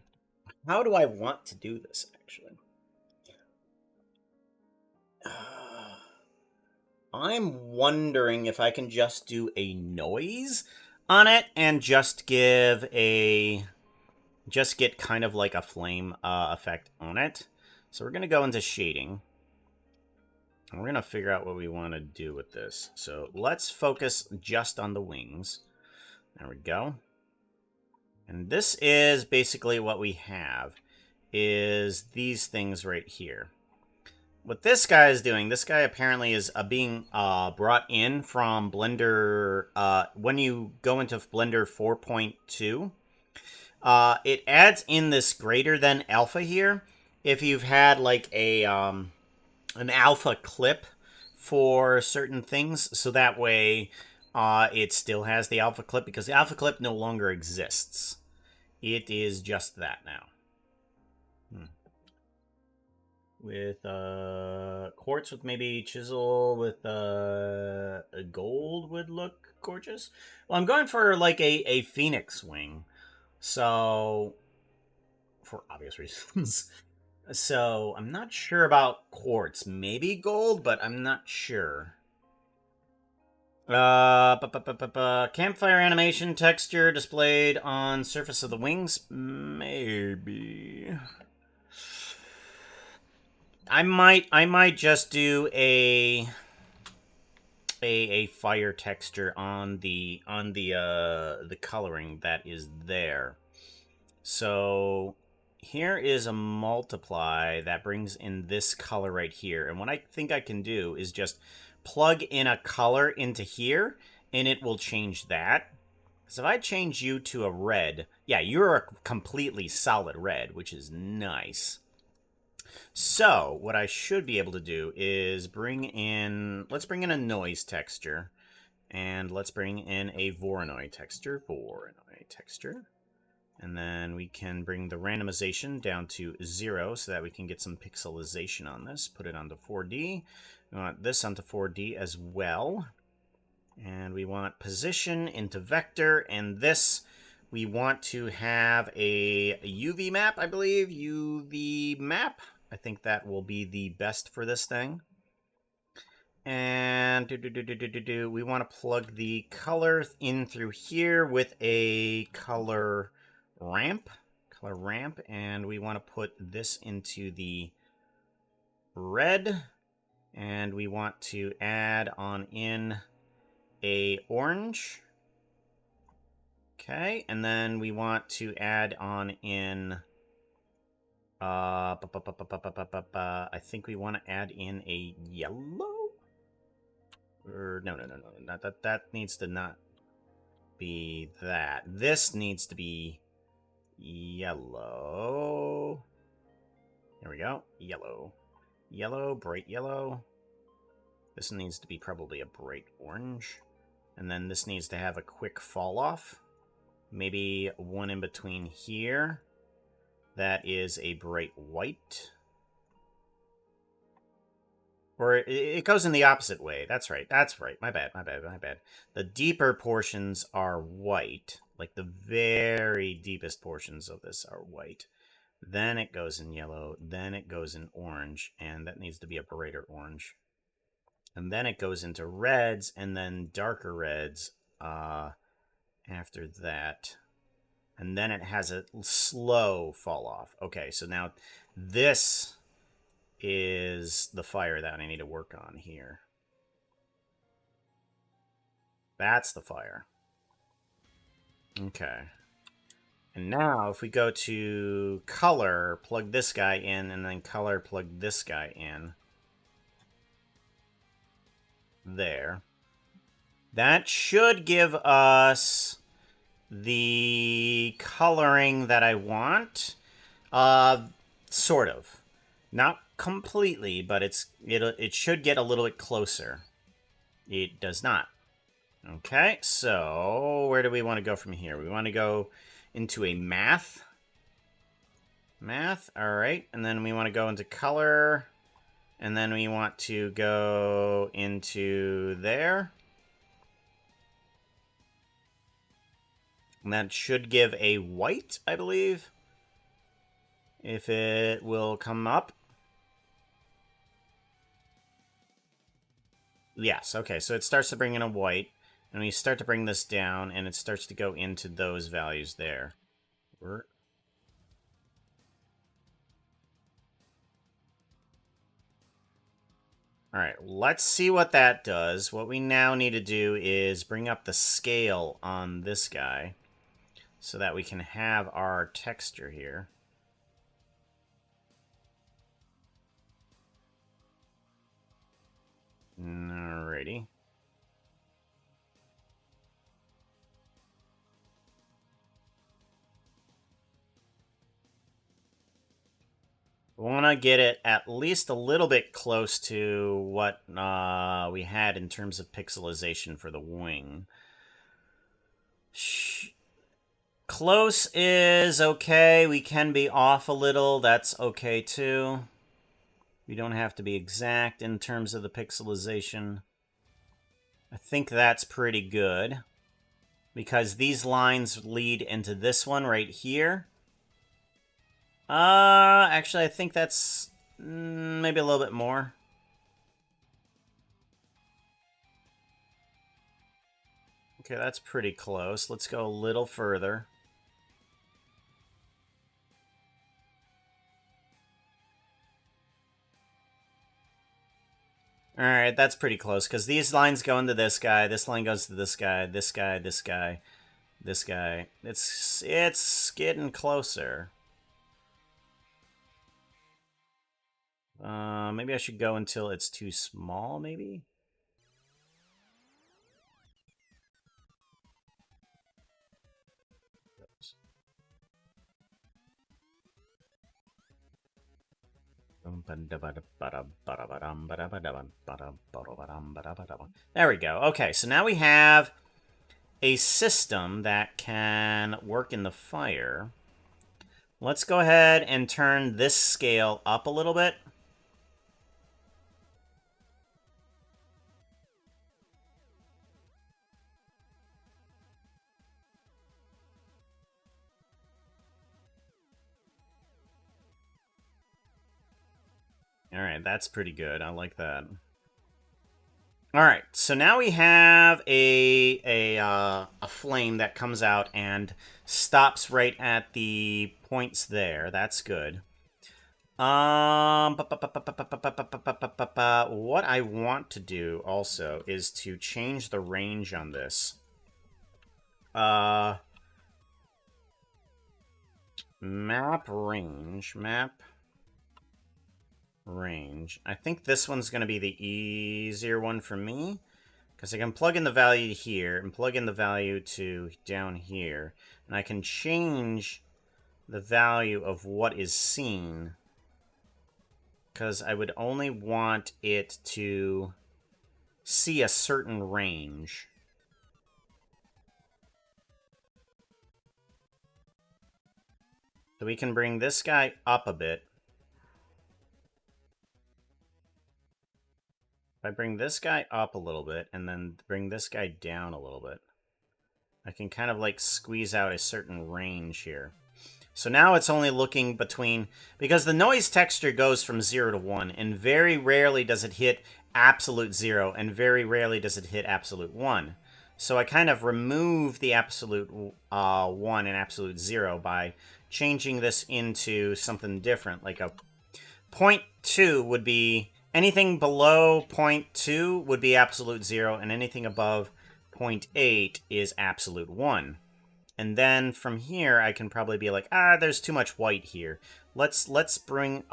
how do I want to do this actually? I'm wondering if I can just do a noise on it and just give a... just get kind of like a flame effect on it. So we're going to go into shading. And we're going to figure out what we want to do with this. So let's focus just on the wings. There we go. And this is basically what we have, is these things right here. What this guy is doing, this guy apparently is being brought in from Blender. When you go into Blender 4.2, it adds in this greater than alpha here. If you've had like a an alpha clip for certain things, so that way it still has the alpha clip, because the alpha clip no longer exists. It is just that now. With quartz with maybe chisel with a gold would look gorgeous. Well, I'm going for like a phoenix wing. So, for obvious reasons. So, I'm not sure about quartz. Maybe gold, but I'm not sure. Campfire animation texture displayed on surface of the wings? Maybe. I might just do a fire texture on the coloring that is there. So here is a multiply that brings in this color right here. And what I think I can do is just plug in a color into here, and it will change that. So if I change you to a red, yeah, you're a completely solid red, which is nice. So what I should be able to do is let's bring in a noise texture, and let's bring in a Voronoi texture, and then we can bring the randomization down to 0 so that we can get some pixelization on this. Put it onto 4D. We want this onto 4D as well, and we want position into vector, and this we want to have a UV map, I believe. UV map. I think that will be the best for this thing. And we want to plug the color in through here with a color ramp. color ramp, and we want to put this into the red, and we want to add on in a orange. Okay, and then we want to add on in I think we want to add in a yellow? Or no, not that needs to not be that. This needs to be yellow. There we go. Yellow. Yellow, bright yellow. This needs to be probably a bright orange. And then this needs to have a quick fall off. Maybe one in between here. That is a bright white. Or it goes in the opposite way. That's right. My bad. The deeper portions are white. Like the very deepest portions of this are white. Then it goes in yellow. Then it goes in orange. And that needs to be a brighter orange. And then it goes into reds. And then darker reds after that. And then it has a slow fall off. Okay, so now this is the fire that I need to work on here. That's the fire. Okay. And now if we go to color, plug this guy in, and then color, plug this guy in. There. That should give us the coloring that I want. Sort of. Not completely, but it should get a little bit closer. It does not. Okay, so where do we want to go from here? We want to go into a math. Math, all right. And then we want to go into color. And then we want to go into there. And that should give a white, I believe. If it will come up. Yes, okay, so it starts to bring in a white. And we start to bring this down, and it starts to go into those values there. Alright, let's see what that does. What we now need to do is bring up the scale on this guy so that we can have our texture here. Alrighty. We want to get it at least a little bit close to what we had in terms of pixelization for the wing. Close is okay. We can be off a little. That's okay too. We don't have to be exact in terms of the pixelization. I think that's pretty good. Because these lines lead into this one right here. Actually, I think that's maybe a little bit more. Okay, that's pretty close. Let's go a little further. Alright, that's pretty close, because these lines go into this guy, this line goes to this guy, this guy, this guy, this guy. It's getting closer. Maybe I should go until it's too small, maybe? There we go. Okay, so now we have a system that can work in the fire. Let's go ahead and turn this scale up a little bit. Alright, that's pretty good. I like that. All right, so now we have a flame that comes out and stops right at the points there. That's good. What I want to do also is to change the range on this. Map range. I think this one's going to be the easier one for me, because I can plug in the value here and plug in the value to down here, and I can change the value of what is seen, because I would only want it to see a certain range. So we can bring this guy up a bit. If I bring this guy up a little bit and then bring this guy down a little bit, I can kind of like squeeze out a certain range here. So now it's only looking between, because the noise texture goes from 0 to 1, and very rarely does it hit absolute 0, and very rarely does it hit absolute 1. So I kind of remove the absolute 1 and absolute 0 by changing this into something different, like a 0.2 would be, anything below 0.2 would be absolute 0, and anything above 0.8 is absolute 1. And then from here, I can probably be like, there's too much white here. Let's bring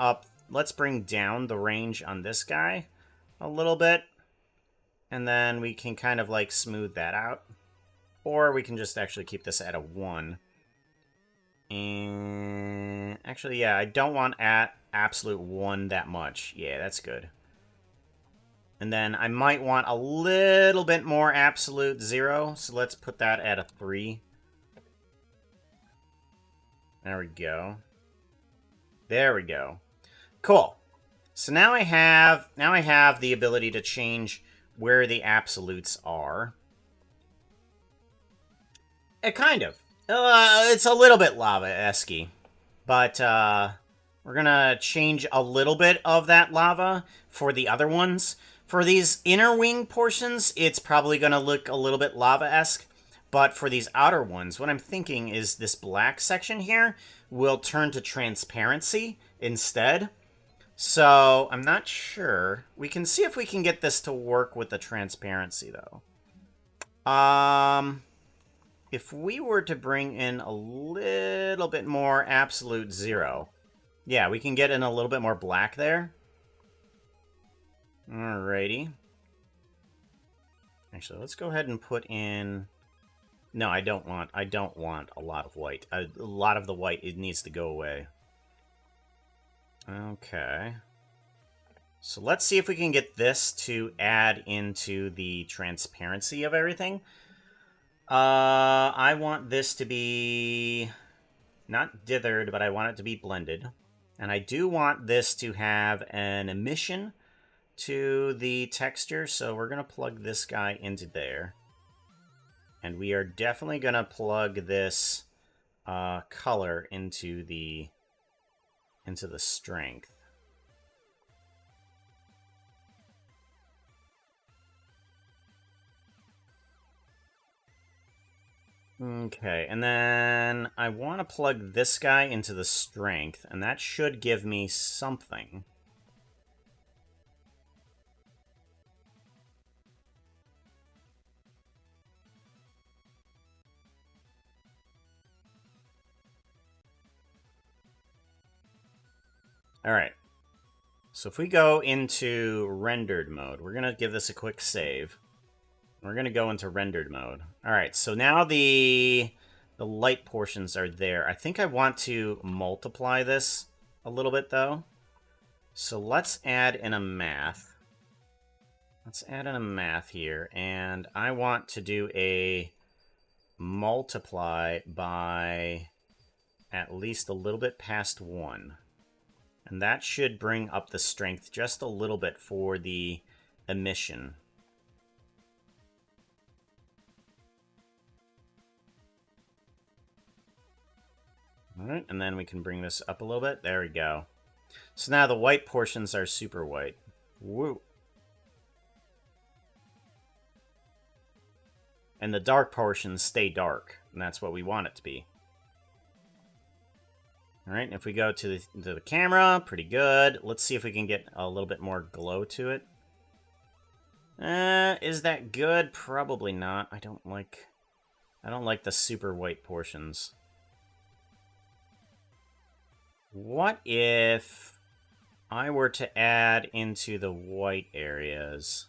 down the range on this guy a little bit. And then we can kind of like smooth that out. Or we can just actually keep this at a 1. And actually, yeah, I don't want at absolute 1 that much. Yeah, that's good. And then I might want a little bit more absolute 0. So let's put that at a 3. There we go. There we go. Cool. So now I have the ability to change where the absolutes are. Kind of. It's a little bit lava-esque, but we're gonna change a little bit of that lava for the other ones. For these inner wing portions, it's probably gonna look a little bit lava-esque. But for these outer ones, what I'm thinking is this black section here will turn to transparency instead. So I'm not sure. We can see if we can get this to work with the transparency, though. If we were to bring in a little bit more absolute 0. Yeah, we can get in a little bit more black there. Alrighty. Actually, let's go ahead and put in... No, I don't want a lot of white. A lot of the white, it needs to go away. Okay. So let's see if we can get this to add into the transparency of everything. I want this to be not dithered, but I want it to be blended. And I do want this to have an emission to the texture, so we're going to plug this guy into there. And we are definitely going to plug this color into the strength. Okay, and then I want to plug this guy into the strength, and that should give me something. Alright, so if we go into rendered mode, we're going to give this a quick save. We're going to go into rendered mode. Alright, so now the light portions are there. I think I want to multiply this a little bit, though. So let's add in a math. Let's add in a math here, and I want to do a multiply by at least a little bit past 1. And that should bring up the strength just a little bit for the emission. Alright, and then we can bring this up a little bit. There we go. So now the white portions are super white. Woo. And the dark portions stay dark, and that's what we want it to be. Alright, if we go to the camera, pretty good. Let's see if we can get a little bit more glow to it. Is that good? Probably not. I don't like the super white portions. What if I were to add into the white areas?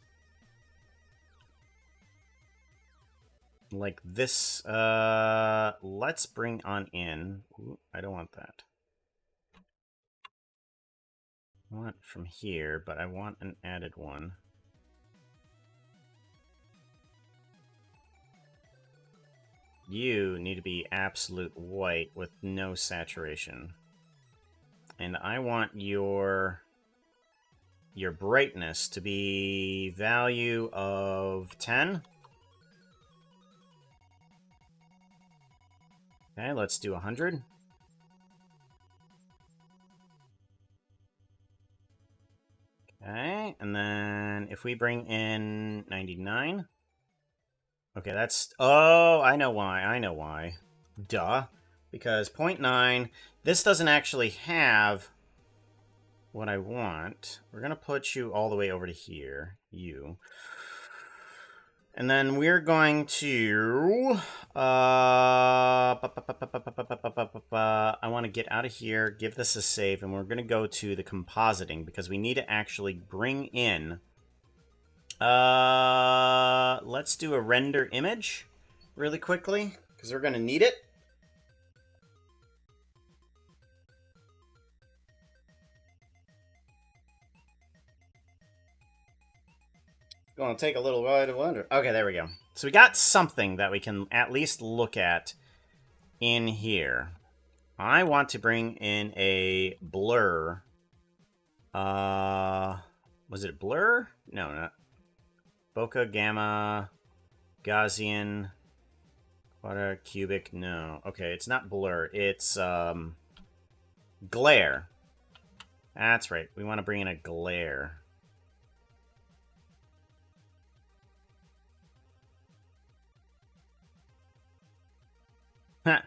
Like this, let's bring on in. Ooh, I don't want that. I want it from here, but I want an added one. You need to be absolute white with no saturation. And I want your brightness to be value of 10. Okay, let's do 100. Okay, and then if we bring in 99. Okay, that's... Oh, I know why. Duh. Because 0.9, this doesn't actually have what I want. We're going to put you all the way over to here. You. And then we're going to... I want to get out of here, give this a save, and we're going to go to the compositing, because we need to actually bring in... let's do a render image really quickly, because we're going to need it. Going to take a little while to wonder. Okay, there we go. So we got something that we can at least look at in here. I want to bring in a blur. Was it blur? No, not. Bokeh, gamma, Gaussian, quadra, cubic. No. Okay, it's not blur. It's, glare. That's right. We want to bring in a glare. Huh.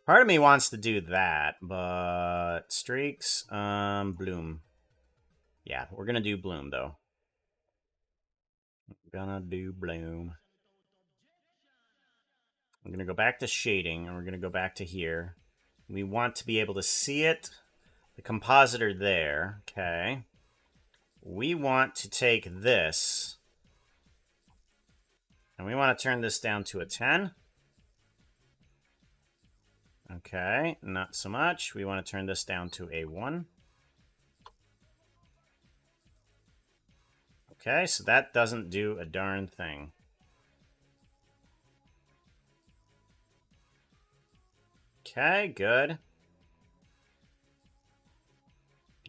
Part of me wants to do that, but streaks, bloom. Yeah, we're gonna do bloom though. Gonna do bloom. I'm gonna go back to shading, and we're gonna go back to here. We want to be able to see it. The compositor there, okay. We want to take this, and we want to turn this down to a 10. Okay, not so much. We want to turn this down to a 1. Okay, so that doesn't do a darn thing. Okay, good.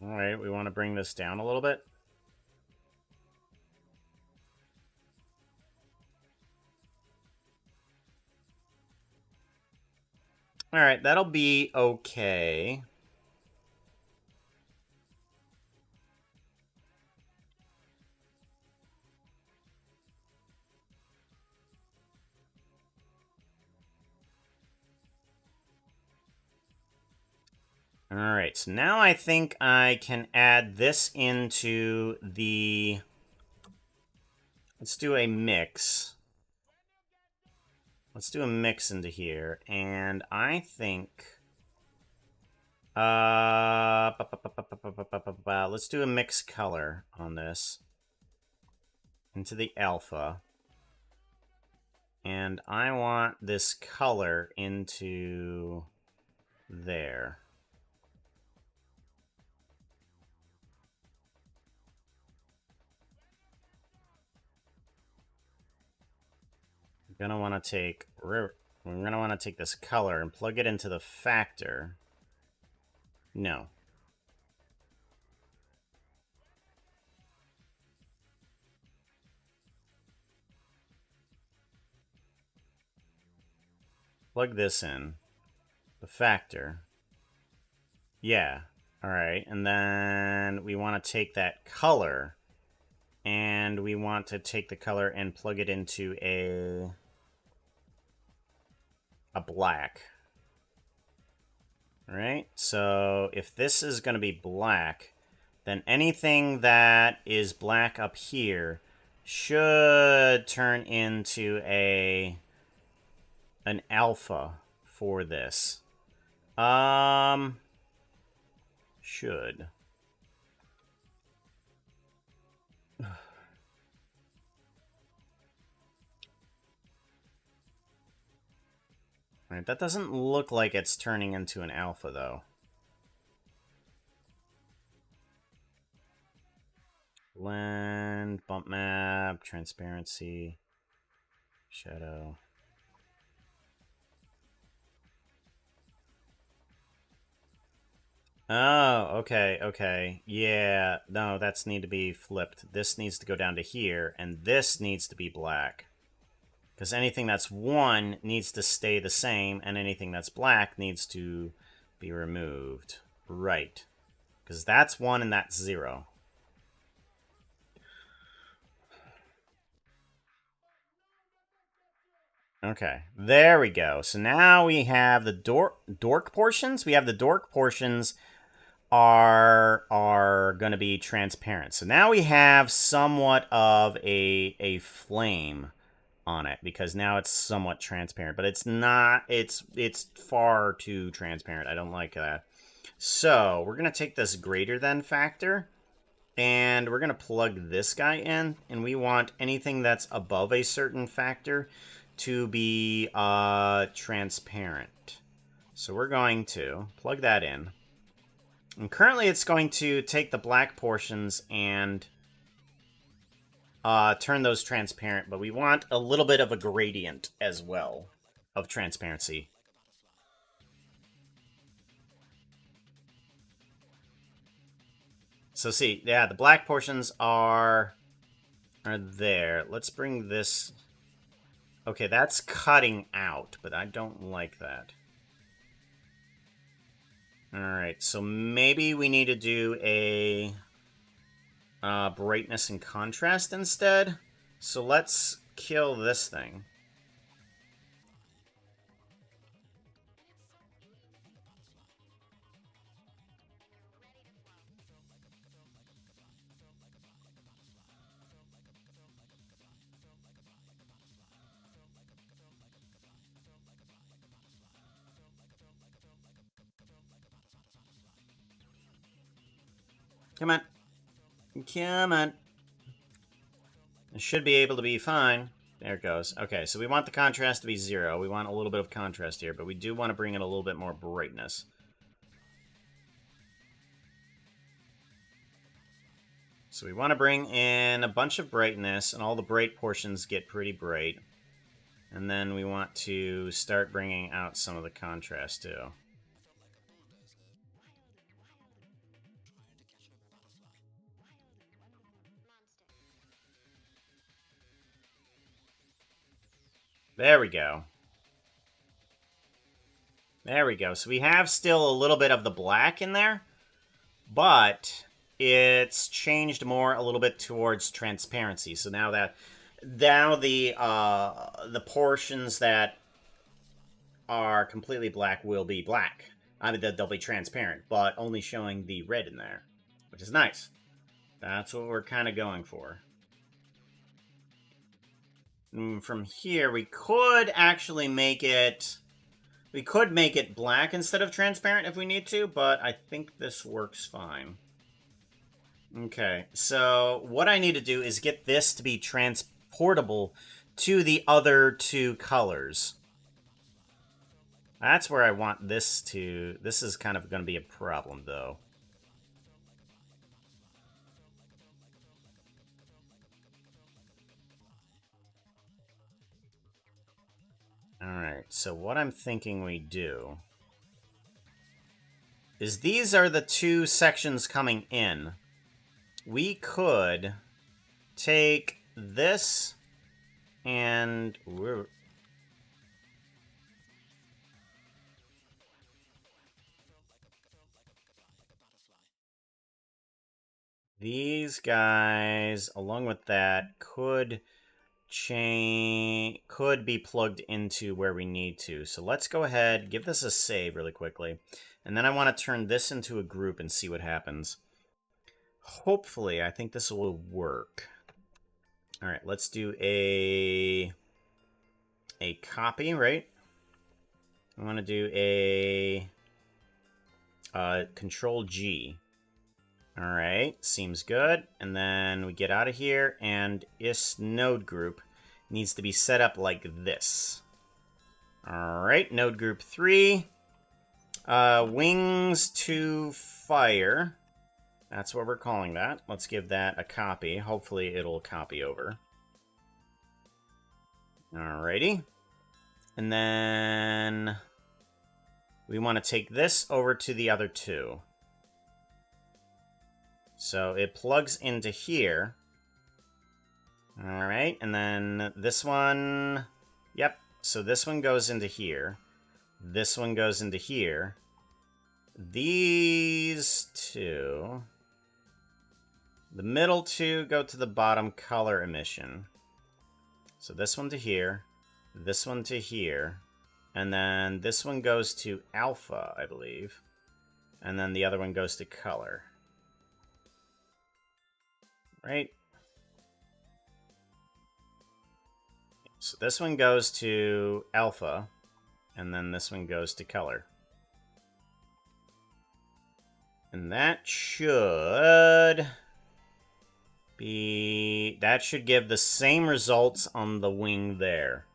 Alright, we want to bring this down a little bit. Alright, that'll be okay. Alright, so now I think I can add this into the... Let's do a mix. Let's do a mix into here, and I think... let's do a mix color on this. Into the alpha. And I want this color into there. We're gonna want to take this color and plug it into the factor. No. Plug this in. The factor. Yeah. All right, and then we want to take that color, and we want to take the color and plug it into a black. All right, so if this is going to be black, then anything that is black up here should turn into an alpha for this. Should. Alright, that doesn't look like it's turning into an alpha, though. Blend, bump map, transparency, shadow. Oh, okay, okay. Yeah, no, that's need to be flipped. This needs to go down to here, and this needs to be black. Because anything that's 1 needs to stay the same, and anything that's black needs to be removed. Right. Because that's 1 and that's 0. Okay, there we go. So now we have the dork portions. We have the dork portions are going to be transparent. So now we have somewhat of a flame on it, because now it's somewhat transparent, but it's not, it's far too transparent. I don't like that. So we're going to take this greater than factor, and we're going to plug this guy in, and we want anything that's above a certain factor to be transparent. So we're going to plug that in. And currently it's going to take the black portions and turn those transparent, but we want a little bit of a gradient as well of transparency. So see, yeah, the black portions are there. Let's bring this... Okay, that's cutting out, but I don't like that. Alright, so maybe we need to do a brightness and contrast instead. So let's kill this thing. Come on. Come on. It should be able to be fine. There it goes. Okay, so we want the contrast to be 0. We want a little bit of contrast here, but we do want to bring in a little bit more brightness. So we want to bring in a bunch of brightness, and all the bright portions get pretty bright. And then we want to start bringing out some of the contrast, too. There we go. There we go. So we have still a little bit of the black in there, but it's changed more a little bit towards transparency. So now the portions that are completely black will be black. I mean, they'll be transparent, but only showing the red in there, which is nice. That's what we're kind of going for. From here, we could actually make it... We could make it black instead of transparent if we need to, but I think this works fine. Okay, so what I need to do is get this to be transportable to the other 2 colors. That's where I want this to... This is kind of going to be a problem, though. Alright, so what I'm thinking we do is these are the 2 sections coming in. We could take this and... these guys, along with that, could be plugged into where we need to. So let's go ahead, give this a save really quickly. And then I want to turn this into a group and see what happens. Hopefully, I think this will work. All right, let's do a copy, right? I want to do a Control G. All right, seems good. And then we get out of here, and is node group needs to be set up like this. All right, node group 3. Wings to fire. That's what we're calling that. Let's give that a copy. Hopefully it'll copy over. Alrighty. And then we want to take this over to the other two. So it plugs into here. Alright, and then this one... Yep, so this one goes into here. This one goes into here. These two... The middle two go to the bottom color emission. So this one to here, this one to here, and then this one goes to alpha, I believe. And then the other one goes to color. Right? So this one goes to alpha, and then this one goes to color. And that should be... That should give the same results on the wing there.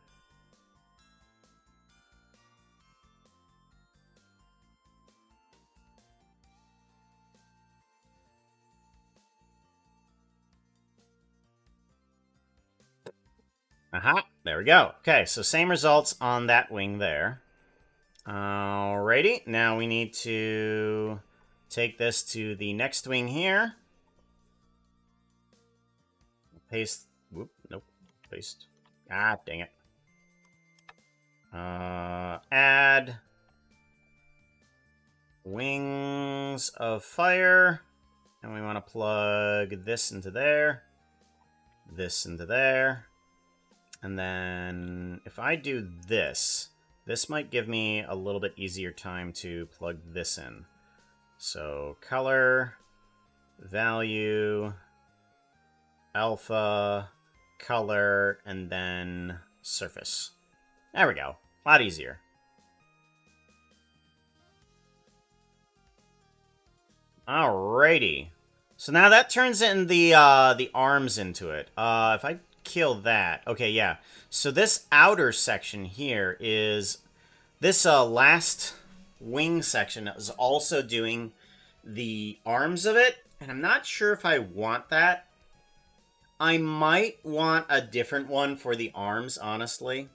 Aha, there we go. Okay, so same results on that wing there. Alrighty, now we need to take this to the next wing here. Paste. Whoop, nope. Paste. Ah, dang it. Add wings of fire. And we want to plug this into there. This into there. And then if I do this, this might give me a little bit easier time to plug this in. So color, value, alpha, color, and then surface. There we go. A lot easier. Alrighty. So now that turns in the arms into it. If I kill that. Okay, yeah. So this outer section here is... This last wing section is also doing the arms of it. And I'm not sure if I want that. I might want a different one for the arms, honestly.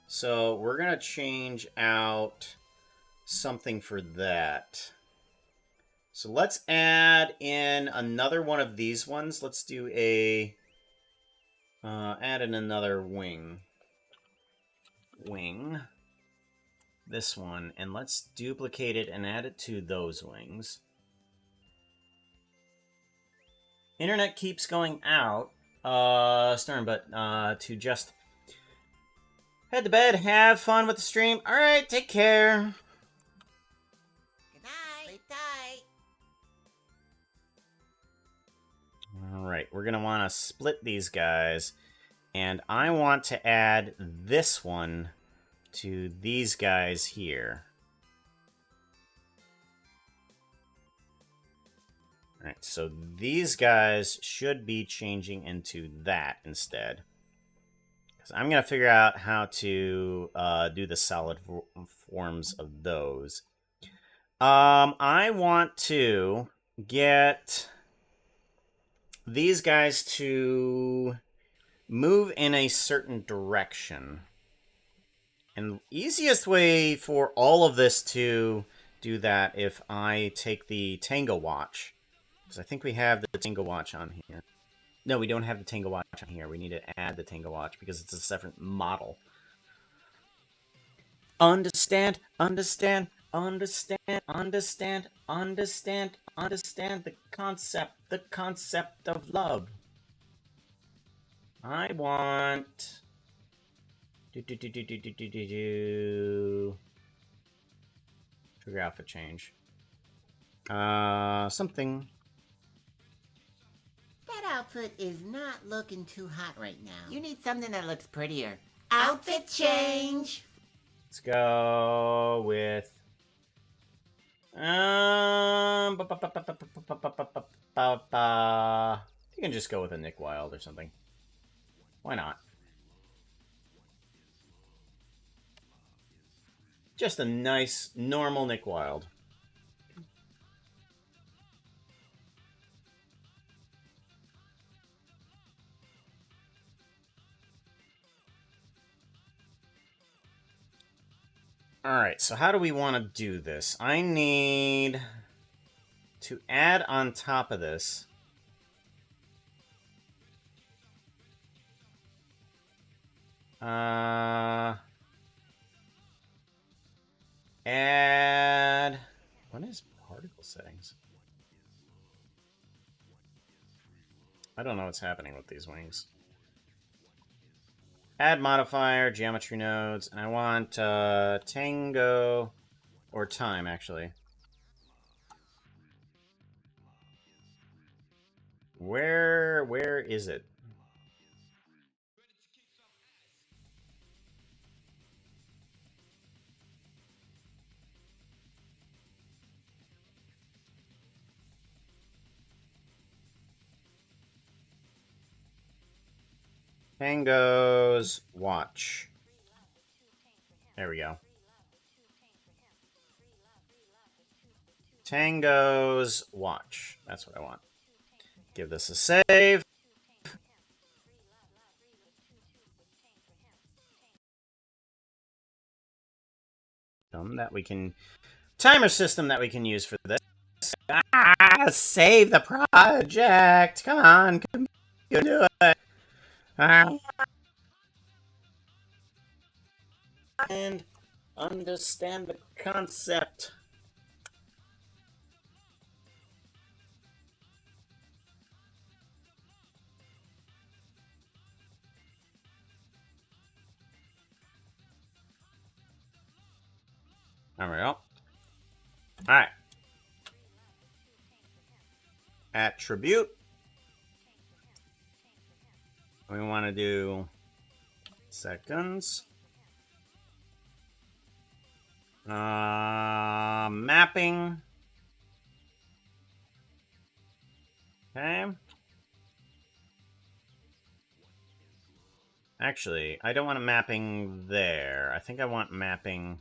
So we're going to change out something for that. So let's add in another one of these ones. Let's do a... add in another wing. This one. And let's duplicate it and add it to those wings. Internet keeps going out, Stern, but to just head to bed, have fun with the stream. All right, take care. Good night. Sleep tight. All right, we're gonna want to split these guys, and I want to add this one to these guys here. Alright, so these guys should be changing into that instead. Because I'm going to figure out how to do the solid forms of those. I want to get these guys to move in a certain direction. And the easiest way for all of this to do that if I take the Tango watch. Because I think we have the Tango watch on here. No, we don't have the Tango watch on here. We need to add the Tango watch because it's a separate model. Understand, understand, Understand the concept of love. I want... Trigger outfit change. Something. That outfit is not looking too hot right now. You need something that looks prettier. Outfit change! Let's go with... You can just go with a Nick Wilde or something. Why not? Just a nice, normal Nick Wilde. Alright, so how do we want to do this? I need to add on top of this add... What is particle settings? I don't know what's happening with these wings. Add modifier, geometry nodes, and I want Tango, or time, actually. Where is it? Tango's watch. There we go. Tango's watch. That's what I want. Give this a save. That we can... Timer system that we can use for this. Save the project. Come on. You do it. And understand the concept. There we go. Alright. Attribute. We want to do seconds. Mapping. Okay. Actually, I don't want a mapping there. I think I want mapping...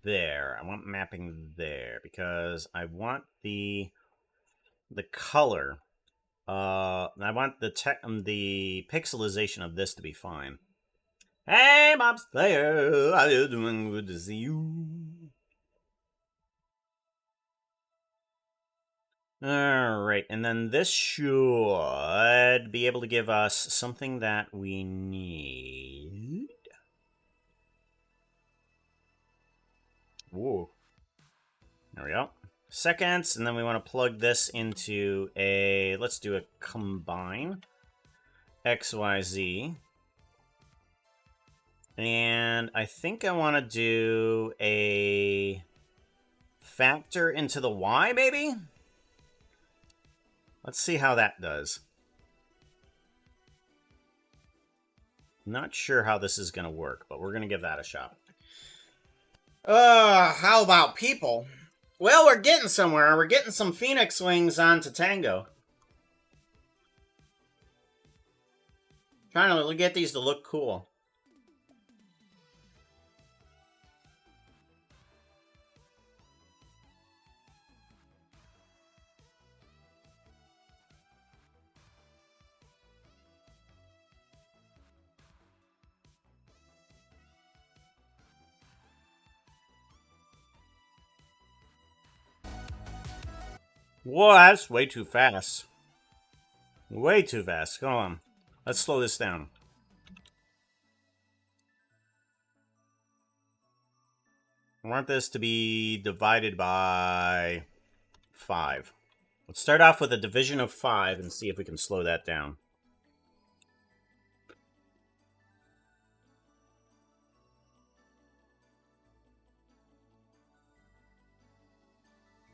there. I want mapping there because I want the color. I want the pixelization of this to be fine. Hey, Bob Slayer, how you doing? Good to see you. Alright, and then this should be able to give us something that we need. Whoa. There we go. Seconds, and then we want to plug this into a... Let's do a combine. XYZ. And I think I want to do a factor into the Y, maybe? Let's see how that does. Not sure how this is going to work, but we're going to give that a shot. How about people? Well, we're getting somewhere. We're getting some Phoenix wings onto Tango. Trying to get these to look cool. Whoa, that's way too fast. Way too fast. Come on. Let's slow this down. I want this to be divided by 5. Let's start off with a division of 5 and see if we can slow that down.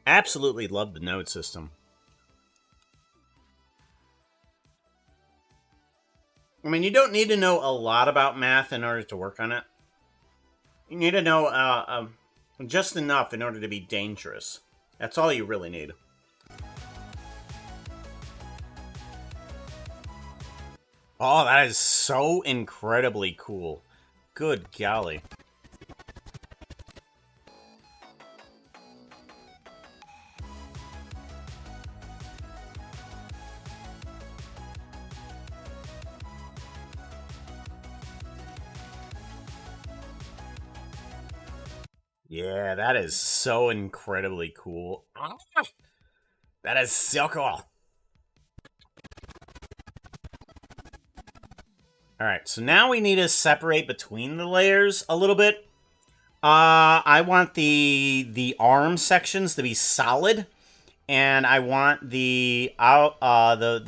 Absolutely love the node system. I mean, you don't need to know a lot about math in order to work on it. You need to know just enough in order to be dangerous. That's all you really need. Oh, that is so incredibly cool. Good golly. Yeah, that is so incredibly cool. That is so cool. Alright, so now we need to separate between the layers a little bit. I want the arm sections to be solid, and I want the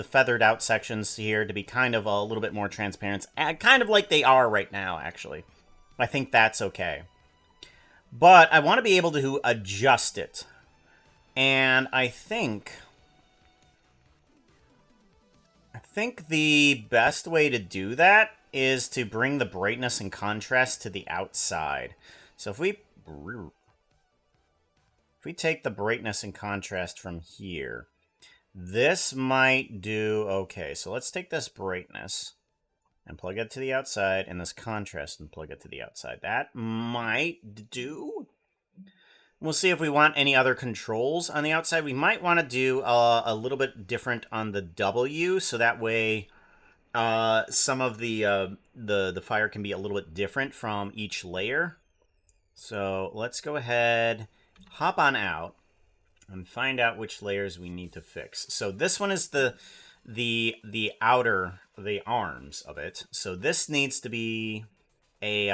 feathered out sections here to be kind of a little bit more transparent, kind of like they are right now, actually. I think that's okay. But I want to be able to adjust it. And I think the best way to do that is to bring the brightness and contrast to the outside. So if we take the brightness and contrast from here, this might do okay. So let's take this brightness and plug it to the outside, and this contrast and plug it to the outside. That might do. We'll see if we want any other controls on the outside. We might want to do a little bit different on the W, so that way some of the fire can be a little bit different from each layer. So let's go ahead, hop on out, and find out which layers we need to fix. So this one is the outer, the arms of it. So this needs to be a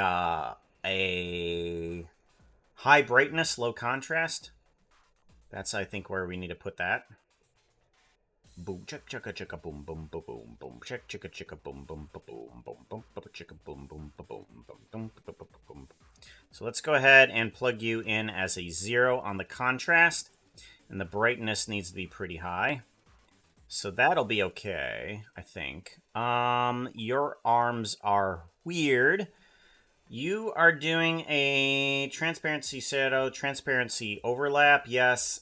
high brightness, low contrast. That's, I think, where we need to put that. Boom, check, chicka, chicka, boom, boom, boom, boom, boom, check, chicka, chicka, boom, boom, boom, boom, boom, boom, chicka, boom, boom, boom, boom, boom, boom. So let's go ahead and plug you in as a 0 on the contrast, and the brightness needs to be pretty high. So that'll be okay, I think. Your arms are weird. You are doing a transparency shadow, transparency overlap, yes.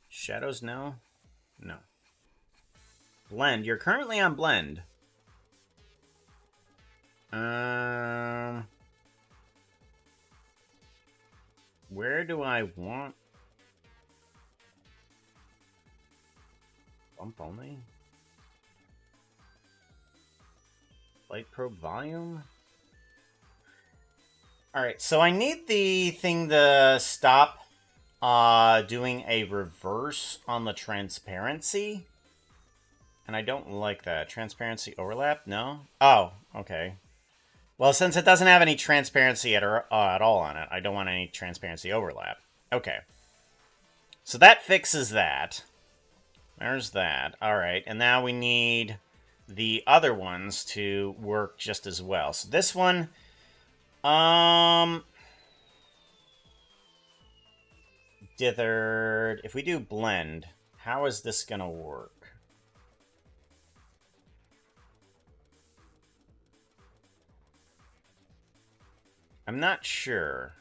Shadows, no? No. Blend, you're currently on blend. Where do I want... Bump only? Light probe volume? Alright, so I need the thing to stop doing a reverse on the transparency. And I don't like that. Transparency overlap? No? Oh, okay. Well, since it doesn't have any transparency at all on it, I don't want any transparency overlap. Okay. So that fixes that. There's that. Alright, and now we need the other ones to work just as well. So this one, dithered. If we do blend, how is this gonna work? I'm not sure.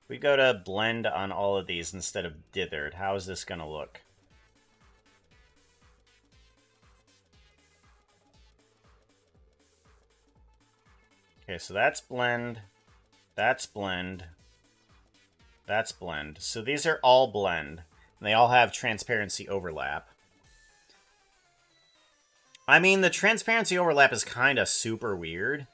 If we go to blend on all of these instead of dithered, how is this gonna look? Okay, so that's blend, that's blend, that's blend. So these are all blend, and they all have transparency overlap. I mean, the transparency overlap is kind of super weird.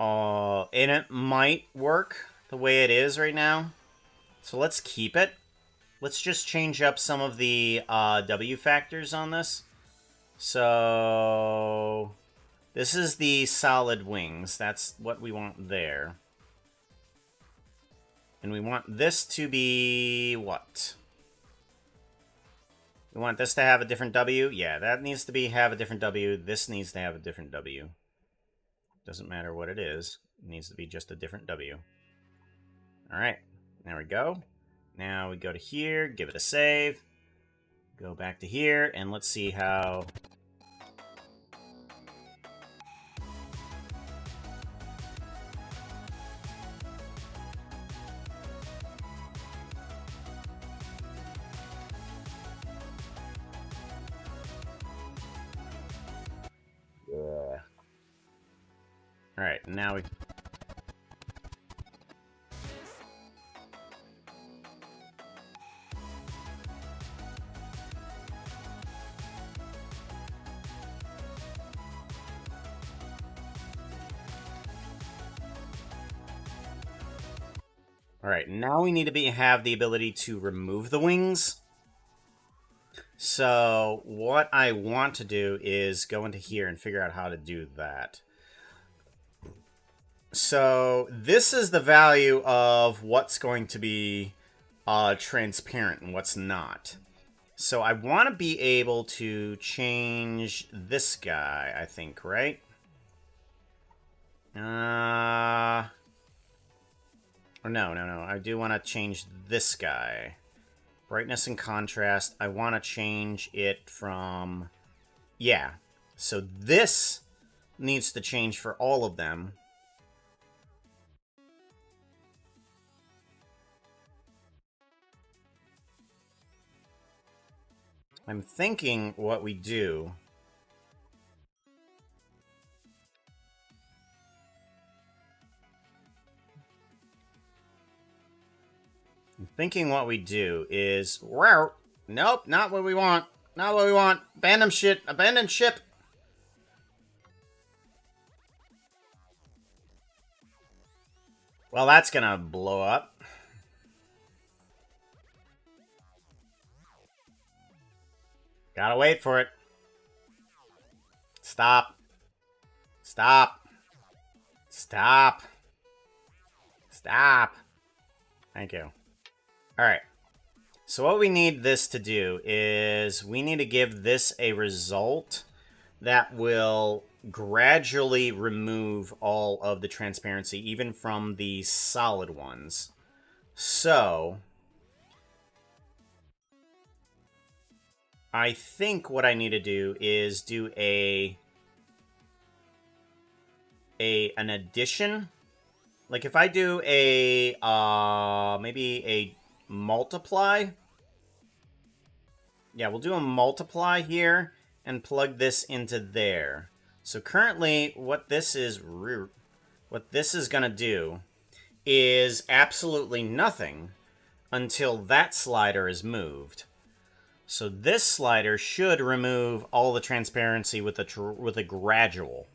And it might work the way it is right now. So let's keep it. Let's just change up some of the W factors on this. So... This is the solid wings. That's what we want there. And we want this to be what? We want this to have a different W? Yeah, that needs to have a different W. This needs to have a different W. Doesn't matter what it is. It needs to be just a different W. Alright, there we go. Now we go to here, give it a save. Go back to here, and let's see how... Yeah. Alright, now we... Alright, now we need to have the ability to remove the wings. So, what I want to do is go into here and figure out how to do that. So, this is the value of what's going to be transparent and what's not. So, I want to be able to change this guy, I think, right? Or no. I do want to change this guy. Brightness and contrast. I want to change it from... Yeah. So this needs to change for all of them. I'm thinking what we do... is... Nope, not what we want. Not what we want. Abandon shit. Abandon ship. Well, that's gonna blow up. Gotta wait for it. Stop. Stop. Stop. Stop. Thank you. Alright. So what we need this to do is we need to give this a result that will gradually remove all of the transparency, even from the solid ones. So I think what I need to do is do an addition. Like if I do maybe a multiply. Yeah, we'll do a multiply here and plug this into there. So currently what this is going to do is absolutely nothing until that slider is moved. So this slider should remove all the transparency with a gradual.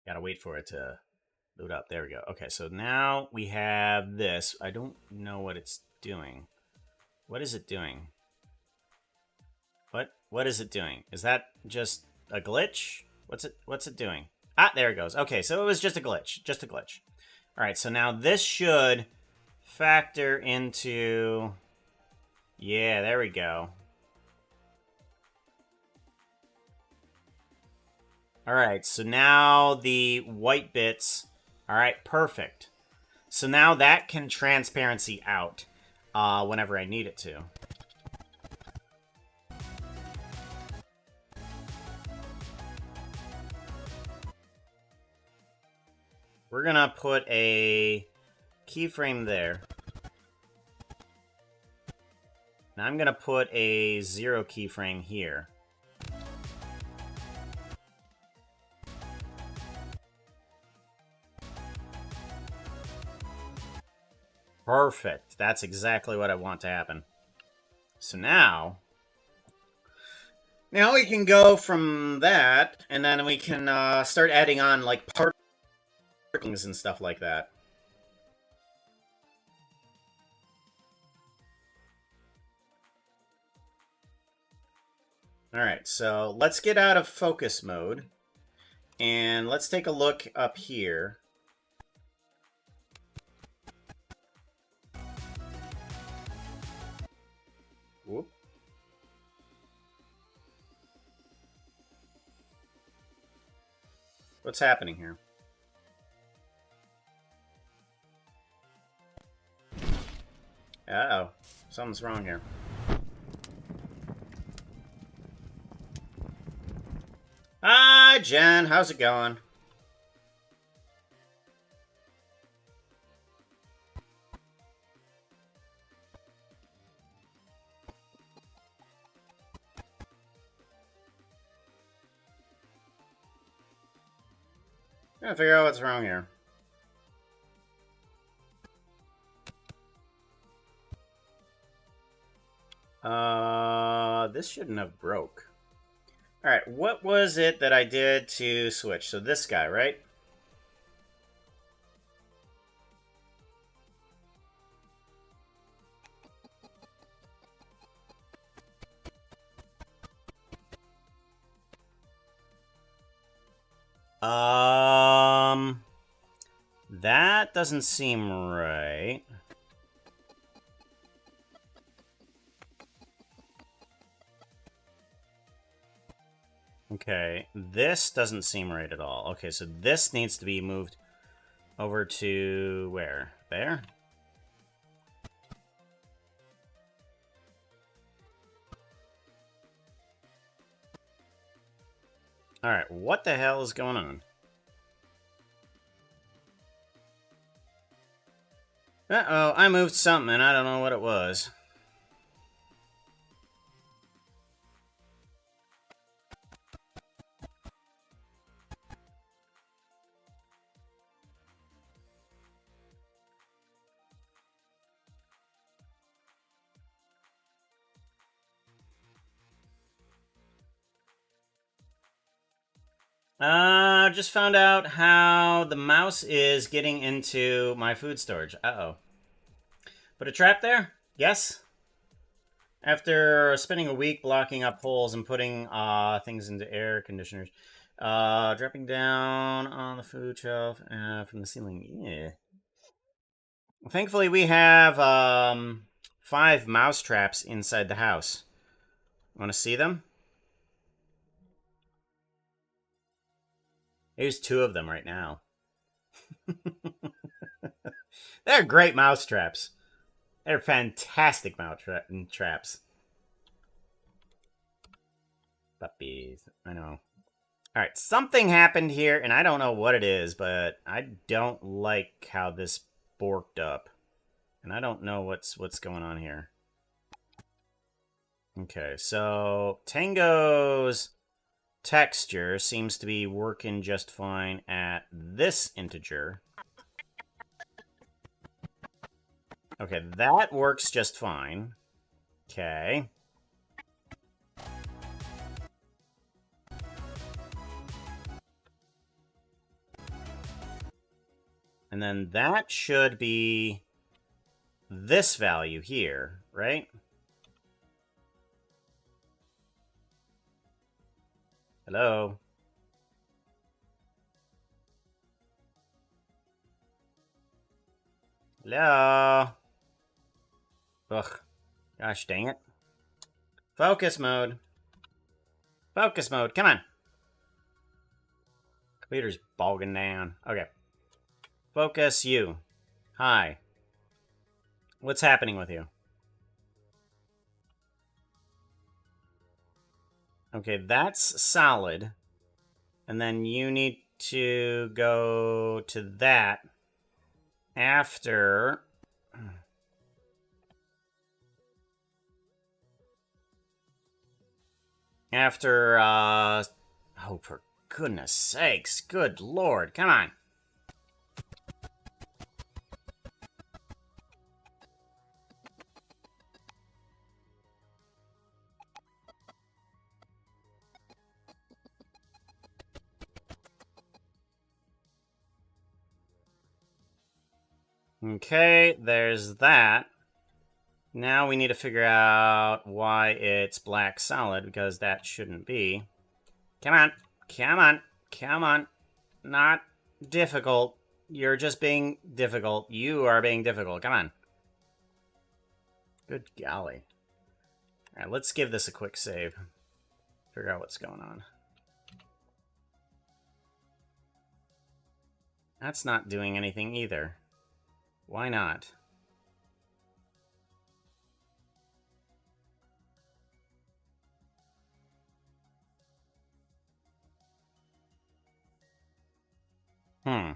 Gotta wait for it to load up. There we go. Okay, so now we have this. I don't know what it's doing. What is it doing? What is it doing? Is that just a glitch? What's it doing? Ah, there it goes. Okay, so it was just a glitch. Just a glitch. Alright, so now this should factor into... Yeah, there we go. Alright, so now the white bits... Alright, perfect. So now that can transparency out whenever I need it to. We're gonna put a keyframe there. Now I'm gonna put a 0 keyframe here. Perfect. That's exactly what I want to happen. So now, Now we can go from that, and then we can start adding on, like, parkings and stuff like that. Alright, so let's get out of focus mode. And let's take a look up here. Whoop. What's happening here? Uh-oh. Something's wrong here. Hi, Jen. How's it going? I'm gonna figure out what's wrong here. This shouldn't have broke. Alright, what was it that I did to switch? So this guy, right? That doesn't seem right. Okay, this doesn't seem right at all. Okay, so this needs to be moved over to where? There? Alright, what the hell is going on? Uh-oh, I moved something and I don't know what it was. Just found out how the mouse is getting into my food storage. Uh-oh. Put a trap there? Yes? After spending a week blocking up holes and putting things into air conditioners, dropping down on the food shelf from the ceiling. Yeah. Thankfully, we have 5 mouse traps inside the house. Want to see them? Here's 2 of them right now. They're great mouse traps. They're fantastic mouse traps. Puppies. I know. Alright, something happened here, and I don't know what it is, but I don't like how this borked up. And I don't know what's going on here. Okay, so Tango's texture seems to be working just fine at this integer. Okay, that works just fine. Okay. And then that should be this value here, right? Hello? Hello? Ugh. Gosh dang it. Focus mode. Focus mode, come on. Computer's bogging down. Okay. Focus you. Hi. What's happening with you? Okay, that's solid. And then you need to go to that after... After, oh, for goodness sakes. Good lord, come on. Okay, there's that. Now we need to figure out why it's black solid, because that shouldn't be. Come on. Come on. Come on. Not difficult. You're just being difficult. You are being difficult. Come on. Good golly. Alright, let's give this a quick save. Figure out what's going on. That's not doing anything either. Why not? Hmm.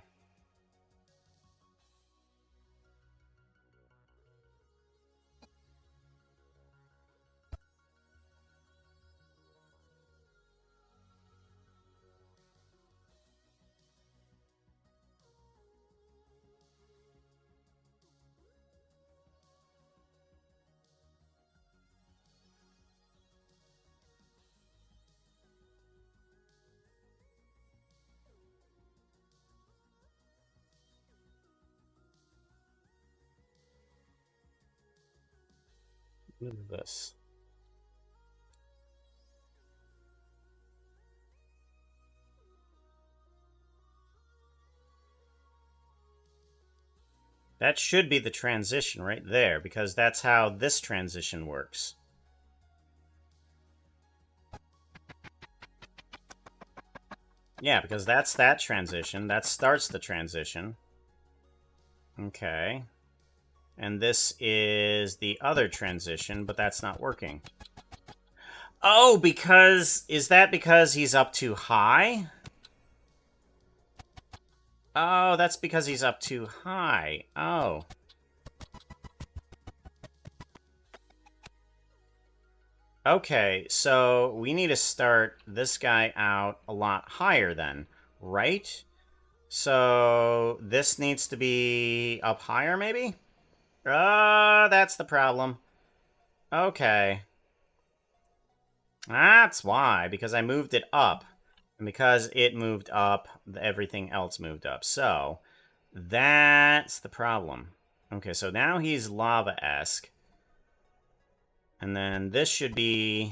What is this? That should be the transition right there, because that's how this transition works. Yeah, because that's that transition. That starts the transition. Okay. And this is the other transition, but that's not working. Oh, because... Is that because he's up too high? Oh, that's because he's up too high. Oh. Okay, so we need to start this guy out a lot higher then, right? So this needs to be up higher, maybe? Oh, that's the problem. Okay. That's why, because I moved it up. And because it moved up, everything else moved up. So, that's the problem. Okay, so now he's lava-esque. And then this should be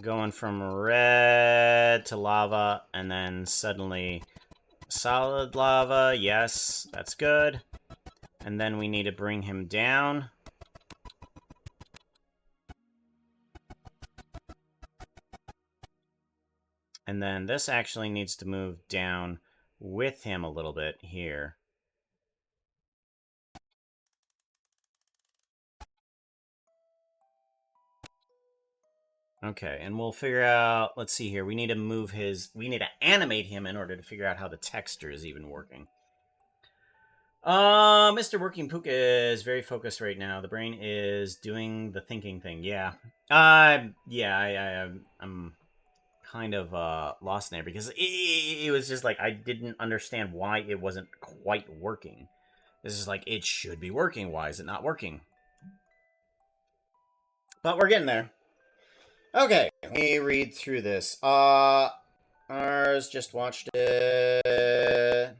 going from red to lava, and then suddenly solid lava. Yes, that's good. And then we need to bring him down. And then this actually needs to move down with him a little bit here. Okay, and we'll figure out, let's see here, we need to move his, we need to animate him in order to figure out how the texture is even working. Mr. Working Puka is very focused right now. The brain is doing the thinking thing, yeah. Yeah, I'm kind of lost in there because it was just like I didn't understand why it wasn't quite working. This is like, it should be working. Why is it not working? But we're getting there. Okay, let me read through this. Ours just watched it.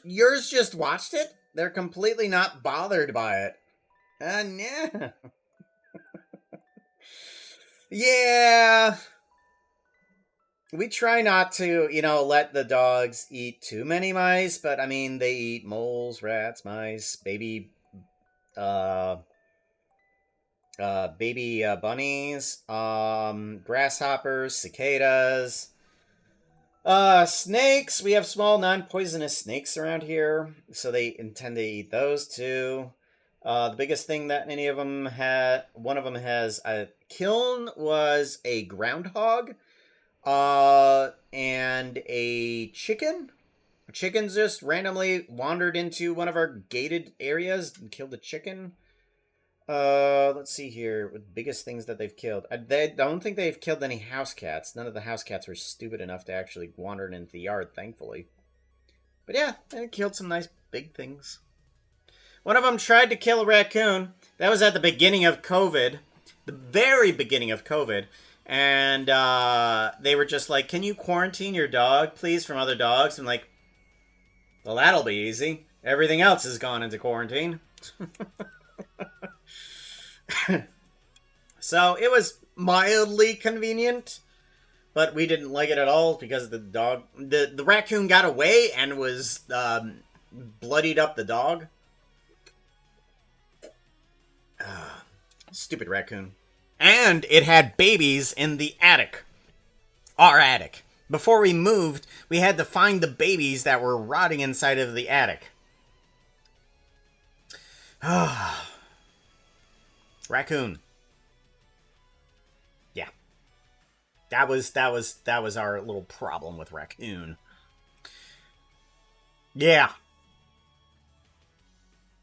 Yours just watched it? They're completely not bothered by it. Yeah. Yeah. We try not to, let the dogs eat too many mice, but I mean, they eat moles, rats, mice, baby bunnies, grasshoppers, cicadas, snakes. We have small non-poisonous snakes around here, so they intend to eat those too. The biggest thing that any of them had, one of them has a kiln, was a groundhog, and a chicken. Chickens just randomly wandered into one of our gated areas and killed a chicken. Let's see here. The biggest things that they've killed. I don't think they've killed any house cats. None of the house cats were stupid enough to actually wander into the yard, thankfully. But yeah, they killed some nice big things. One of them tried to kill a raccoon. That was at the beginning of COVID. The very beginning of COVID. And they were just like, can you quarantine your dog, please, from other dogs? I'm like, well, that'll be easy. Everything else has gone into quarantine. So it was mildly convenient, but we didn't like it at all because the dog, the raccoon got away and was bloodied up the dog. Stupid raccoon. And it had babies in the attic. Our attic. Before we moved, we had to find the babies that were rotting inside of the attic. Raccoon. Yeah. That was our little problem with Raccoon. Yeah.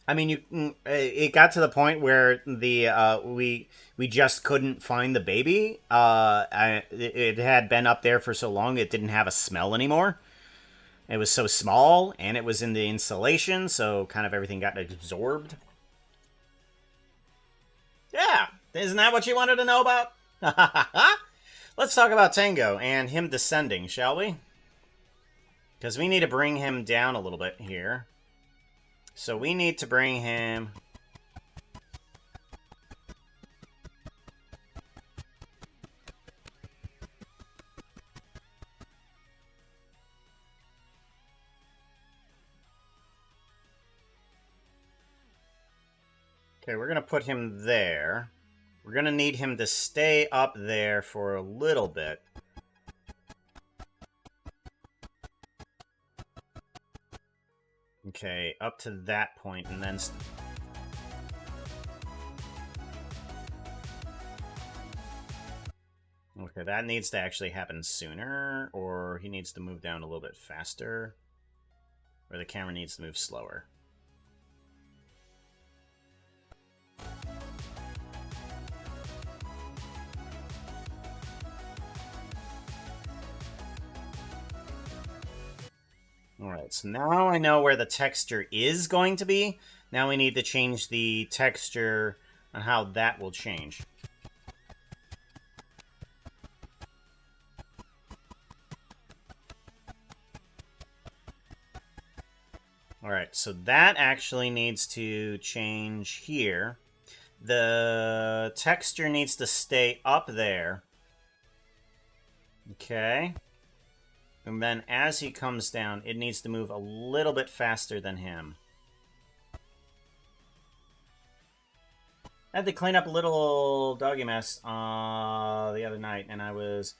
I mean, it got to the point where we just couldn't find the baby. It had been up there for so long it didn't have a smell anymore. It was so small, and it was in the insulation, so kind of everything got absorbed. Yeah, isn't that what you wanted to know about? Let's talk about Tango and him descending, shall we? Because we need to bring him down a little bit here. So we need to bring him... Okay, we're going to put him there. We're going to need him to stay up there for a little bit. Okay, up to that point, and then... Okay, that needs to actually happen sooner, or he needs to move down a little bit faster, or the camera needs to move slower. Alright, so now I know where the texture is going to be. Now we need to change the texture on how that will change. Alright, so that actually needs to change here. The texture needs to stay up there. Okay. And then as he comes down, it needs to move a little bit faster than him. I had to clean up a little doggy mess the other night, and I was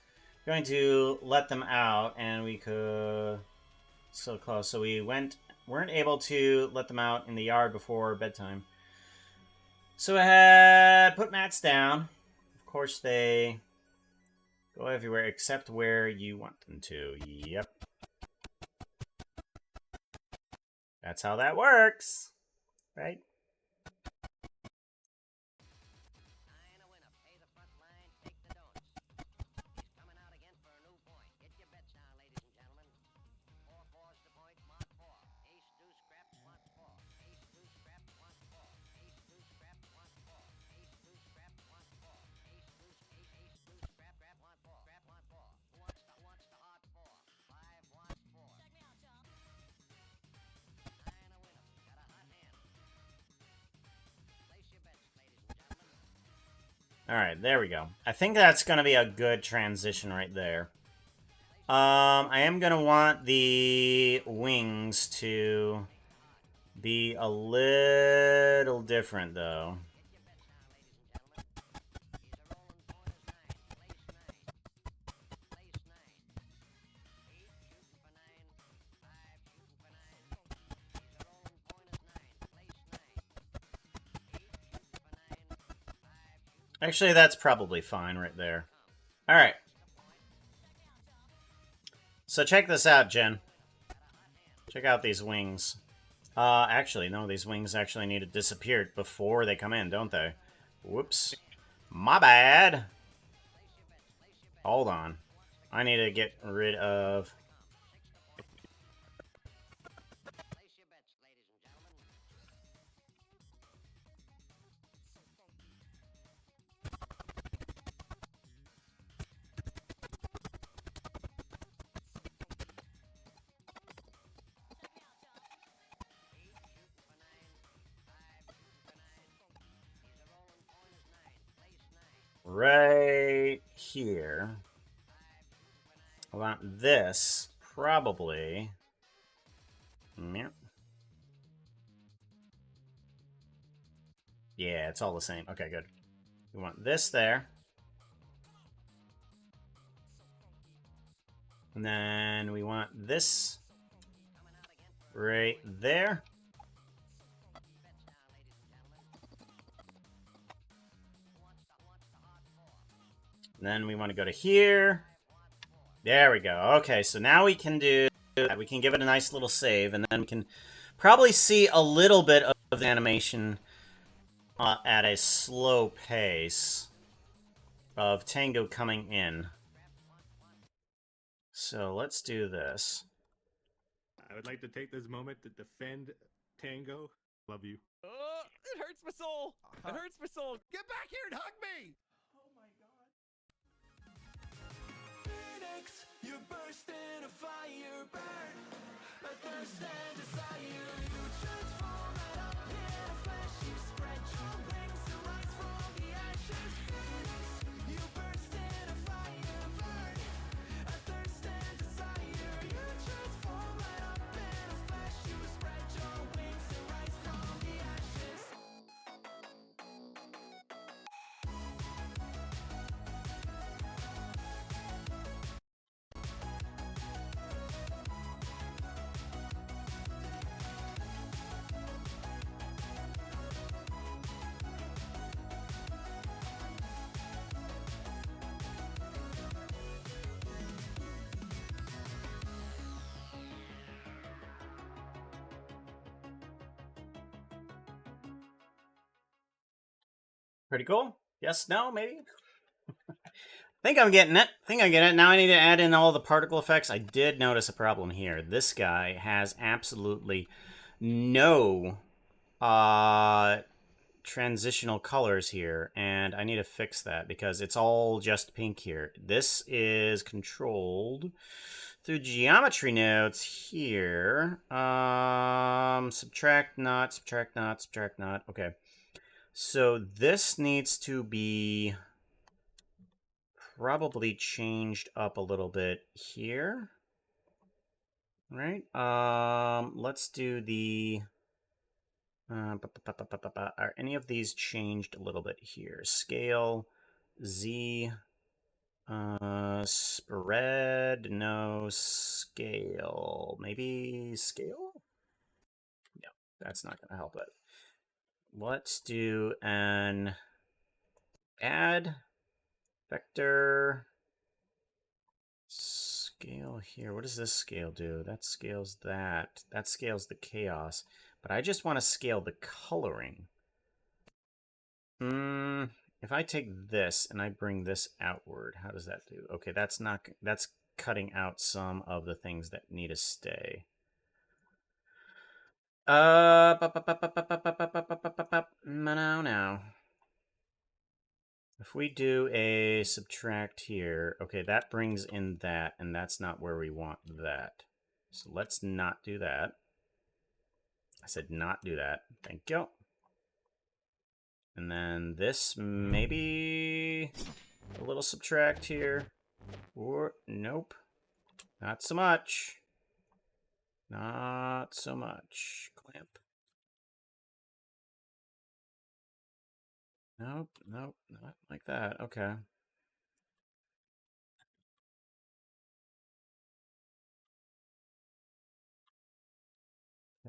going to let them out, and we could... So close. So we weren't able to let them out in the yard before bedtime. So I had put mats down. Of course, they... go everywhere except where you want them to. Yep. That's how that works. Right? Alright, there we go. I think that's going to be a good transition right there. I am going to want the wings to be a little different, though. Actually, that's probably fine right there. Alright. So check this out, Jen. Check out these wings. Actually, no, these wings actually need to disappear before they come in, don't they? Whoops. My bad. Hold on. I need to get rid of... right here. I want this probably. Yeah, it's all the same. Okay, good. We want this there. And then we want this right there. And then we want to go to here. There we go. Okay, so now we can do that. We can give it a nice little save, and then we can probably see a little bit of the animation at a slow pace of Tango coming in. So let's do this. I would like to take this moment to defend Tango. Love you. It hurts my soul. It hurts my soul. Get back here and hug me! Phoenix, you burst in a fire burn. A thirst and desire, you transform out of pit of flesh. You spread your wings to rise from the ashes. Phoenix, you burst in a fire burn. A thirst and desire, you transform out of pit of flesh. You spread your wings to rise from the ashes. Pretty cool? Yes, no, maybe? Think I'm getting it. Think I get it. Now I need to add in all the particle effects. I did notice a problem here. This guy has absolutely no transitional colors here, and I need to fix that because it's all just pink here. This is controlled through geometry nodes here. Subtract not, subtract not, subtract not. Okay. So this needs to be probably changed up a little bit here. Right? Let's do the... are any of these changed a little bit here? Scale, Z, spread, no, scale. Maybe scale? No, that's not going to help it. Let's do an add vector scale here. What does this scale do? That scales that. That scales the chaos. But I just want to scale the coloring. If I take this and I bring this outward, how does that do? Okay, that's not. That's cutting out some of the things that need to stay. No. If we do a subtract here, okay, that brings in that, and that's not where we want that. So let's not do that. I said not do that. Thank you. And then this, maybe a little subtract here. Or, nope. Not so much. Not so much. Clamp. Nope, nope, not like that. Okay.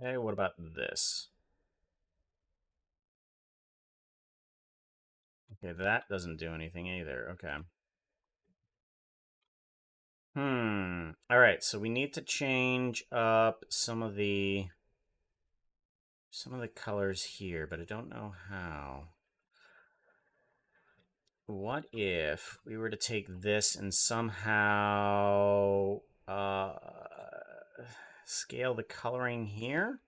Hey, what about this? Okay, that doesn't do anything either. Okay. Alright, so we need to change up some of the colors here, but I don't know how. What if we were to take this and somehow scale the coloring here?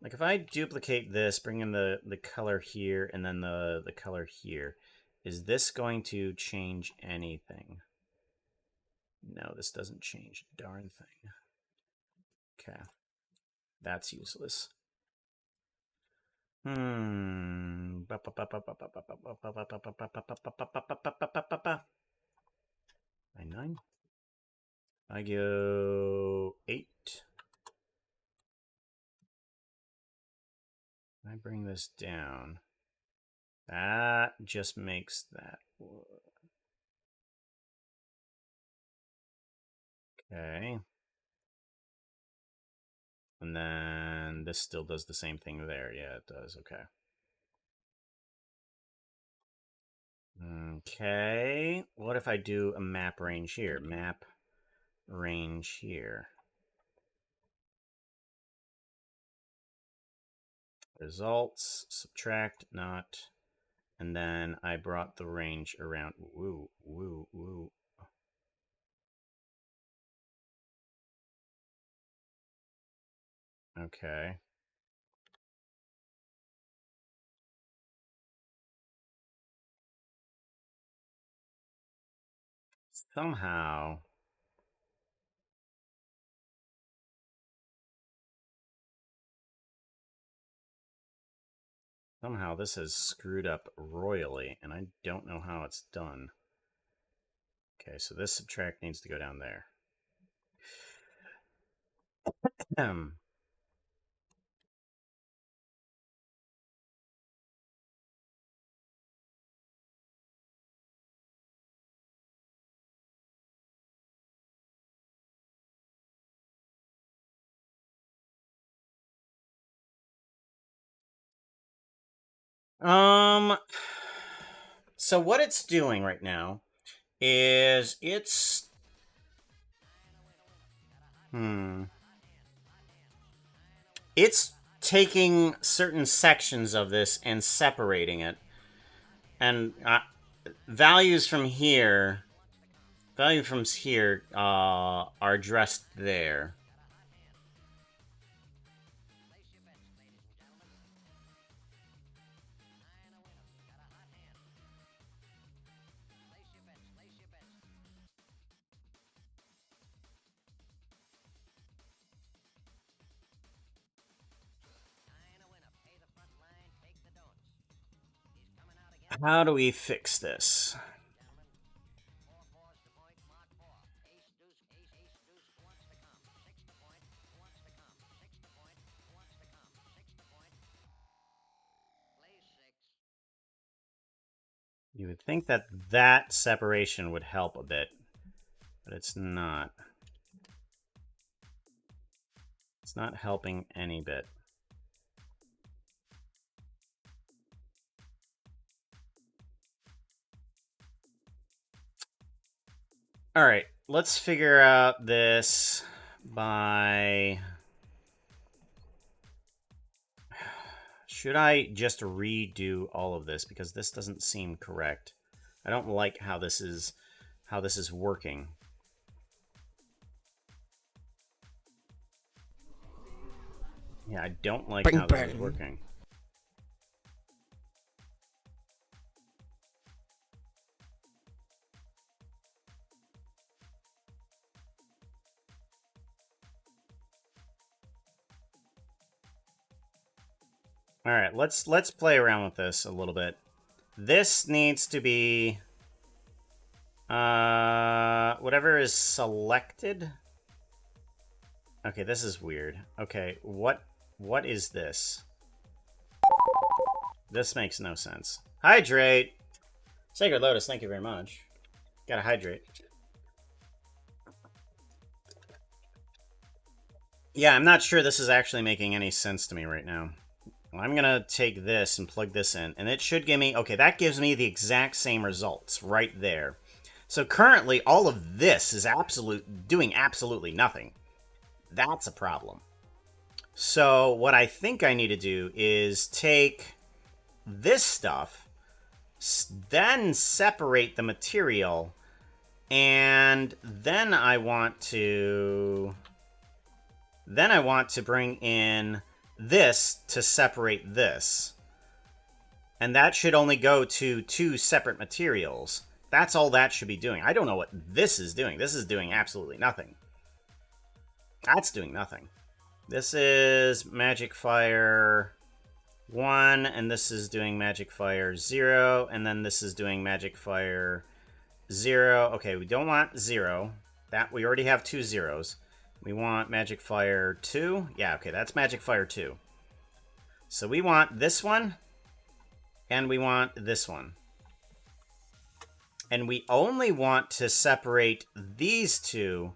Like if I duplicate this, bring in the color here and then the color here, is this going to change anything? No, this doesn't change a darn thing. Okay. That's useless. Hmm. 9. I go 8. I bring this down. That just makes that. Okay. And then this still does the same thing there. Yeah, it does. Okay. Okay. What if I do a map range here? Map range here. Results, subtract, not. And then I brought the range around. Woo, woo, woo. Okay. Somehow this has screwed up royally, and I don't know how it's done. Okay, so this subtract needs to go down there. So what it's doing right now is it's it's taking certain sections of this and separating it, and values from here are addressed there. How do we fix this? You would think that that separation would help a bit, but it's not. It's not helping any bit. All right, let's figure out this by... Should I just redo all of this, because this doesn't seem correct? I don't like how this is working. Yeah, I don't like how this is working. All right, let's play around with this a little bit. This needs to be whatever is selected. Okay, this is weird. Okay, what is this? This makes no sense. Hydrate. Sacred Lotus, thank you very much. Gotta hydrate. Yeah, I'm not sure this is actually making any sense to me right now. I'm gonna take this and plug this in, and it should give me... Okay, that gives me the exact same results right there. So currently, all of this is doing absolutely nothing. That's a problem. So what I think I need to do is take this stuff, then separate the material, and then I want to bring in this to separate this. And that should only go to 2 separate materials. That's all that should be doing. I don't know what this is doing. This is doing absolutely nothing. That's doing nothing. This is Magic Fire 1, and this is doing magic fire 0, and then this is doing magic fire 0. Okay, we don't want 0. That we already have 2 zeros. We want magic fire 2. Yeah, okay, that's magic fire 2. So we want this one, and we want this one. And we only want to separate these two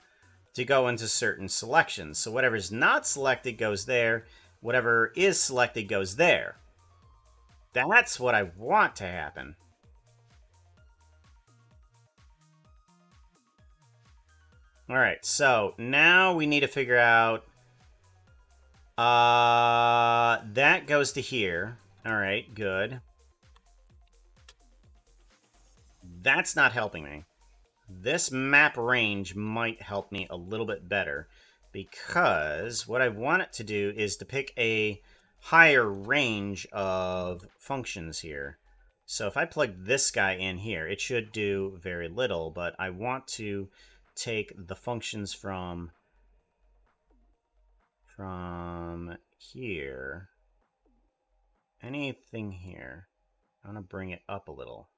to go into certain selections. So whatever's not selected goes there. Whatever is selected goes there. That's what I want to happen. Alright, so now we need to figure out... that goes to here. Alright, good. That's not helping me. This map range might help me a little bit better, because what I want it to do is to pick a higher range of functions here. So if I plug this guy in here, it should do very little, but I want to take the functions from here. Anything here. I want to bring it up a little.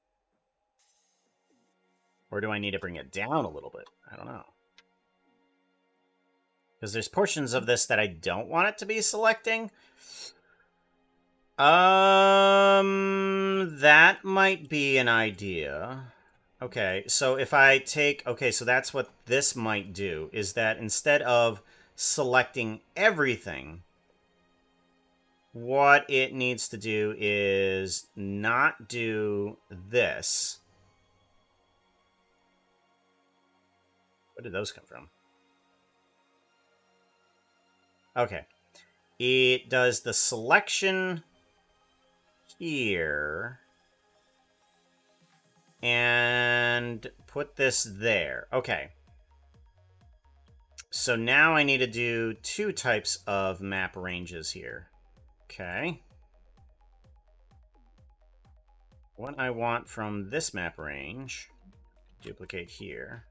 Or do I need to bring it down a little bit? I don't know. Because there's portions of this that I don't want it to be selecting. That might be an idea. Okay, so if I take... Okay, so that's what this might do, is that instead of selecting everything, what it needs to do is not do this. Where did those come from? Okay. It does the selection here. And put this there. Okay. So now I need to do 2 types of map ranges here. Okay. What I want from this map range, duplicate here.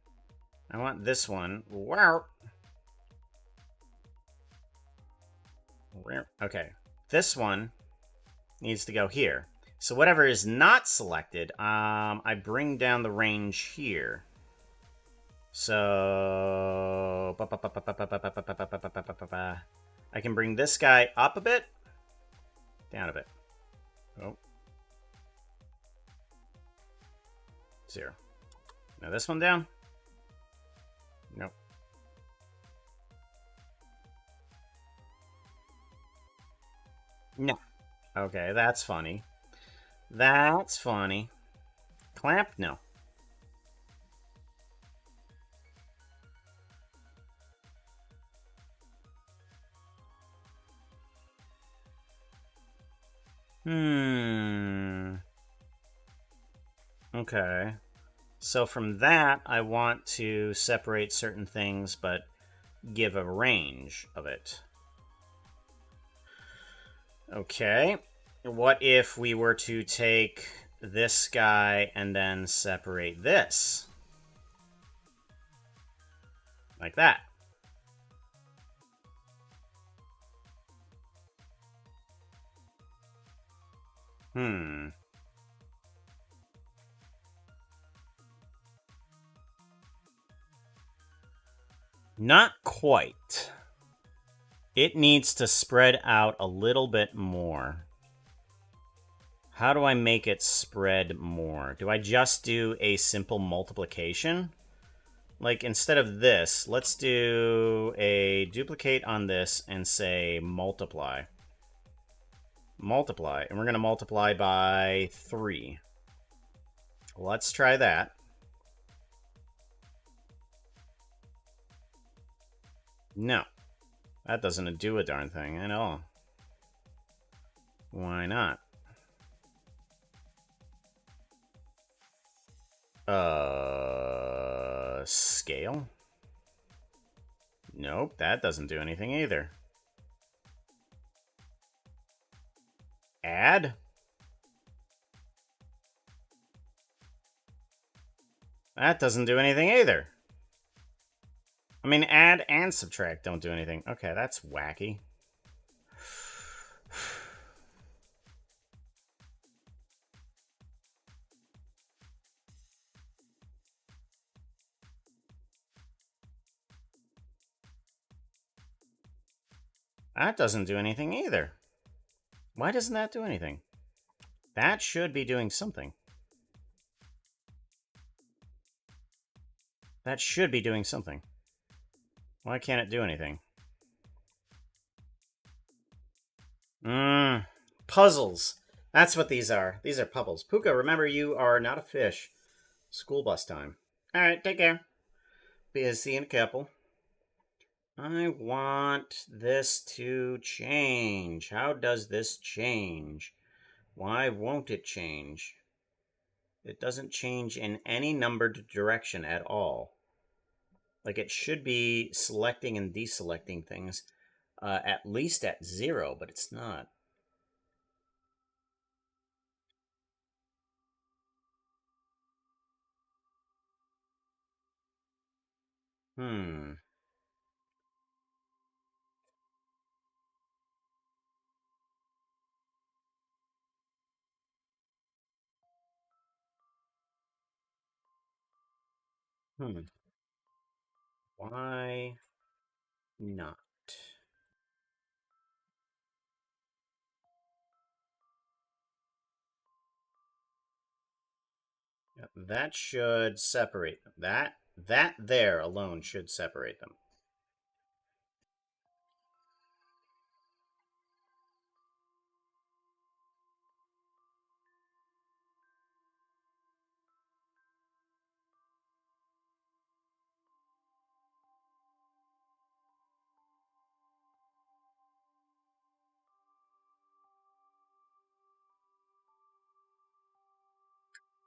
I want this one. Wow. Okay. This one needs to go here. So whatever is not selected, I bring down the range here. So I can bring this guy up a bit, down a bit. Oh. 0. Now this one down. Nope. No. Okay, that's funny. That's funny. Clamp? No. Okay. So from that, I want to separate certain things, but give a range of it. Okay. What if we were to take this guy and then separate this? Like that. Not quite. It needs to spread out a little bit more. How do I make it spread more? Do I just do a simple multiplication? Like, instead of this, let's do a duplicate on this and say multiply. Multiply. And we're going to multiply by 3. Let's try that. No. That doesn't do a darn thing at all. Why not? Scale? Nope, that doesn't do anything either. Add? That doesn't do anything either. I mean, add and subtract don't do anything. Okay, that's wacky. That doesn't do anything either. Why doesn't that do anything? That should be doing something. That should be doing something. Why can't it do anything? Puzzles. That's what these are. These are puzzles. Puka, remember you are not a fish. School bus time. Alright, take care. See you in a couple. I want this to change. How does this change? Why won't it change? It doesn't change in any numbered direction at all. Like, it should be selecting and deselecting things at least at 0, but it's not. Hmm. Why not? Yep, that should separate them. That there alone should separate them.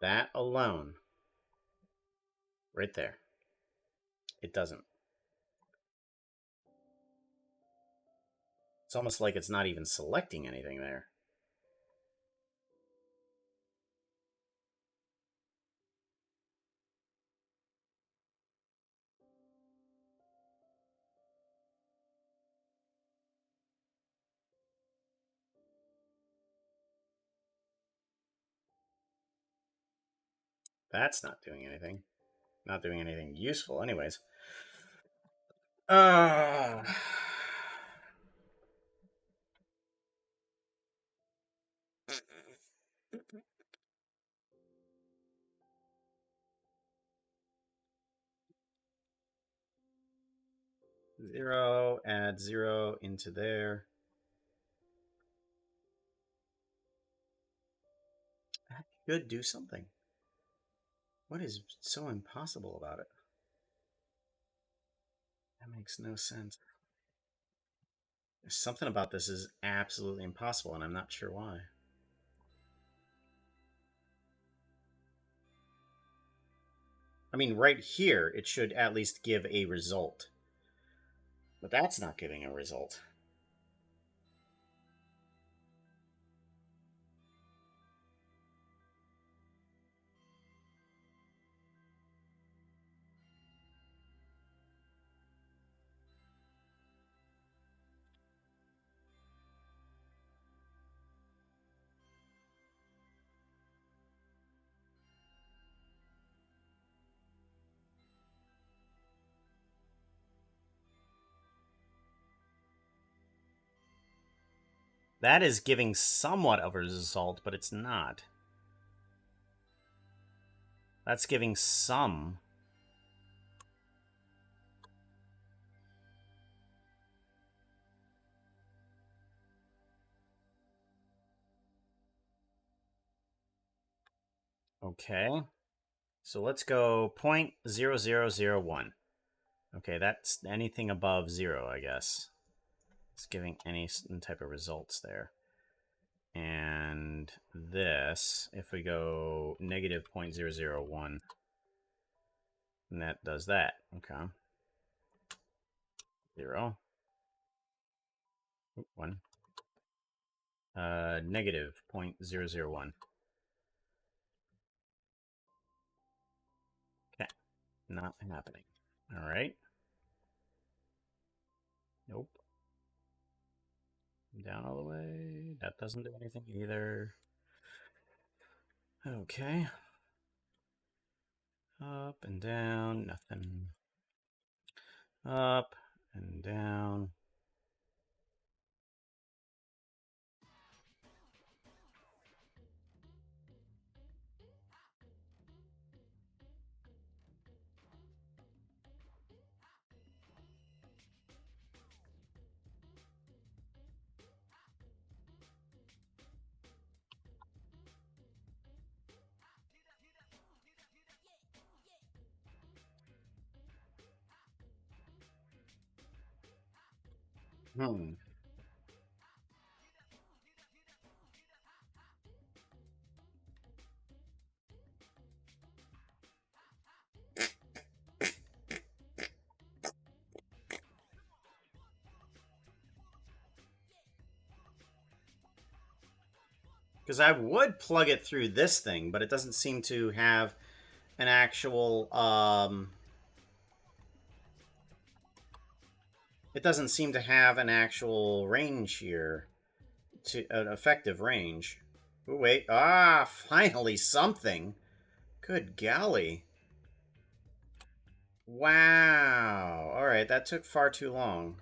That alone. Right there. It doesn't. It's almost like it's not even selecting anything there. That's not doing anything. Not doing anything useful, anyways. Uh... 0, add 0 into there. That should do something. What is so impossible about it? That makes no sense. There's something about this is absolutely impossible, and I'm not sure why. I mean, right here, it should at least give a result. But that's not giving a result. That is giving somewhat of a result, but it's not. That's giving some. Okay. So let's go 0.0001. Okay, that's anything above 0, I guess. It's giving any type of results there. And this, if we go negative 0.001, and that does that. Okay. 0. 1. Negative 0.001. Okay. Not happening. All right. Nope. Down all the way. That doesn't do anything either. Okay. Up and down. Nothing. Up and down. Hmm. Because I would plug it through this thing, but it doesn't seem to have an actual, it doesn't seem to have an actual range here. To an effective range. Ooh, wait. Ah, finally something. Good golly. Wow. Alright, that took far too long.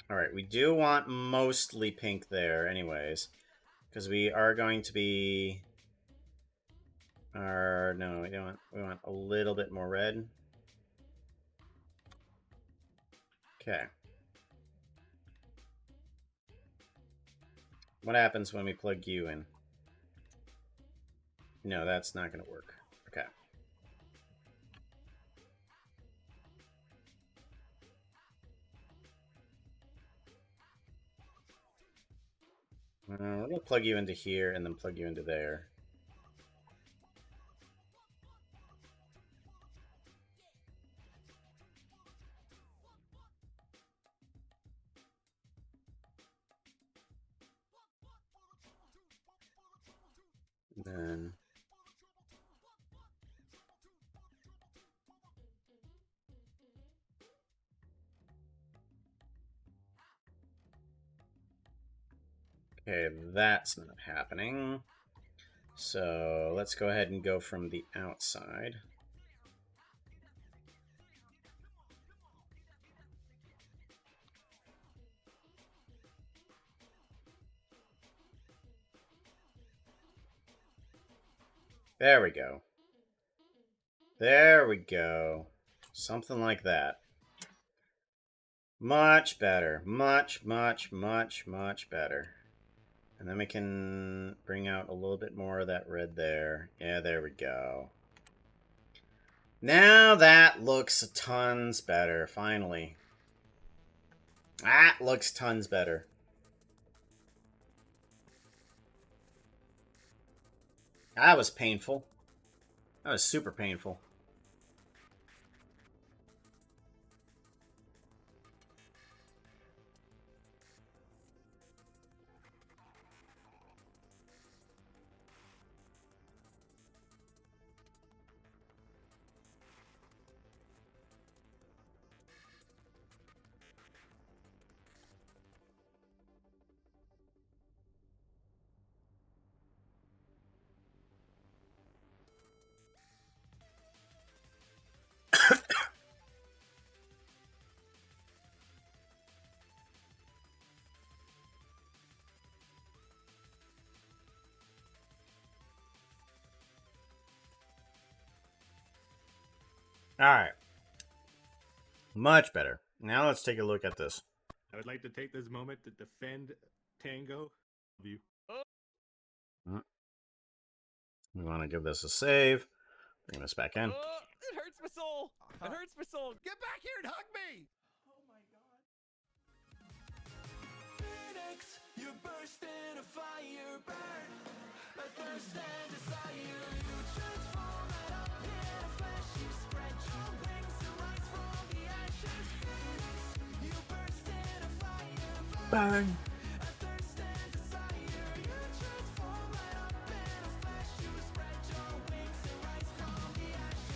Alright, we do want mostly pink there anyways. Because we are going to be... no, we want a little bit more red. Okay. What happens when we plug you in? No, that's not going to work. Okay. We're going to plug you into here and then plug you into there. Then... Okay, that's not happening. So let's go ahead and go from the outside. There we go. There we go. Something like that. Much better. Much, much, much, much better. And then we can bring out a little bit more of that red there. Yeah, there we go. Now that looks tons better, finally. That looks tons better. That was painful. That was super painful. Alright. Much better. Now let's take a look at this. I would like to take this moment to defend Tango. You. We want to give this a save. Bring this back in. It hurts my soul. It hurts my soul. Get back here and hug me. Oh my god. Phoenix, you burst in a fire burn. My thirst and desire. You transform right up in a flash. You spread your wings to rise from the ashes. Phoenix, you burst in a fire burn. A thirst and desire. You transform right up in a flash. You spread your wings to rise from the ashes.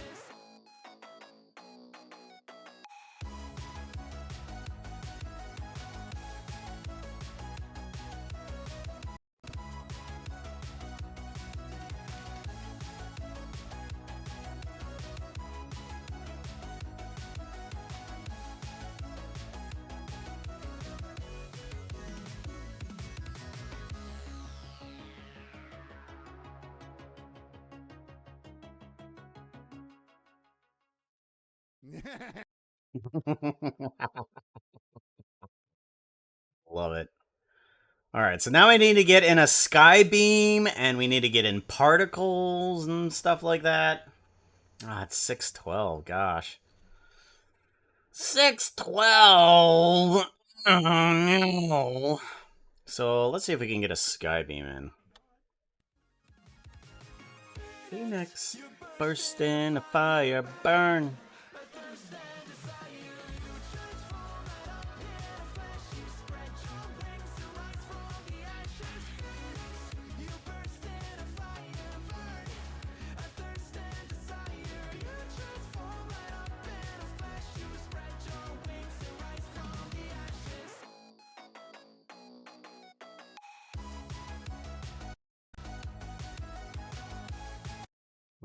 Love it. All right, so now I need to get in a sky beam, and we need to get in particles and stuff like that. Ah, it's 612. Gosh. 612. Oh, no. So let's see if we can get a sky beam in. Phoenix, burst in a fire, burn.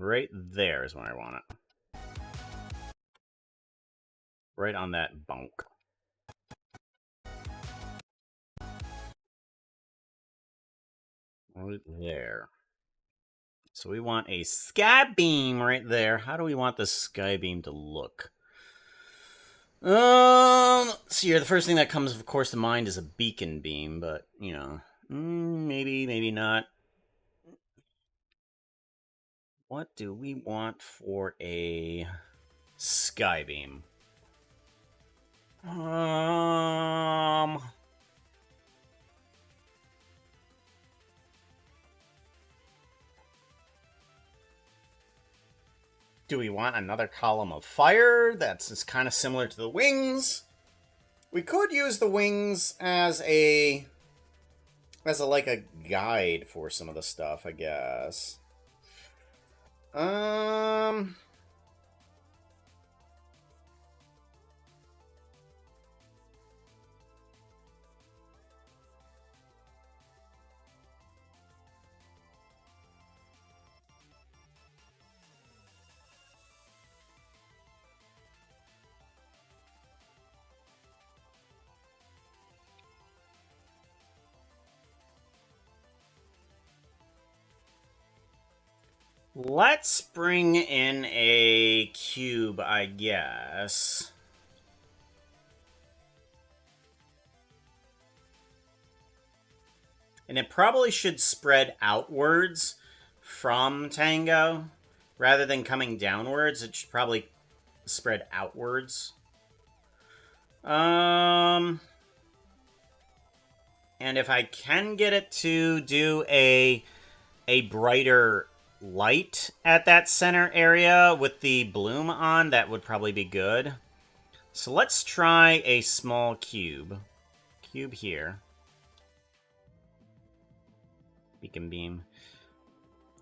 Right there is where I want it. Right on that bunk. Right there. So we want a sky beam right there. How do we want the sky beam to look? Let's see here. The first thing that comes, of course, to mind is a beacon beam, but, you know, maybe, maybe not. What do we want for a sky beam? Do we want another column of fire that's kind of similar to the wings? We could use the wings as a like a guide for some of the stuff, I guess. Let's bring in a cube, I guess. And it probably should spread outwards from Tango. Rather than coming downwards, it should probably spread outwards. And if I can get it to do a brighter light at that center area with the bloom on, that would probably be good. So let's try a small cube. Cube here. Beacon beam.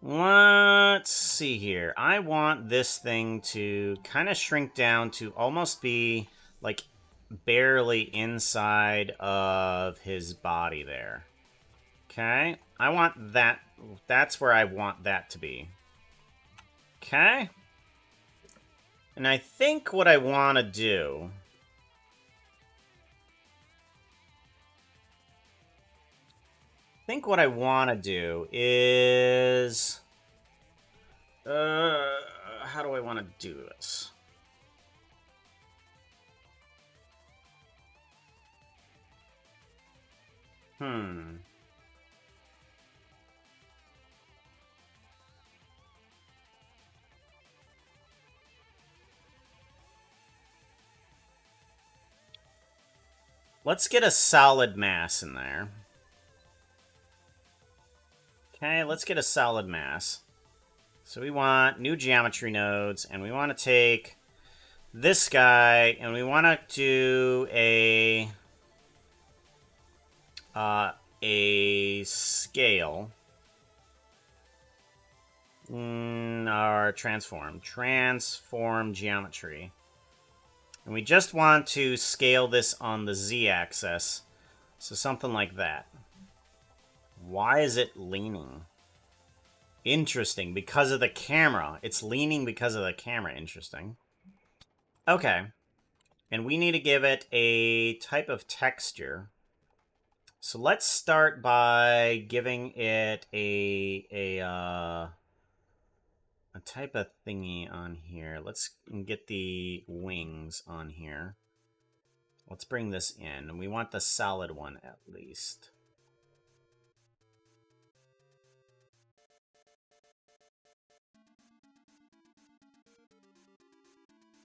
Let's see here. I want this thing to kind of shrink down to almost be like barely inside of his body there. Okay, I want that. That's where I want that to be. Okay. And I think what I want to do... is... how do I want to do this? Let's get a solid mass in there. Okay, let's get a solid mass. So we want new geometry nodes, and we want to take this guy, and we want to do a scale. Or transform geometry. And we just want to scale this on the z-axis. So something like that. Why is it leaning? Interesting, because of the camera. It's leaning because of the camera. Interesting. Okay. And we need to give it a type of texture. So let's start by giving it a type of thingy on here. Let's get the wings on here. Let's bring this in. And we want the solid one at least.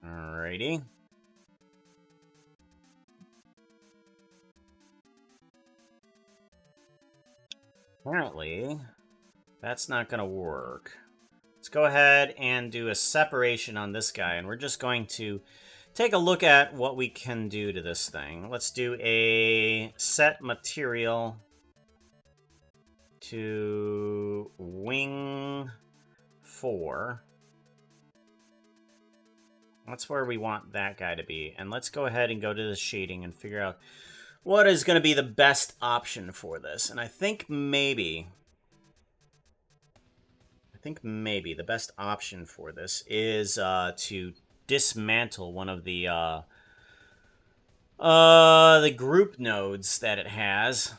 Alrighty. Apparently, that's not going to work. Let's go ahead and do a separation on this guy, and we're just going to take a look at what we can do to this thing. Let's do a set material to wing 4. That's where we want that guy to be. And let's go ahead and go to the shading and figure out what is going to be the best option for this. And I think maybe the best option for this is to dismantle one of the group nodes that it has.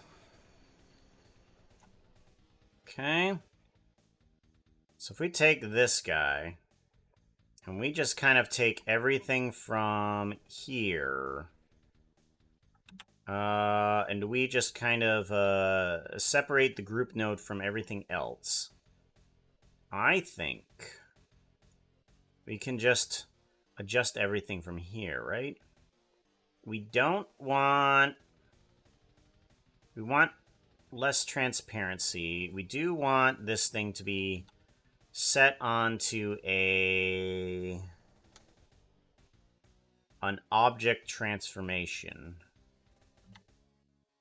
Okay. So if we take this guy, and we just kind of take everything from here, and we just kind of separate the group node from everything else, I think we can just adjust everything from here, right? We don't want... We want less transparency. We do want this thing to be set onto an object transformation.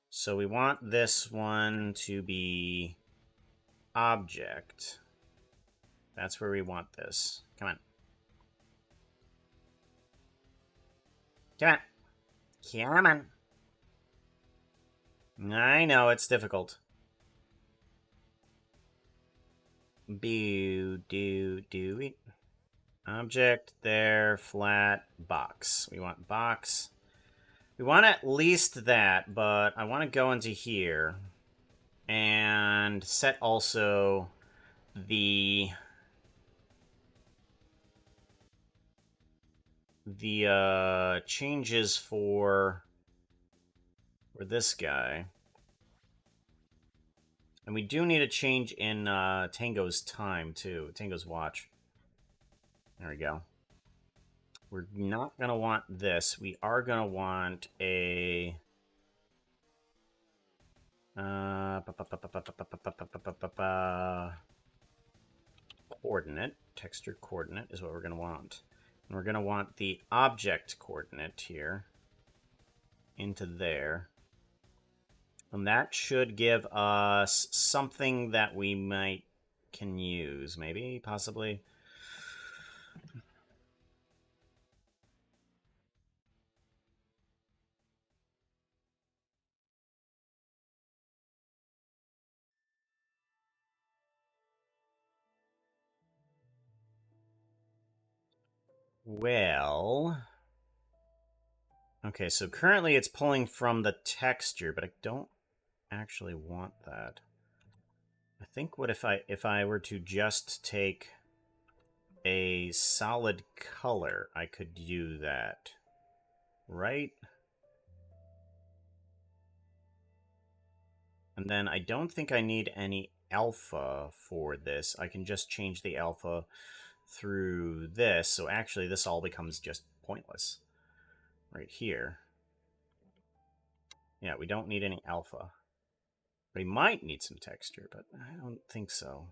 So we want this one to be object. That's where we want this. Come on. Come on. Come on. I know, it's difficult. Do it. Object, there, flat, box. We want box. We want at least that, but I want to go into here and set also the changes for this guy. And we do need a change in Tango's time, too. Tango's watch. There we go. We're not going to want this. We are going to want a... coordinate. Texture coordinate is what we're going to want. And we're going to want the object coordinate here into there. And that should give us something that we can use, maybe, possibly. Well, okay, so currently it's pulling from the texture, but I don't actually want that. I think what if I were to just take a solid color, I could do that, right? And then I don't think I need any alpha for this. I can just change the alpha through this, so actually this all becomes just pointless right here. Yeah, we don't need any alpha. We might need some texture, but I don't think so.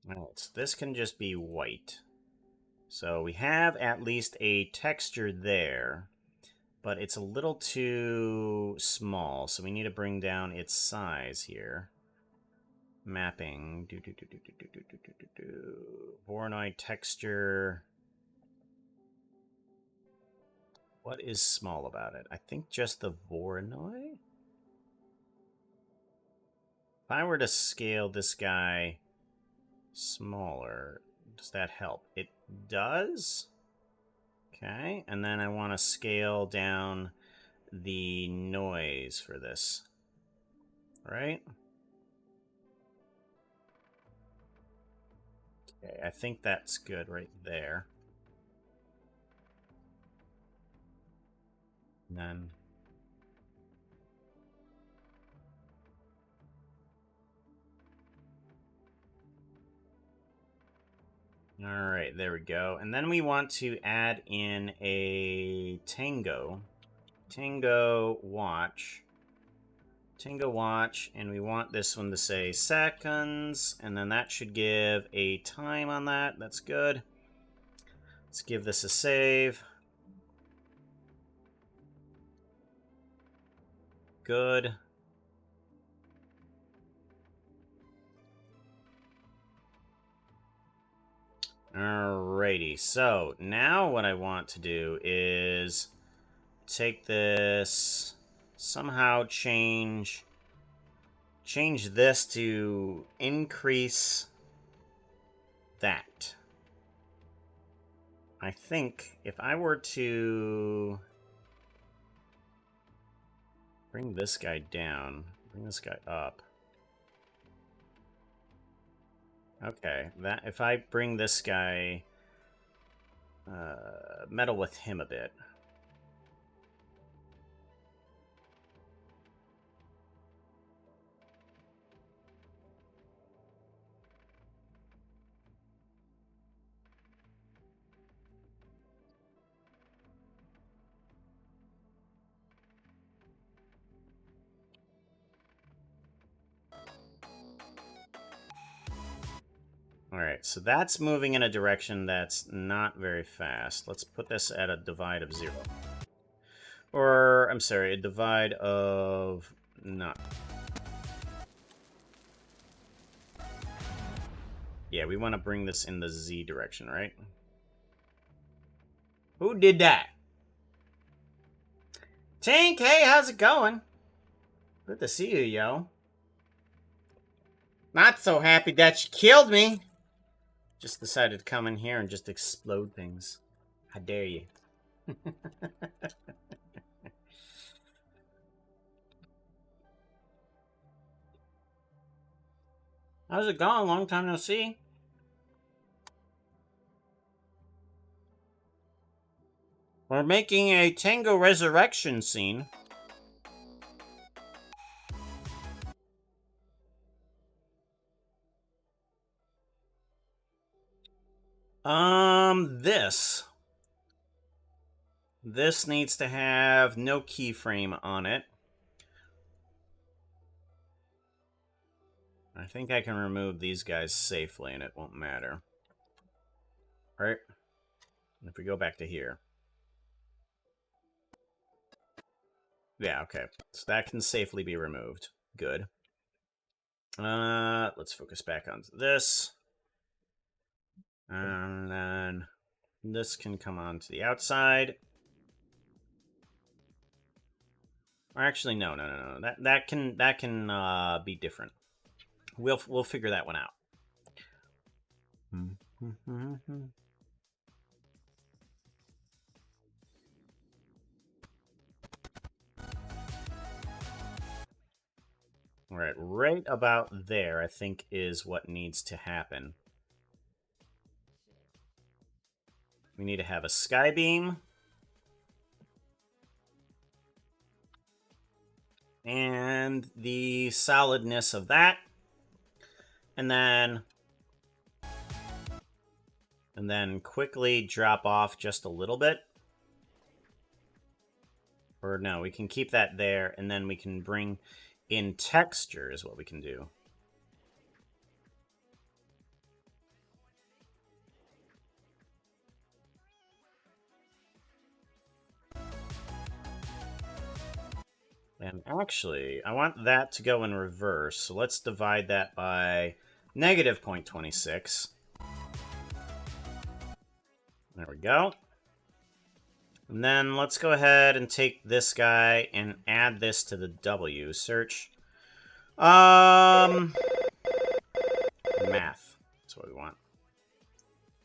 Alright, so this can just be white. So we have at least a texture there, but it's a little too small, so we need to bring down its size here. Mapping. Voronoi texture. What is small about it? I think just the Voronoi? If I were to scale this guy smaller, does that help? It does? Okay, and then I want to scale down the noise for this. Right? Okay, I think that's good right there. And then... Alright, there we go. And then we want to add in a Tango. Tango watch. Tango watch, and we want this one to say seconds, and then that should give a time on that. That's good. Let's give this a save. Good. Alrighty, so now what I want to do is take this, somehow change this to increase that. I think if I were to bring this guy down, bring this guy up. Okay, that if I bring this guy, meddle with him a bit. Alright, so that's moving in a direction that's not very fast. Let's put this at a divide of 0. Or, I'm sorry, a divide of... not. Yeah, we want to bring this in the Z direction, right? Who did that? Tank, hey, how's it going? Good to see you, yo. Not so happy that you killed me. Just decided to come in here and just explode things. How dare you? How's it going? Long time no see. We're making a Tango Resurrection scene. This needs to have no keyframe on it. I think I can remove these guys safely and it won't matter. Right? If we go back to here. Yeah, okay. So that can safely be removed. Good. Let's focus back onto this. And then this can come onto the outside. Or actually, no. That can be different. We'll figure that one out. All right about there, I think, is what needs to happen. We need to have a sky beam. And the solidness of that. And then quickly drop off just a little bit. Or no, we can keep that there, and then we can bring in texture is what we can do. And actually, I want that to go in reverse, so let's divide that by negative 0.26. There we go. And then let's go ahead and take this guy and add this to the W. Search. Math. That's what we want.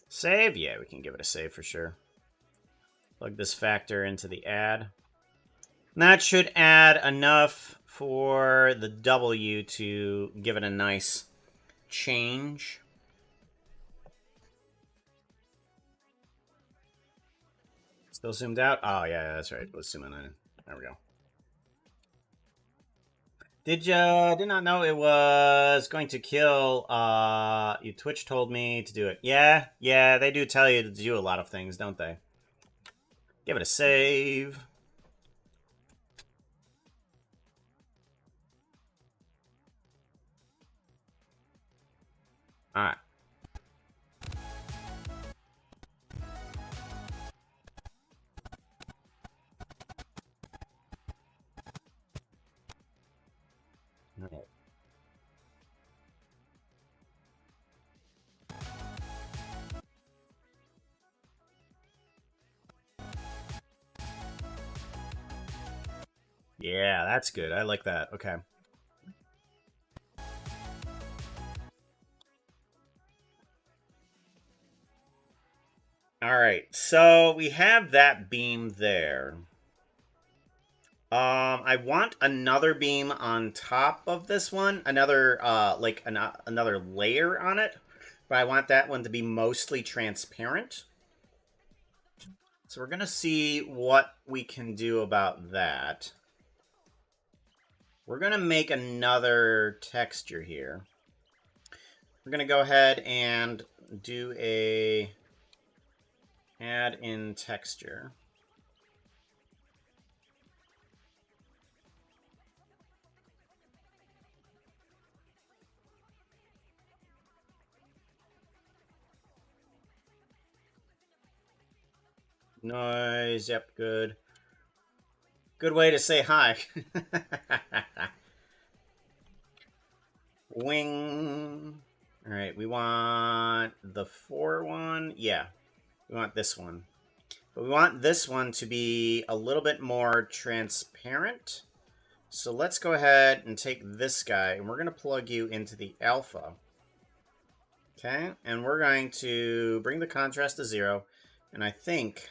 Save? Yeah, we can give it a save for sure. Plug this factor into the add. And that should add enough for the W to give it a nice change. Still zoomed out? Oh, yeah, that's right. Let's zoom in. There we go. Did not know it was going to kill, Twitch told me to do it. Yeah, they do tell you to do a lot of things, don't they? Give it a save. Alright. Alright. Yeah, that's good. I like that. Okay. Alright, so we have that beam there. I want another beam on top of this one. Another, another layer on it. But I want that one to be mostly transparent. So we're going to see what we can do about that. We're going to make another texture here. We're going to go ahead and do a add in texture. Noise, yep, good. Good way to say hi. Wing. All right, we want the 4 one. Yeah, we want this one. But we want this one to be a little bit more transparent. So let's go ahead and take this guy, and we're going to plug you into the alpha. Okay, and we're going to bring the contrast to 0. And I think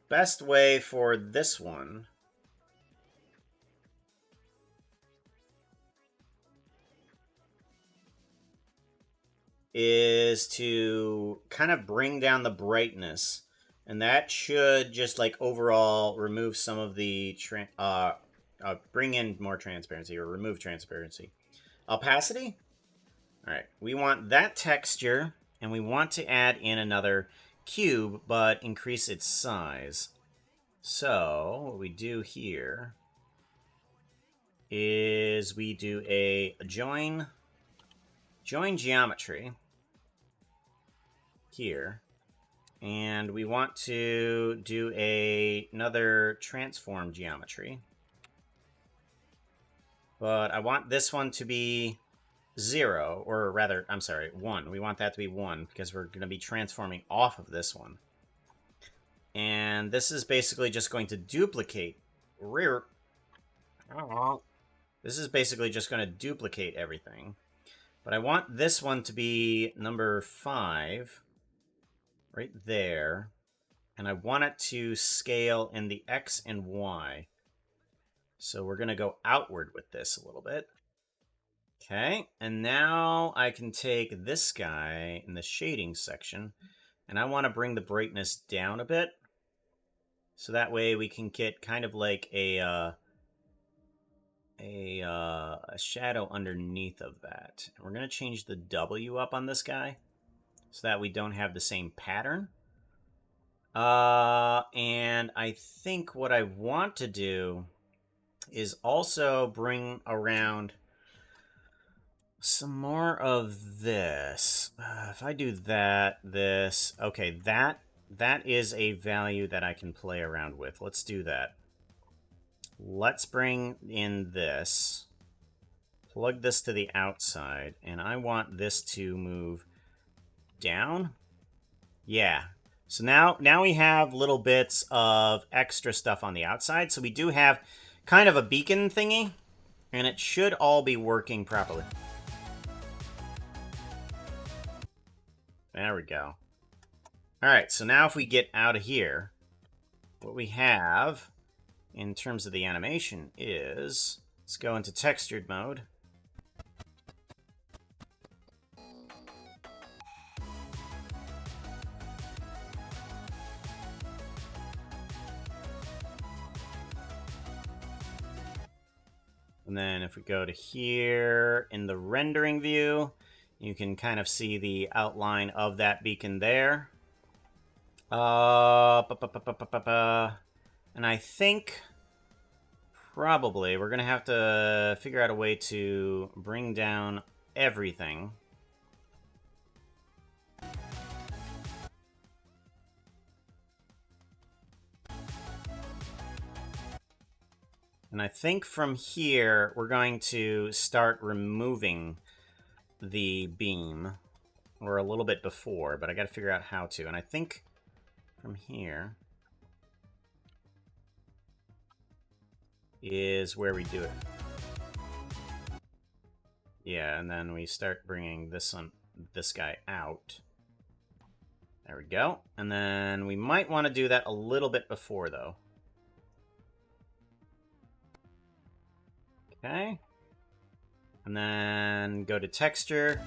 best way for this one is to kind of bring down the brightness, and that should just like overall remove some of the bring in more transparency or remove transparency. Opacity. All right, we want that texture, and we want to add in another cube, but increase its size. So what we do here is we do a join geometry here, and we want to do another transform geometry, but I want this one to be 0, or rather, I'm sorry, 1. We want that to be 1 because we're going to be transforming off of this one. And this is basically just going to duplicate This is basically just going to duplicate everything. But I want this one to be number 5 right there. And I want it to scale in the X and Y. So we're going to go outward with this a little bit. Okay, and now I can take this guy in the shading section, and I want to bring the brightness down a bit. So that way we can get kind of like a shadow underneath of that. And we're going to change the W up on this guy so that we don't have the same pattern. And I think what I want to do is also bring around some more of this. If I do that, this... Okay, that is a value that I can play around with. Let's do that. Let's bring in this. Plug this to the outside. And I want this to move down. Yeah. So now we have little bits of extra stuff on the outside. So we do have kind of a beacon thingy. And it should all be working properly. There we go. Alright, so now if we get out of here, what we have in terms of the animation is, let's go into textured mode. And then if we go to here in the rendering view, you can kind of see the outline of that beacon there. And I think probably we're going to have to figure out a way to bring down everything. And I think from here, we're going to start removing the beam, or a little bit before, but I got to figure out how to. And I think from here is where we do it. Yeah, and then we start bringing this guy out. There we go. And then we might want to do that a little bit before, though. Okay. And then go to texture.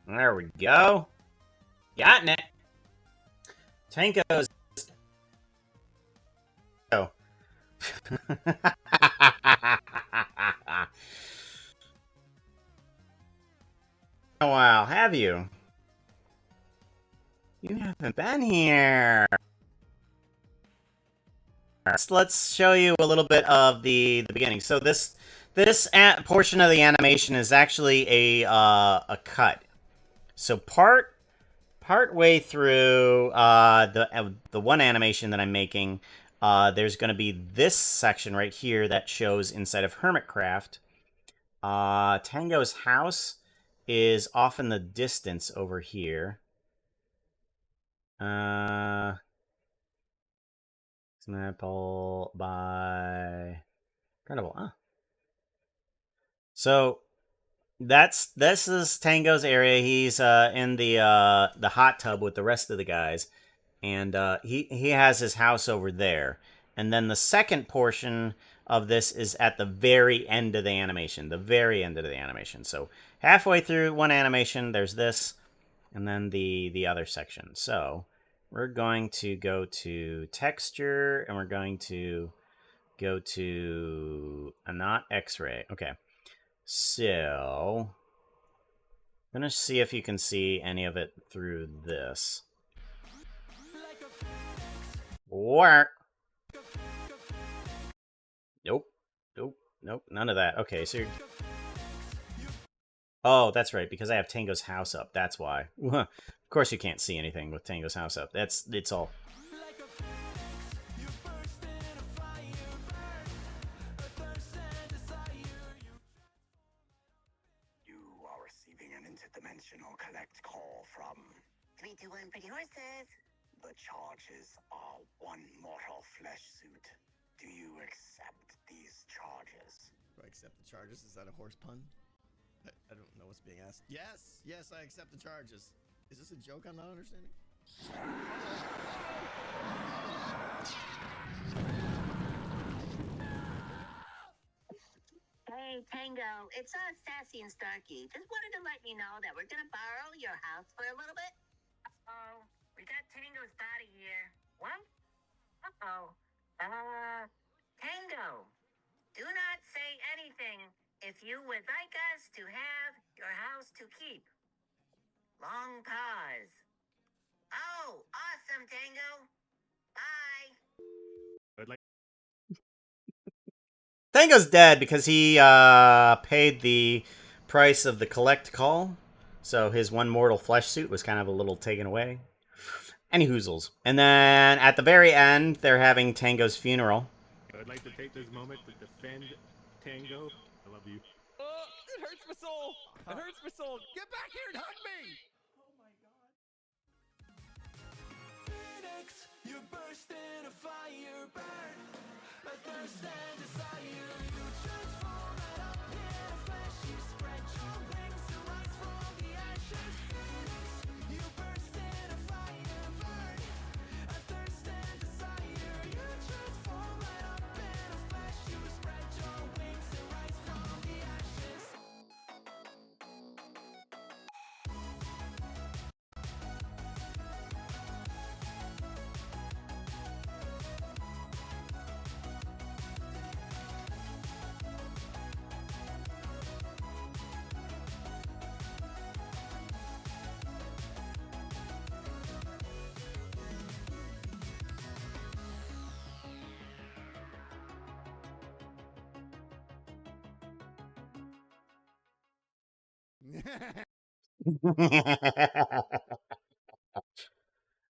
There we go. Gotten it. Tango's. Oh. Oh, wow, have you? You haven't been here. Let's show you a little bit of the beginning. So this portion of the animation is actually a cut. So part way through the one animation that I'm making, there's going to be this section right here that shows inside of Hermitcraft. Tango's house is off in the distance over here. Snapple by Incredible, huh? So this is Tango's area. He's in the hot tub with the rest of the guys, and he has his house over there. And then the second portion of this is at the very end of the animation. The very end of the animation. So halfway through one animation, there's this, and then the other section. So we're going to go to texture, and we're going to go to not X-ray. Okay. So I'm going to see if you can see any of it through this. Or nope. None of that. Okay, so oh, that's right, because I have Tango's house up. That's why. Of course you can't see anything with Tango's house up. It's all. You are receiving an interdimensional collect call from 321 Pretty Horses. the charges are one mortal flesh suit. Do you accept these charges? Do I accept the charges? Is that a horse pun? I don't know what's being asked. Yes, I accept the charges. Is this a joke I'm not understanding? Hey, Tango, it's Sassy and Starkey. Just wanted to let you know that we're gonna borrow your house for a little bit. Uh-oh, we got Tango's body here. What? Uh-oh. Tango, do not say anything if you would like us to have your house to keep. Long pause. Oh, awesome, Tango. Bye. I'd like Tango's dead because he paid the price of the collect call. So his one mortal flesh suit was kind of a little taken away. Any hoozles. And then at the very end, they're having Tango's funeral. I'd like to take this moment to defend Tango. I love you. Oh, it hurts my soul. It hurts my soul. Get back here and hug me. Phoenix, you burst in a fire burn. A thirst and desire. You transform and appear in flesh. You spread your wings to rise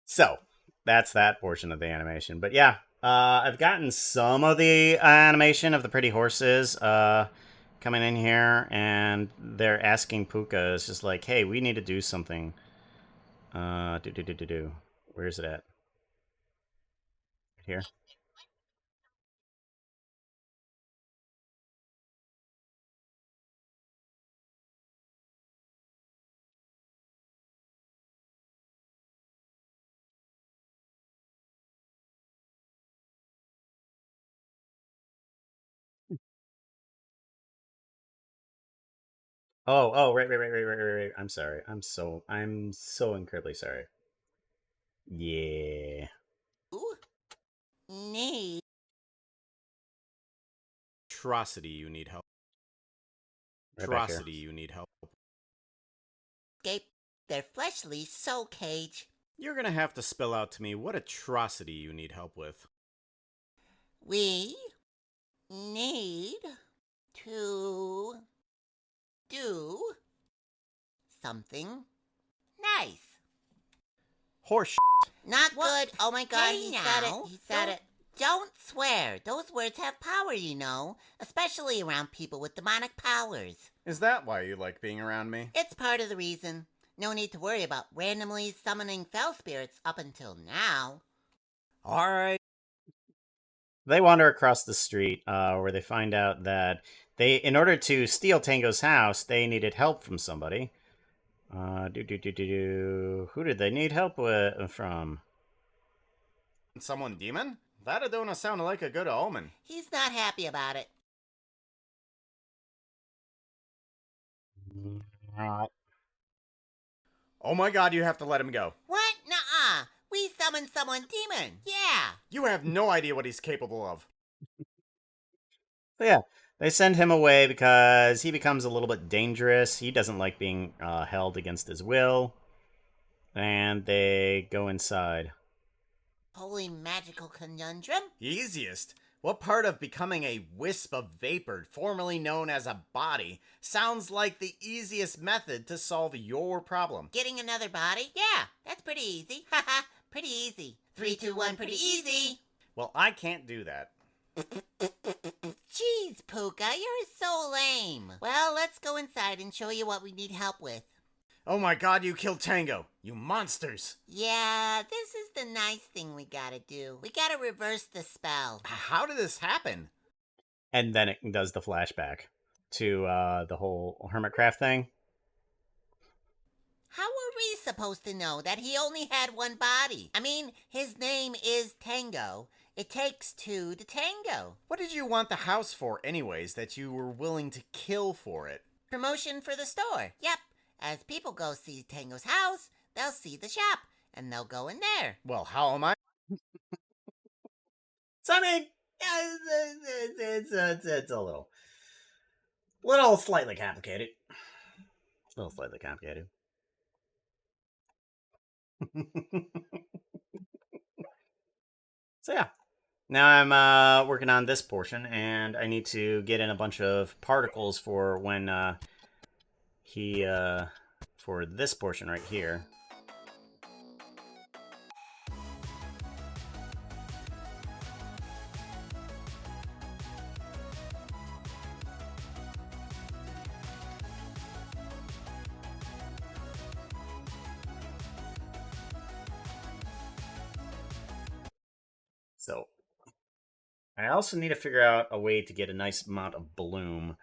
So, that's that portion of the animation. But yeah, I've gotten some of the animation of the pretty horses coming in here, and they're asking Puka. It's just like, hey, we need to do something. Do. Where is it at? Right here. Right. I'm sorry. I'm so incredibly sorry. Yeah. Ooh, need Atrocity, you need help. Right back here. Atrocity, you need help. escape their fleshly soul cage. You're gonna have to spell out to me what atrocity you need help with. We need to do something nice. Horse. Not good. Oh my god, Hey he now. said it. He said it. Don't swear. Those words have power, you know, especially around people with demonic powers. Is that why you like being around me? It's part of the reason. No need to worry about randomly summoning fell spirits up until now. Alright. They wander across the street, where they find out that in order to steal Tango's house, they needed help from somebody. Who did they need help from? Someone demon? That don't sound like a good omen. He's not happy about it. Oh my god, you have to let him go. What? Nuh-uh. We summoned someone demon. Yeah. You have no idea what he's capable of. So yeah, they send him away because he becomes a little bit dangerous. He doesn't like being held against his will. And they go inside. Holy magical conundrum. Easiest? What part of becoming a wisp of vapor, formerly known as a body, sounds like the easiest method to solve your problem? Getting another body? Yeah, that's pretty easy. Haha, pretty easy. 3, 2, 1, pretty easy. Well, I can't do that. Jeez, Puka, you're so lame. Well, let's go inside and show you what we need help with. Oh my god, you killed Tango! You monsters! Yeah, this is the nice thing we gotta do. We gotta reverse the spell. How did this happen? And then it does the flashback to the whole Hermitcraft thing. How were we supposed to know that he only had one body? I mean, his name is Tango. It takes two to tango. What did you want the house for anyways that you were willing to kill for it? Promotion for the store. Yep. As people go see Tango's house, they'll see the shop, and they'll go in there. Well, how am I? So I mean, it's a little slightly complicated. A little slightly complicated. So yeah, now I'm working on this portion, and I need to get in a bunch of particles for when for this portion right here. So I also need to figure out a way to get a nice amount of bloom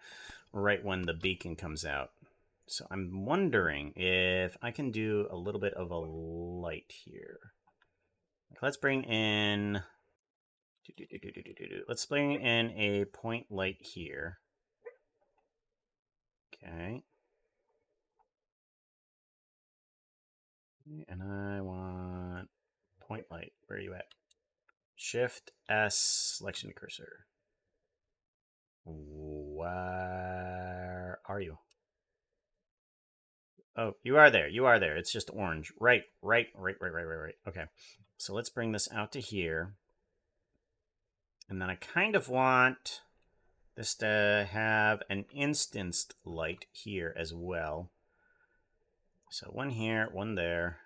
right when the beacon comes out. So I'm wondering if I can do a little bit of a light here. Let's bring in... Let's bring in a point light here. Okay. And I want point light. Where are you at? Shift S, selection cursor. Where are you? Oh, you are there. You are there. It's just orange. Right. Okay. So let's bring this out to here. And then I kind of want this to have an instanced light here as well. So one here, one there.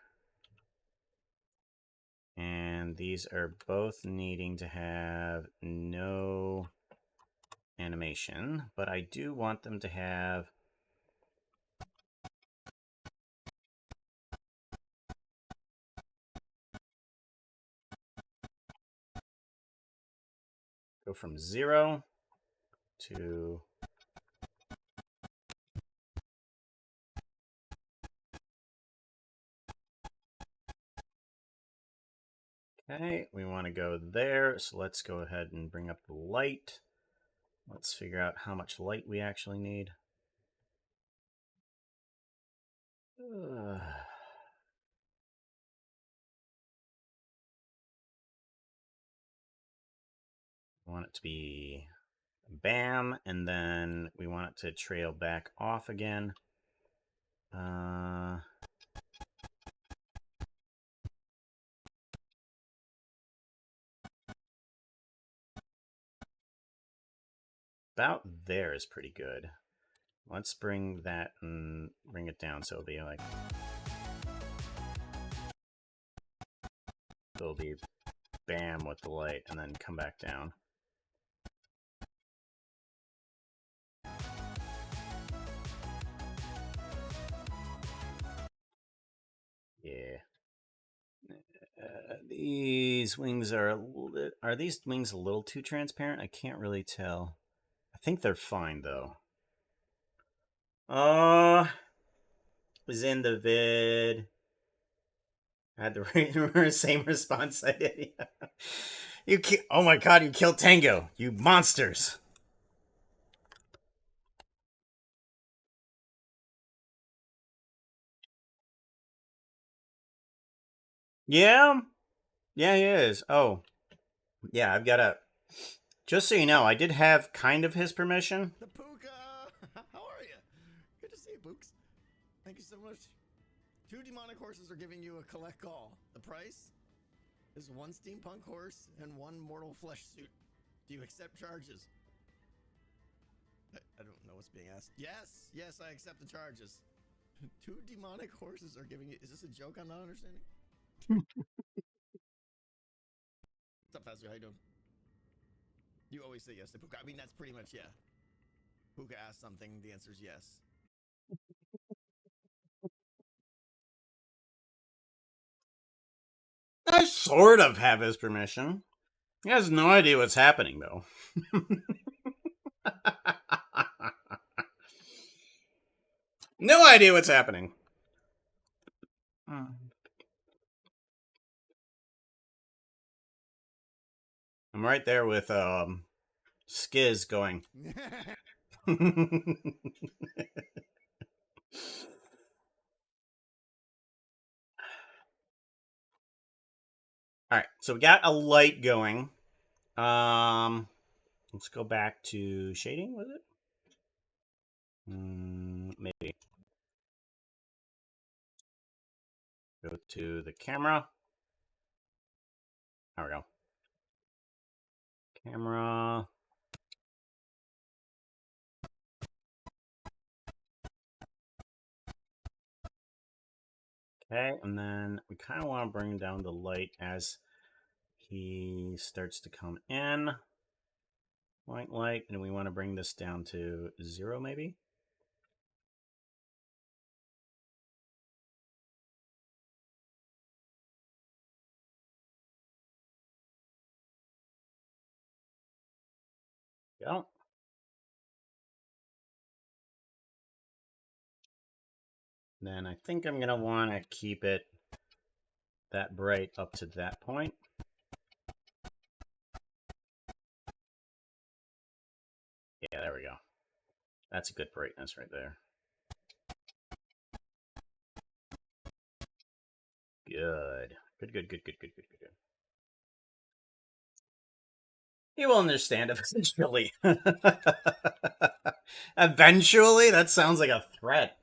And these are both needing to have no animation, but I do want them to have go from 0 to okay, we want to go there, so let's go ahead and bring up the light. Let's figure out how much light we actually need. We want it to be bam, and then we want it to trail back off again. About there is pretty good. Let's bring that and bring it down so it'll be like it'll be bam with the light and then come back down. Yeah. These wings are these wings a little too transparent? I can't really tell. I think they're fine though. Was in the vid. I had the same response I did. Oh my god, you killed Tango, you monsters. Yeah, he is. Oh, yeah, I've got a. Just so you know, I did have kind of his permission. The Puka! How are you? Good to see you, Books. Thank you so much. 2 demonic horses are giving you a collect call. The price is 1 steampunk horse and 1 mortal flesh suit. Do you accept charges? I don't know what's being asked. Yes, I accept the charges. 2 demonic horses are giving you... Is this a joke I'm not understanding? What's up, Fazu? How you doing? You always say yes to Puka. I mean, that's pretty much, yeah. Puka asks something, the answer is yes. I sort of have his permission. He has no idea what's happening, though. No idea what's happening. I'm right there with Skiz going. Alright, so we got a light going. Let's go back to shading, was it? Maybe. Go to the camera. There we go. Camera. Okay, and then we kind of want to bring down the light as he starts to come in. White light, and we want to bring this down to 0 maybe? Go. Then I think I'm going to want to keep it that bright up to that point. Yeah, there we go. That's a good brightness right there. Good. Good. You will understand eventually. Eventually? That sounds like a threat.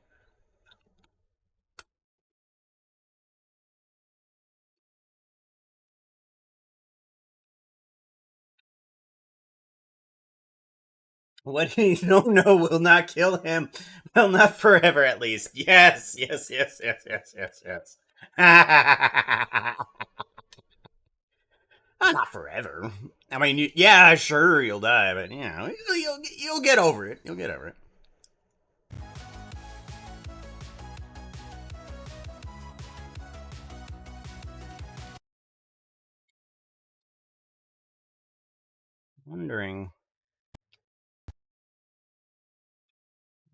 What he don't know will not kill him. Well, not forever, at least. Yes, yes, yes, yes, yes, yes, yes. Not forever. I mean, yeah, sure, you'll die, but yeah, you'll get over it. You'll get over it. Wondering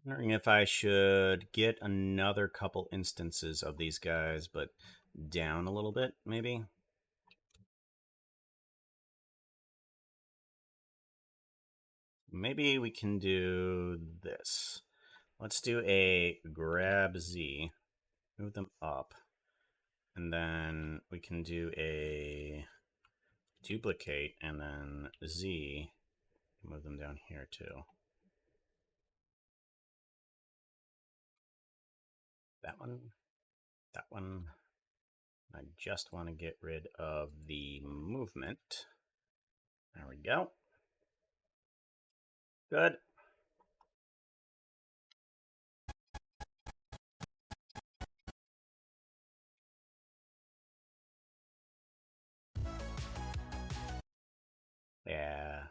if I should get another couple instances of these guys, but down a little bit, maybe. Maybe we can do this. Let's do a grab Z, move them up, and then we can do a duplicate, and then Z, move them down here too. That one, that one. I just want to get rid of the movement. There we go. Good. Yeah.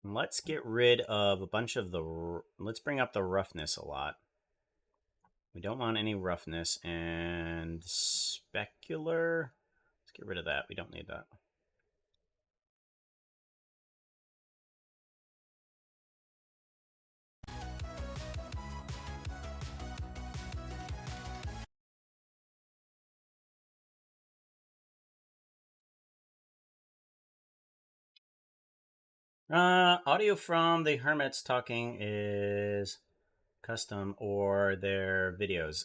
Let's get rid of a bunch of the... Let's bring up the roughness a lot. We don't want any roughness. And specular... Let's get rid of that. We don't need that. Audio from the hermits talking is custom or their videos.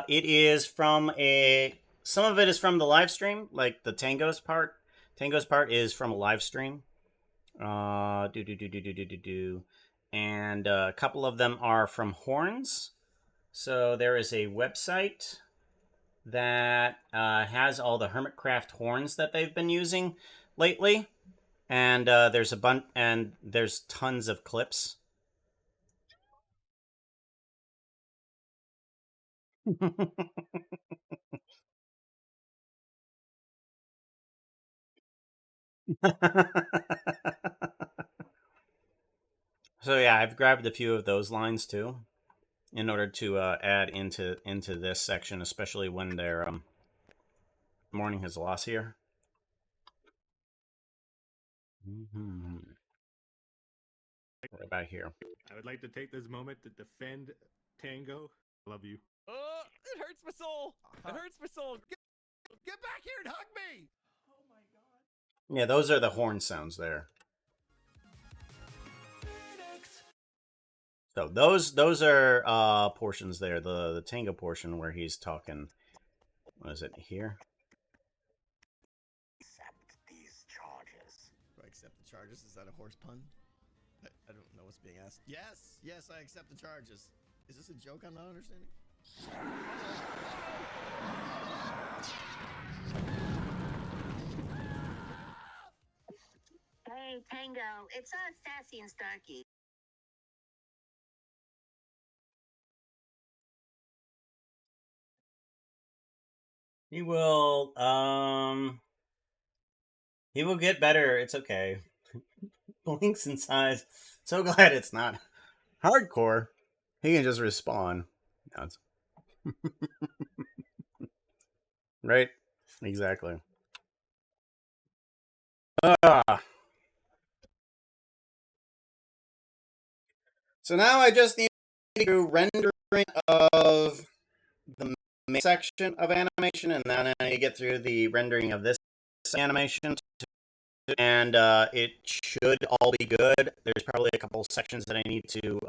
It is from a... Some of it is from the live stream, like the Tango's part. Tango's part is from a live stream. And a couple of them are from horns. So there is a website that has all the Hermitcraft horns that they've been using lately. And there's a bunch, and there's tons of clips. So yeah, I've grabbed a few of those lines too, in order to add into this section, especially when they're mourning his loss here. Right about here. I would like to take this moment to defend Tango. Love you. Oh, it hurts my soul. It hurts my soul. Get back here and hug me. Oh my god. Yeah, those are the horn sounds there. So those are portions there. The Tango portion where he's talking. What is it here? Accept these charges. Do I accept the charges? Is that a horse pun? I don't know what's being asked. Yes, yes, I accept the charges. Is this a joke I'm not understanding? Hey, Tango, it's Sassy and Starkey. He will get better. It's okay. Blinks in size. So glad it's not hardcore. He can just respawn. No, right? Exactly. So now I just need to do rendering of the main section of animation, and then I get through the rendering of this animation, and it should all be good. There's probably a couple sections that I need to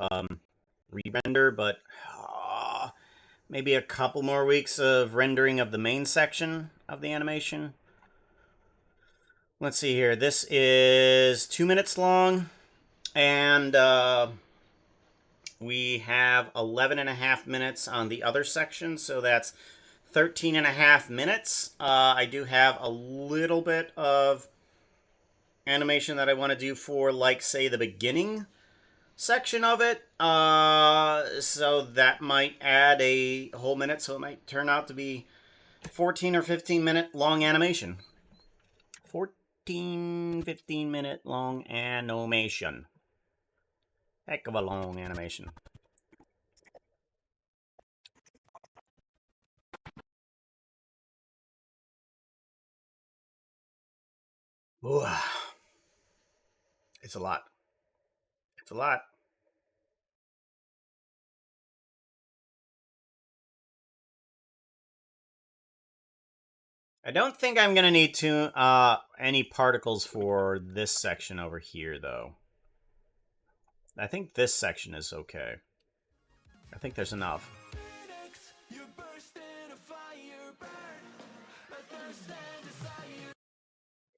re-render, but maybe a couple more weeks of rendering of the main section of the animation. Let's see here. This is 2 minutes long, and we have 11.5 minutes on the other section, so that's 13.5 minutes. I do have a little bit of animation that I want to do for, like, say, the beginning section of it. So that might add a whole minute, so it might turn out to be 14 or 15 minute long animation. 14, 15 minute long animation. Heck of a long animation. Ooh. It's a lot. It's a lot. I don't think I'm going to need any particles for this section over here, though. I think this section is okay. I think there's enough.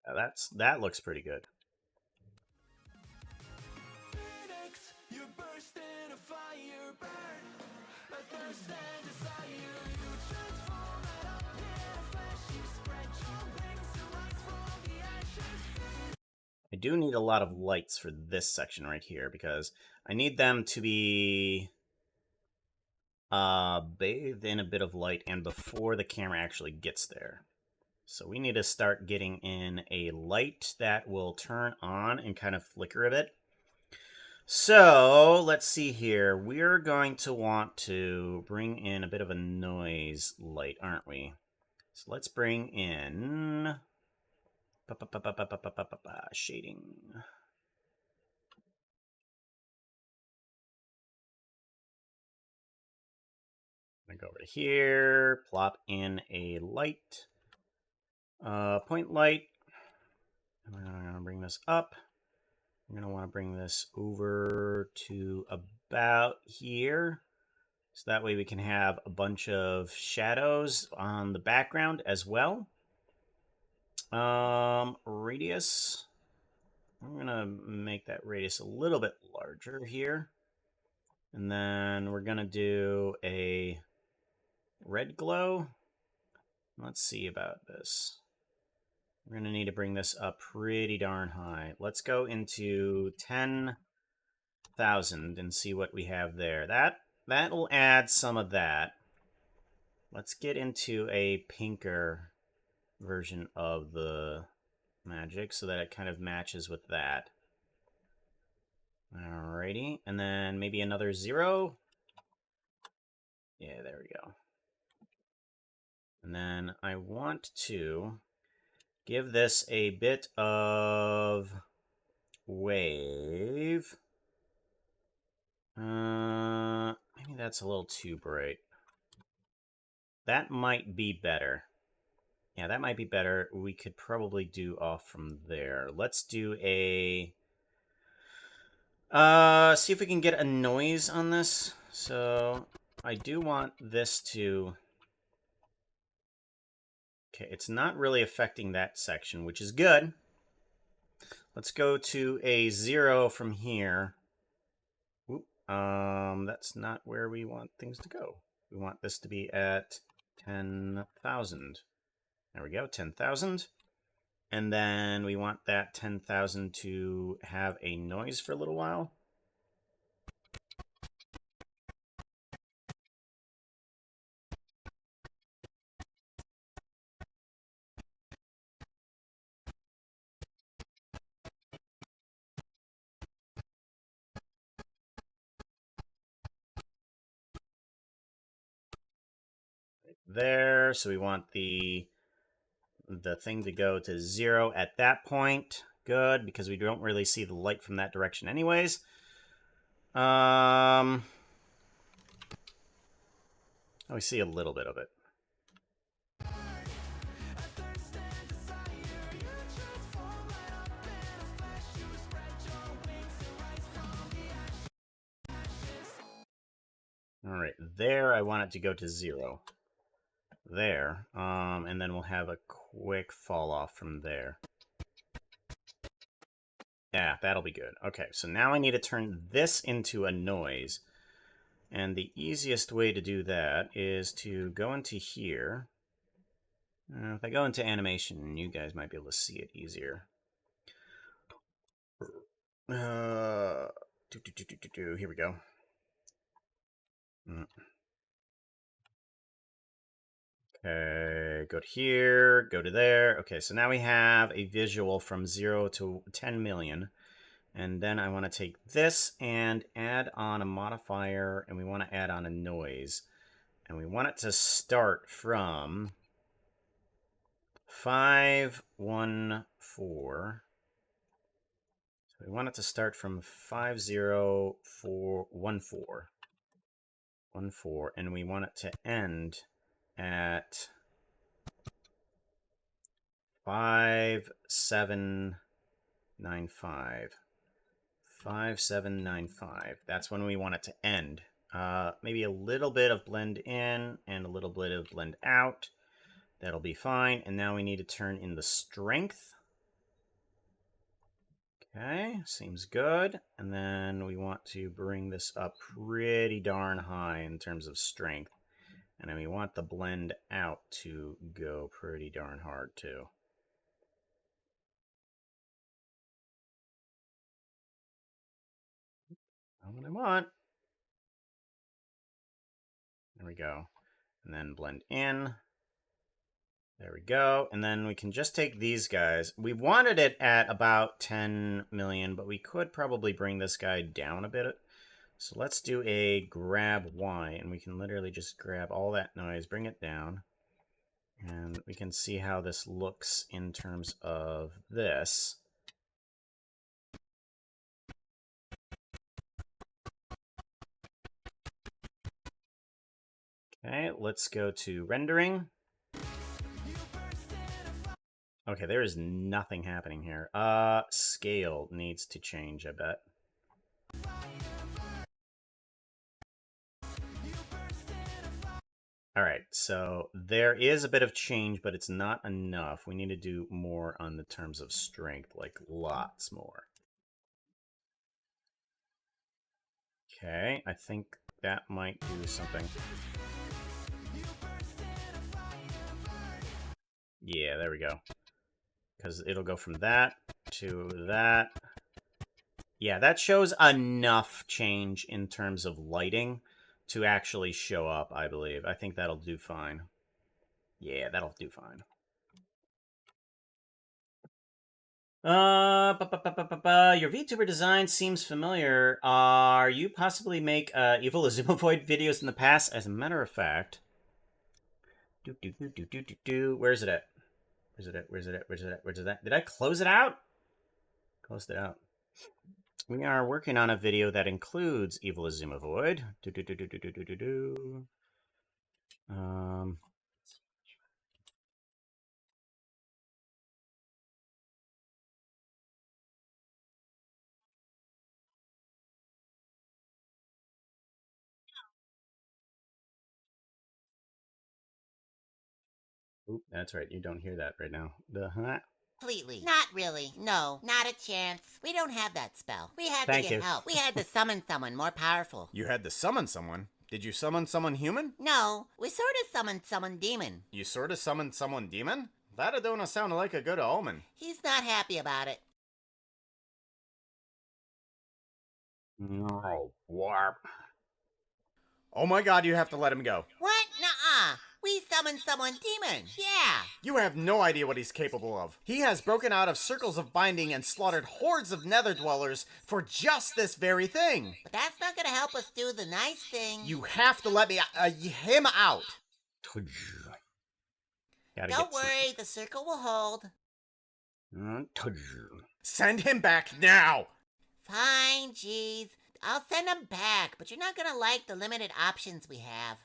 Yeah, that looks pretty good. I do need a lot of lights for this section right here because I need them to be bathed in a bit of light and before the camera actually gets there. So we need to start getting in a light that will turn on and kind of flicker a bit. So let's see here. We're going to want to bring in a bit of a noise light, aren't we? So let's bring in shading. I'm gonna go over to here, plop in a light, point light. I'm gonna bring this up. I'm gonna want to bring this over to about here. So that way we can have a bunch of shadows on the background as well. Radius. I'm gonna make that radius a little bit larger here. And then we're gonna do a red glow. Let's see about this. We're gonna need to bring this up pretty darn high. Let's go into 10,000 and see what we have there. That'll add some of that. Let's get into a pinker version of the magic so that it kind of matches with that. Alrighty, and then maybe another 0. Yeah, there we go. And then I want to give this a bit of wave. Maybe that's a little too bright. That might be better. Yeah, that might be better. We could probably do off from there. Let's do a... see if we can get a noise on this. So, I do want this to... Okay, it's not really affecting that section, which is good. Let's go to a 0 from here. Oop, that's not where we want things to go. We want this to be at 10,000. There we go, 10,000. And then we want that 10,000 to have a noise for a little while. Right there, so we want the thing to go to 0 at that point. Good, because we don't really see the light from that direction anyways. Oh, we see a little bit of it. All right, there I want it to go to 0. There, and then we'll have a quick fall off from there. Yeah, that'll be good. Okay, so now I need to turn this into a noise. And the easiest way to do that is to go into here. If I go into animation, you guys might be able to see it easier. Here we go. Okay, go to here, go to there. Okay, so now we have a visual from 0 to 10 million. And then I want to take this and add on a modifier, and we want to add on a noise. And we want it to start from 514. So we want it to start from 50414, and we want it to end at 5795. 5795. That's when we want it to end. Maybe a little bit of blend in and a little bit of blend out. That'll be fine. And now we need to turn in the strength. Okay, seems good. And then we want to bring this up pretty darn high in terms of strength. And then we want the blend out to go pretty darn hard too. Not what I want. There we go. And then blend in. There we go. And then we can just take these guys. We wanted it at about 10 million, but we could probably bring this guy down a bit. So let's do a grab Y, and we can literally just grab all that noise, bring it down. And we can see how this looks in terms of this. Okay, let's go to rendering. Okay, there is nothing happening here. Scale needs to change, I bet. Alright, so there is a bit of change, but it's not enough. We need to do more on the terms of strength, like lots more. Okay, I think that might do something. Yeah, there we go. Because it'll go from that to that. Yeah, that shows enough change in terms of lighting to actually show up, I believe. I think that'll do fine. Yeah, that'll do fine. Your VTuber design seems familiar. Are you possibly make Evil Azumovoid videos in the past? As a matter of fact... Where's it at? Where's it at? Where's it at? Where's it at? Where's it at? Did I close it out? Closed it out. We are working on a video that includes Evil Azumovoid. Oop, that's right. You don't hear that right now. Completely. Not really. No, not a chance. We don't have that spell. We had Thank to get you. help. We had to summon someone more powerful. You had to summon someone? Did you summon someone human? No, we sort of summoned someone demon. You sort of summoned someone demon? That don't sound like a good omen. He's not happy about it. No, warp. Oh my god, you have to let him go. What? Nuh-uh. We summoned someone demon. Yeah. You have no idea what he's capable of. He has broken out of circles of binding and slaughtered hordes of nether dwellers for just this very thing. But that's not gonna help us do the nice thing. You have to let me him out. Don't worry, the circle will hold. Send him back now. Fine, jeez. I'll send him back, but you're not gonna like the limited options we have.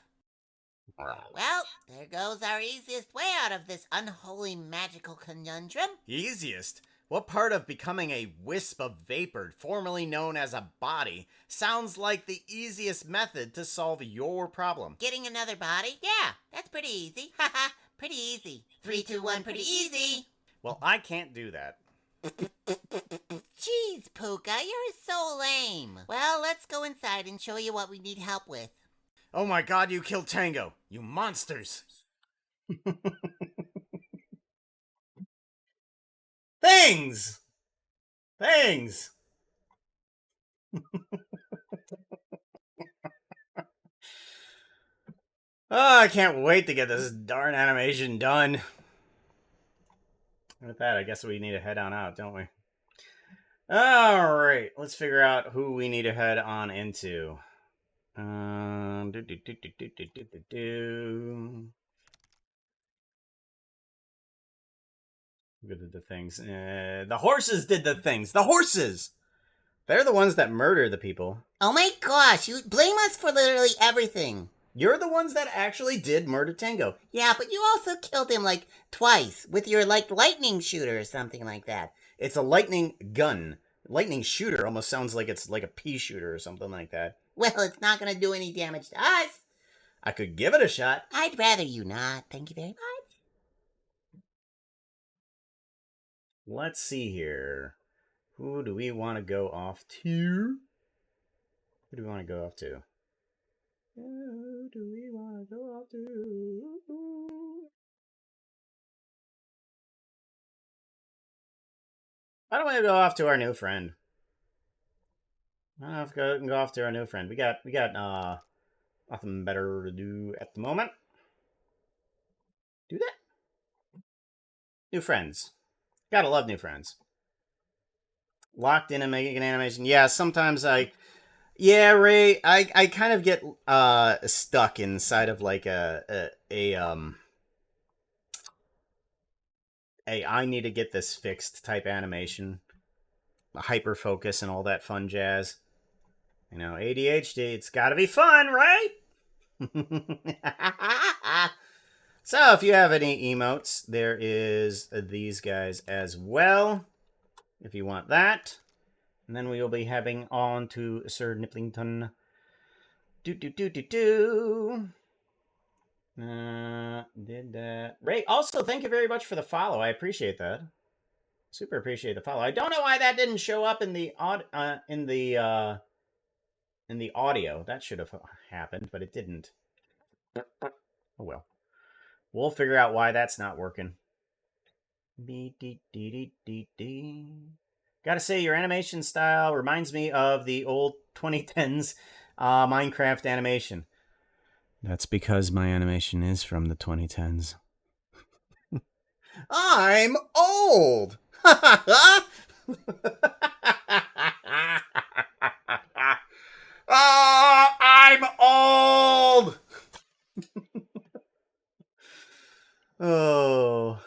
Well, there goes our easiest way out of this unholy magical conundrum. Easiest? What part of becoming a wisp of vapor, formerly known as a body, sounds like the easiest method to solve your problem? Getting another body? Yeah, that's pretty easy. Haha, pretty easy. 3, 2, 1, pretty easy. Well, I can't do that. Jeez, Puka, you're so lame. Well, let's go inside and show you what we need help with. Oh my god, you killed Tango! You monsters! Things! Things! Oh, I can't wait to get this darn animation done. With that, I guess we need to head on out, don't we? Alright, let's figure out who we need to head on into. Do, do, do, do, do, do, do, do, do. Who did the things? The horses did the things. The horses! They're the ones that murder the people. Oh my gosh, you blame us for literally everything. You're the ones that actually did murder Tango. Yeah, but you also killed him like twice with your like lightning shooter or something like that. It's a lightning gun. Lightning shooter almost sounds like it's like a pea shooter or something like that. Well, it's not gonna do any damage to us. I could give it a shot. I'd rather you not. Thank you very much. Let's see here. Who do we want to go off to? Who do we want to go off to? Who do we want to go off to? Why don't we go off to our new friend? I don't know if we can go off to our new friend. We got nothing better to do at the moment. Do that. New friends. Gotta love new friends. Locked in and making an animation. Yeah, sometimes yeah, Ray, I kind of get stuck inside of like a I need to get this fixed type animation. Hyper focus and all that fun jazz. You know, ADHD, it's gotta be fun, right? So, if you have any emotes, there is these guys as well, if you want that. And then we will be having on to Sir Nipplington. Did that. Ray, also, thank you very much for the follow. I appreciate that. Super appreciate the follow. I don't know why that didn't show up in the audio. That should have happened, but it didn't. Oh well. We'll figure out why that's not working. Gotta say, your animation style reminds me of the old 2010s Minecraft animation. That's because my animation is from the 2010s. I'm old! I'm old! Oh.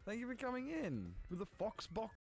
Thank you for coming in with a fox box.